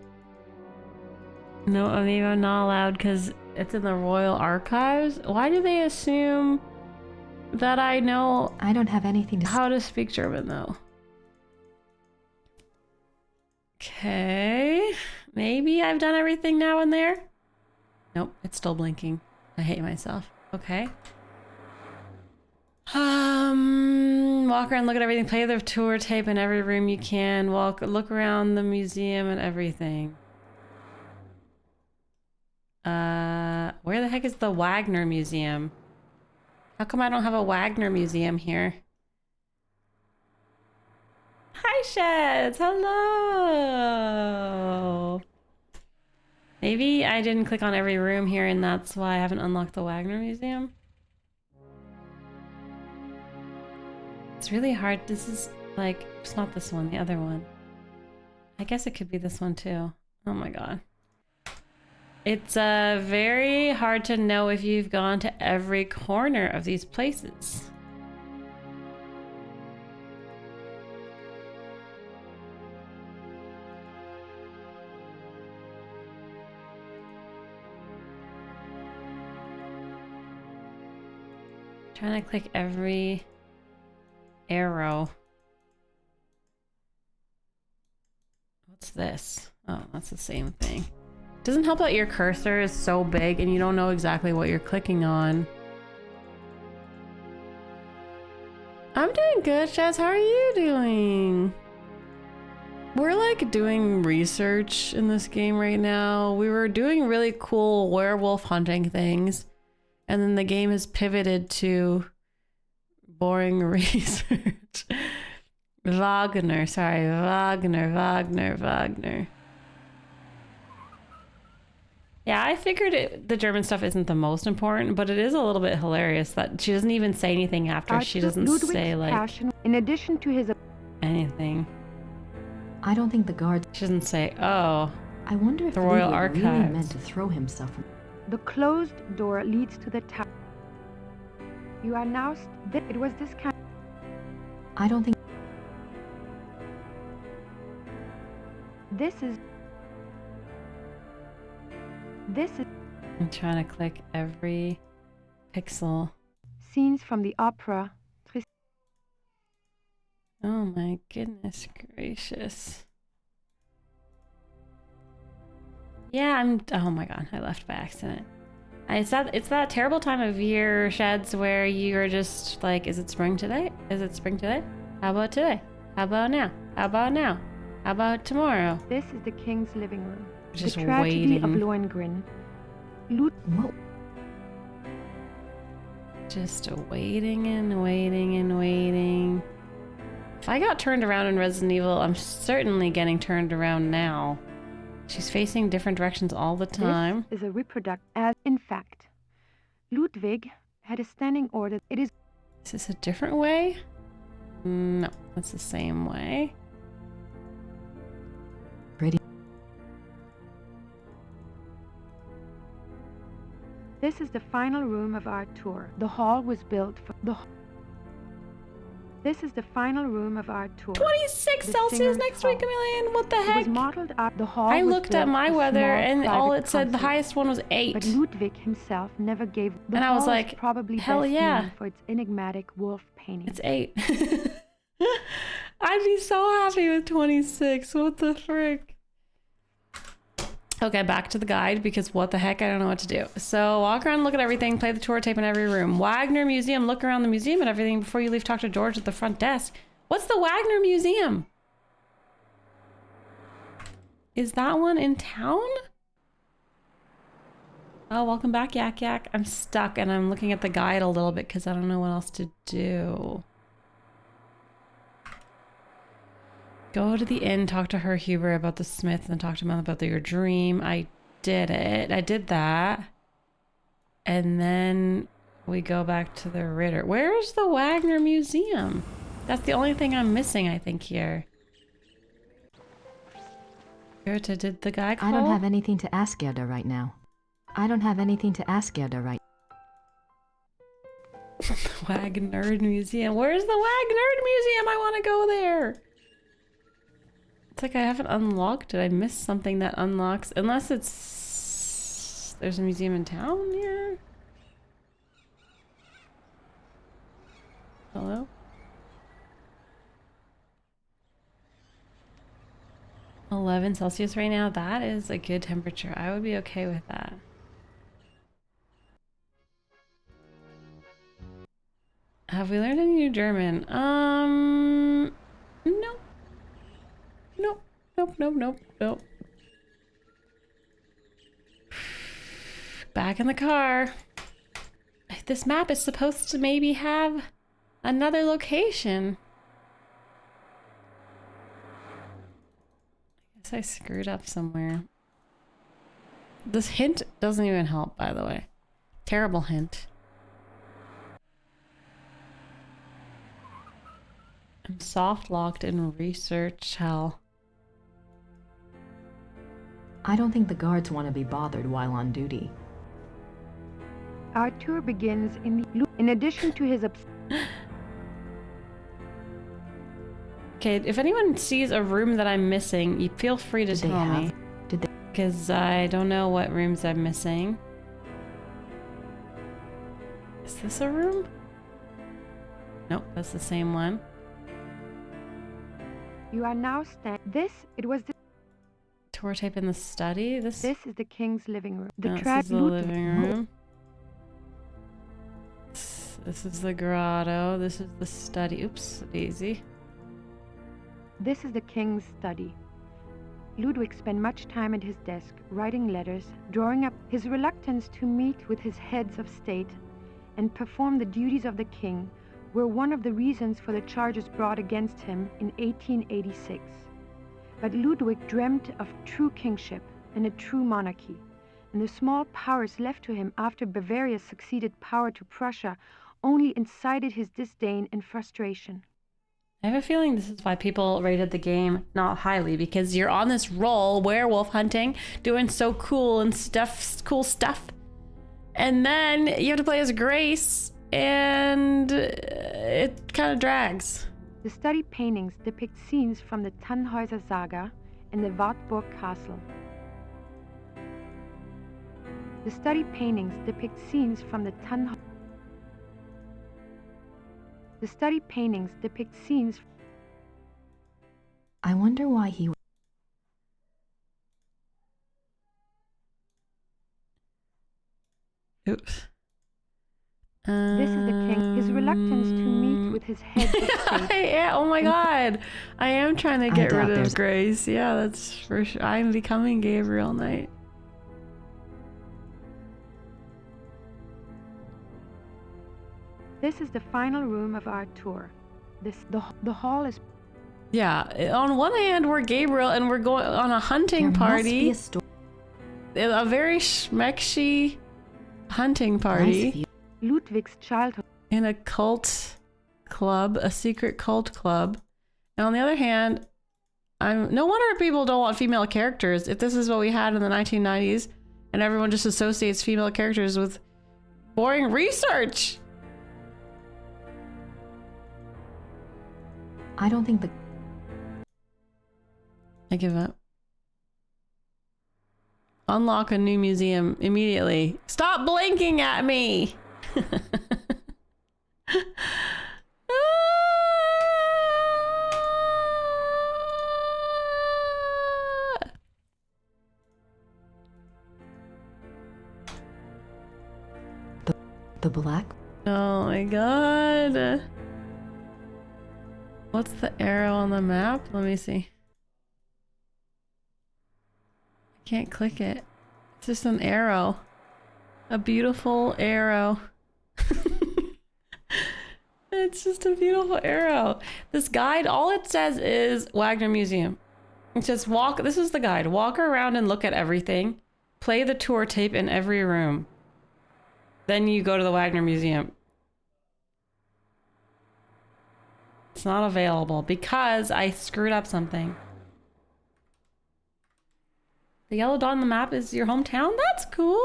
No, maybe I'm not allowed because it's in the Royal Archives. Why do they assume that I know... I don't have anything to... How to speak German, though. Okay. Maybe I've done everything now and there. Nope, it's still blinking. I hate myself. Okay. Walk around, look at everything. Play the tour tape in every room you can. Look around the museum and everything. Where the heck is the Wagner Museum? How come I don't have a Wagner Museum here? Hi, Sheds! Hello! Maybe I didn't click on every room here and that's why I haven't unlocked the Wagner Museum. It's really hard. This is like, it's not this one, the other one. I guess it could be this one too. Oh my god. It's very hard to know if you've gone to every corner of these places. Trying to click every arrow. What's this? Oh, that's the same thing. Doesn't help that your cursor is so big and you don't know exactly what you're clicking on. I'm doing good, Shaz. How are you doing? We're like doing research in this game right now. We were doing really cool werewolf hunting things, and then the game has pivoted to boring research. Wagner. Yeah, I figured the German stuff isn't the most important, but it is a little bit hilarious that she doesn't even say anything after. She doesn't say like passion, in addition to his anything. I don't think the guards. She doesn't say, "Oh, I wonder if the Royal Ludwig Archives really meant to throw himself. The closed door leads to the tower. You are now. It was this kind. I don't think. This is. I'm trying to click every pixel. Scenes from the opera. Oh my goodness gracious. Yeah, oh my god, I left by accident. It's that terrible time of year, Sheds, where you're just like, is it spring today? Is it spring today? How about today? How about now? How about now? How about tomorrow? This is the king's living room. Just the tragedy waiting. of Lohengrin. Whoa. Just waiting and waiting and waiting. If I got turned around in Resident Evil, I'm certainly getting turned around now. She's facing different directions all the time. This is a reproduct. As in fact, Ludwig had a standing order. Is this a different way? No, that's the same way. Pretty. This is the final room of our tour. The hall was built for This is the final room of our tour. 26 Celsius next week, Amelia. What the heck? It was modeled up. The hall I was looked at built my for weather small and all private it said the concerts. highest one was 8. But Ludwig himself never gave. The And I was hall is like, probably hell best yeah. known for its enigmatic wolf painting. It's 8. I'd be so happy with 26. What the frick? Okay, back to the guide because what the heck, I don't know what to do. So walk around, look at everything, play the tour tape in every room. Wagner Museum, look around the museum and everything before you leave. Talk to George at the front desk. What's the Wagner Museum? Is that one in town? Oh, welcome back, Yak Yak. I'm stuck and I'm looking at the guide a little bit because I don't know what else to do. Go to the inn, talk to her, Huber, about the Smith, and talk to him about your dream. I did it. I did that. And then we go back to the Ritter. Where's the Wagner Museum? That's the only thing I'm missing, I think, here. Gerda, did the guy call? I don't have anything to ask Gerda right now. Wagner Museum. Where's the Wagner Museum? I want to go there. It's like I haven't unlocked it. I missed something that unlocks. Unless it's... There's a museum in town here? Hello? (11 Celsius right now. That is a good temperature. I would be okay with that. Have we learned any new German? No. Nope. Back in the car. This map is supposed to maybe have another location. I guess I screwed up somewhere. This hint doesn't even help, by the way. Terrible hint. I'm soft locked in research hell. I don't think the guards want to be bothered while on duty. Our tour begins in addition to his Okay, if anyone sees a room that I'm missing, you feel free to tell me. Because I don't know what rooms I'm missing. Is this a room? Nope, that's the same one. You are now it was the Tour tape in the study. This is the king's living room. this is the living room. This is the grotto. This is the study. Oops, daisy. This is the king's study. Ludwig spent much time at his desk, writing letters, drawing up his reluctance to meet with his heads of state and perform the duties of the king were one of the reasons for the charges brought against him in 1886. But Ludwig dreamt of true kingship and a true monarchy, and the small powers left to him after Bavaria's succeeded power to Prussia only incited his disdain and frustration. I have a feeling this is why people rated the game not highly, because you're on this roll, werewolf hunting, doing so cool stuff, and then you have to play as Grace, and it kind of drags. The study paintings depict scenes from the Tannhäuser Saga and the Wartburg Castle. The study paintings depict scenes from the The study paintings depict scenes. I wonder why he... Oops. This is the king. His reluctance to meet with his head of state. Yeah, oh my god. I am trying to get rid of Grace. Yeah, that's for sure. I'm becoming Gabriel Knight. This is the final room of our tour. The hall is... Yeah, on one hand we're Gabriel and we're going on a hunting party. A very schmexy hunting party. Ludwig's childhood. In a cult club, a secret cult club. And on the other hand, no wonder people don't want female characters. If this is what we had in the 1990s and everyone just associates female characters with boring research. I don't think I give up. Unlock a new museum immediately. Stop blinking at me! The black? Oh my god. What's the arrow on the map? Let me see. I can't click it. It's just an arrow. A beautiful arrow. It's just a beautiful arrow. This guide, all it says is Wagner Museum. It says walk, this is the guide. Walk around and look at everything. Play the tour tape in every room. Then you go to the Wagner Museum. It's not available because I screwed up something. The yellow dot on the map is your hometown? That's cool.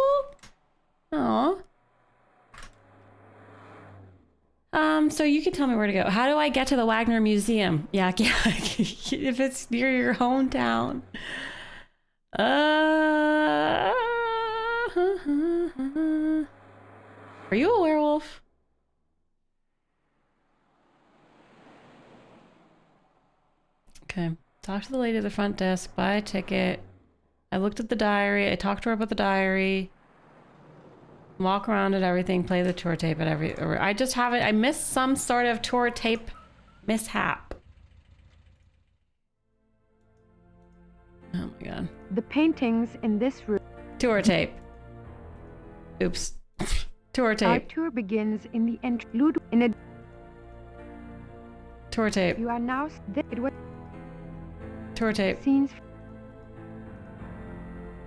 Aw. So you can tell me where to go. How do I get to the Wagner Museum? Yeah, if it's near your hometown. Are you a werewolf? Okay. Talk to the lady at the front desk. Buy a ticket. I looked at the diary. I talked to her about the diary. Walk around at everything. Play the tour tape at every... I just haven't... I missed some sort of tour tape mishap. Oh my god. The paintings in this room... Tour tape. Oops. Tour tape. Our tour begins in the entry. In a... Tour tape. You are now... It was... Tour tape. Scenes...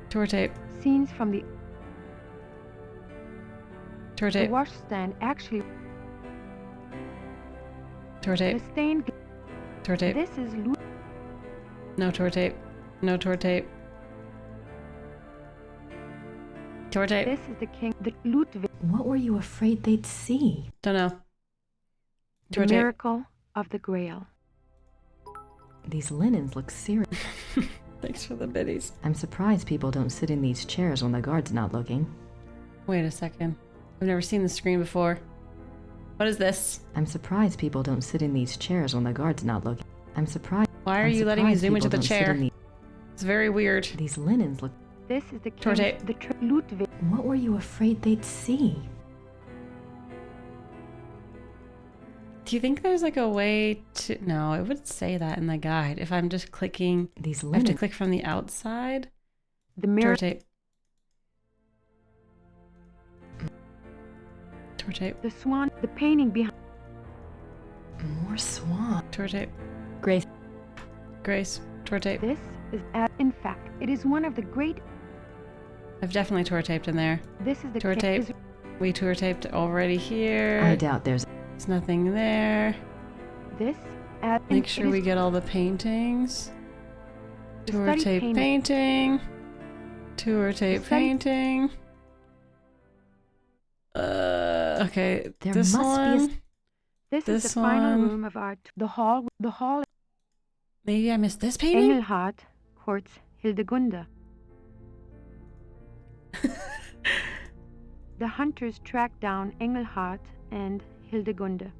Tour tape. Scenes from the... Tour tape. The washstand actually... Tour tape. The stained... Tour tape. This is... No tour tape. No tour tape. Tour tape. This is the king... The Ludwig... What were you afraid they'd see? Don't know. Tour The tape. miracle of the Grail. These linens look serious. Thanks for the biddies. I'm surprised people don't sit in these chairs when the guard's not looking. Wait a second. I've never seen the screen before. What is this? I'm surprised people don't sit in these chairs when the guard's not looking. I'm surprised. Why are you letting me zoom into the people don't sit chair? in the- It's very weird. These linens look. This is the Tour king, tape. the Ludwig. What were you afraid they'd see? Do you think there's like a way to... No, it would say that in the guide. If I'm just clicking... These I have to linens. click from the outside. The mirror. Tour tape. Tour tape. The swan. The painting behind. More swan. Tour tape. Grace. Grace. Tour tape. This is, in fact, it is one of the great. I've definitely tour taped in there. This is the Tour tape. We tour taped already here. I doubt there's. There's nothing there. This. Make sure we get all the paintings. Tour study tape painting. Tour tape study- painting. Okay. There this must one. be This is This the final one. room of art. The hall. The hall. Maybe I missed this painting? Engelhard courts Hildegunde. The hunters track down Engelhard and Hildegunde.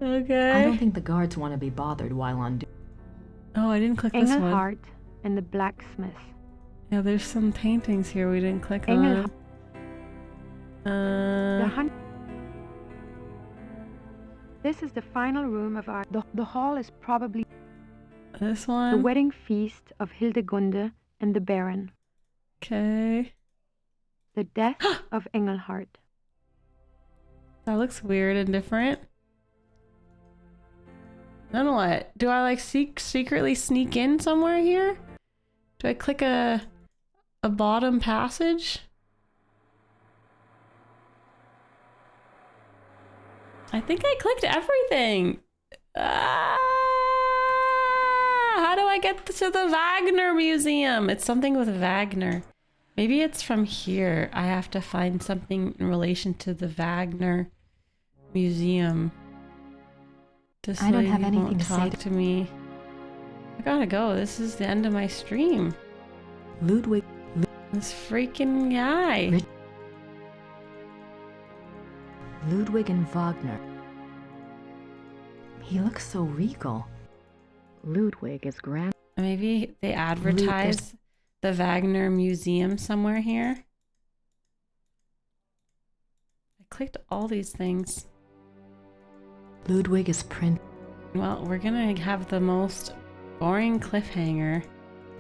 Okay. I don't think the guards want to be bothered while on duty. Oh, I didn't click this one. Engelhard and the blacksmith. Yeah, there's some paintings here we didn't click Engelhard. on. The hunt. This is the final room of art. The hall is probably This the one. wedding feast of Hildegunde and the Baron. Okay. The death of Engelhard. That looks weird and different. Then what? Do I like secretly sneak in somewhere here? Do I click a bottom passage? I think I clicked everything. How do I get to the Wagner Museum? It's something with Wagner. Maybe it's from here. I have to find something in relation to the Wagner Museum. This I don't lady have anything won't to say talk to me. I gotta go. This is the end of my stream. Ludwig. This freaking guy. Ludwig and Wagner. He looks so regal. Ludwig is grand. Maybe they advertise the Wagner Museum somewhere here. I clicked all these things. Ludwig is print. Well, we're gonna have the most boring cliffhanger.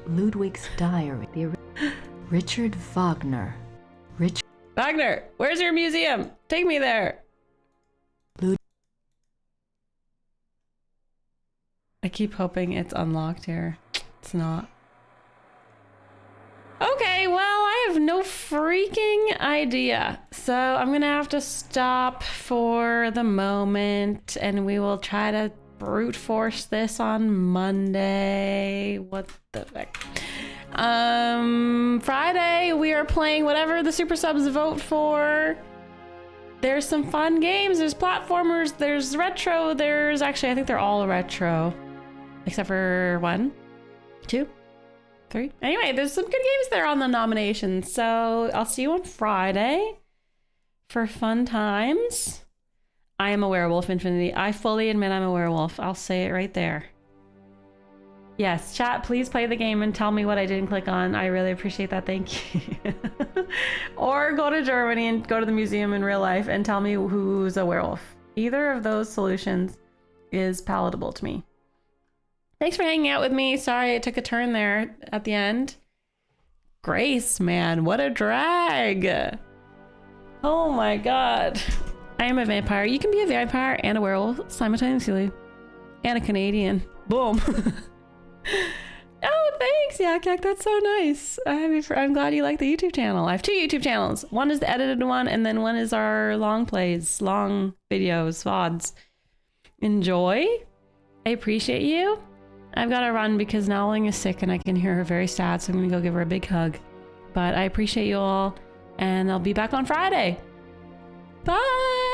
Ludwig's diary. Richard Wagner. Wagner, where's your museum? Take me there. I keep hoping it's unlocked here. It's not. Okay, well, I have no freaking idea. So I'm gonna have to stop for the moment and we will try to brute force this on Monday. What the heck? Friday, we are playing whatever the super subs vote for. There's some fun games. There's platformers. There's retro. There's actually, I think they're all retro. Except for 1, 2, 3. Anyway, there's some good games there on the nominations. So I'll see you on Friday for fun times. I am a werewolf, Infinity. I fully admit I'm a werewolf. I'll say it right there. Yes, chat, please play the game and tell me what I didn't click on. I really appreciate that. Thank you. Or go to Germany and go to the museum in real life and tell me who's a werewolf. Either of those solutions is palatable to me. Thanks for hanging out with me. Sorry it took a turn there at the end. Grace, man, what a drag. Oh my god. I am a vampire. You can be a vampire and a werewolf simultaneously. And a Canadian. Boom. Oh, thanks, Yak Yak. That's so nice. I'm glad you like the YouTube channel. I have 2 YouTube channels. One is the edited one, and then one is our long plays, long videos, VODs. Enjoy. I appreciate you. I've got to run because Nowling is sick and I can hear her very sad, so I'm going to go give her a big hug. But I appreciate you all, and I'll be back on Friday. Bye!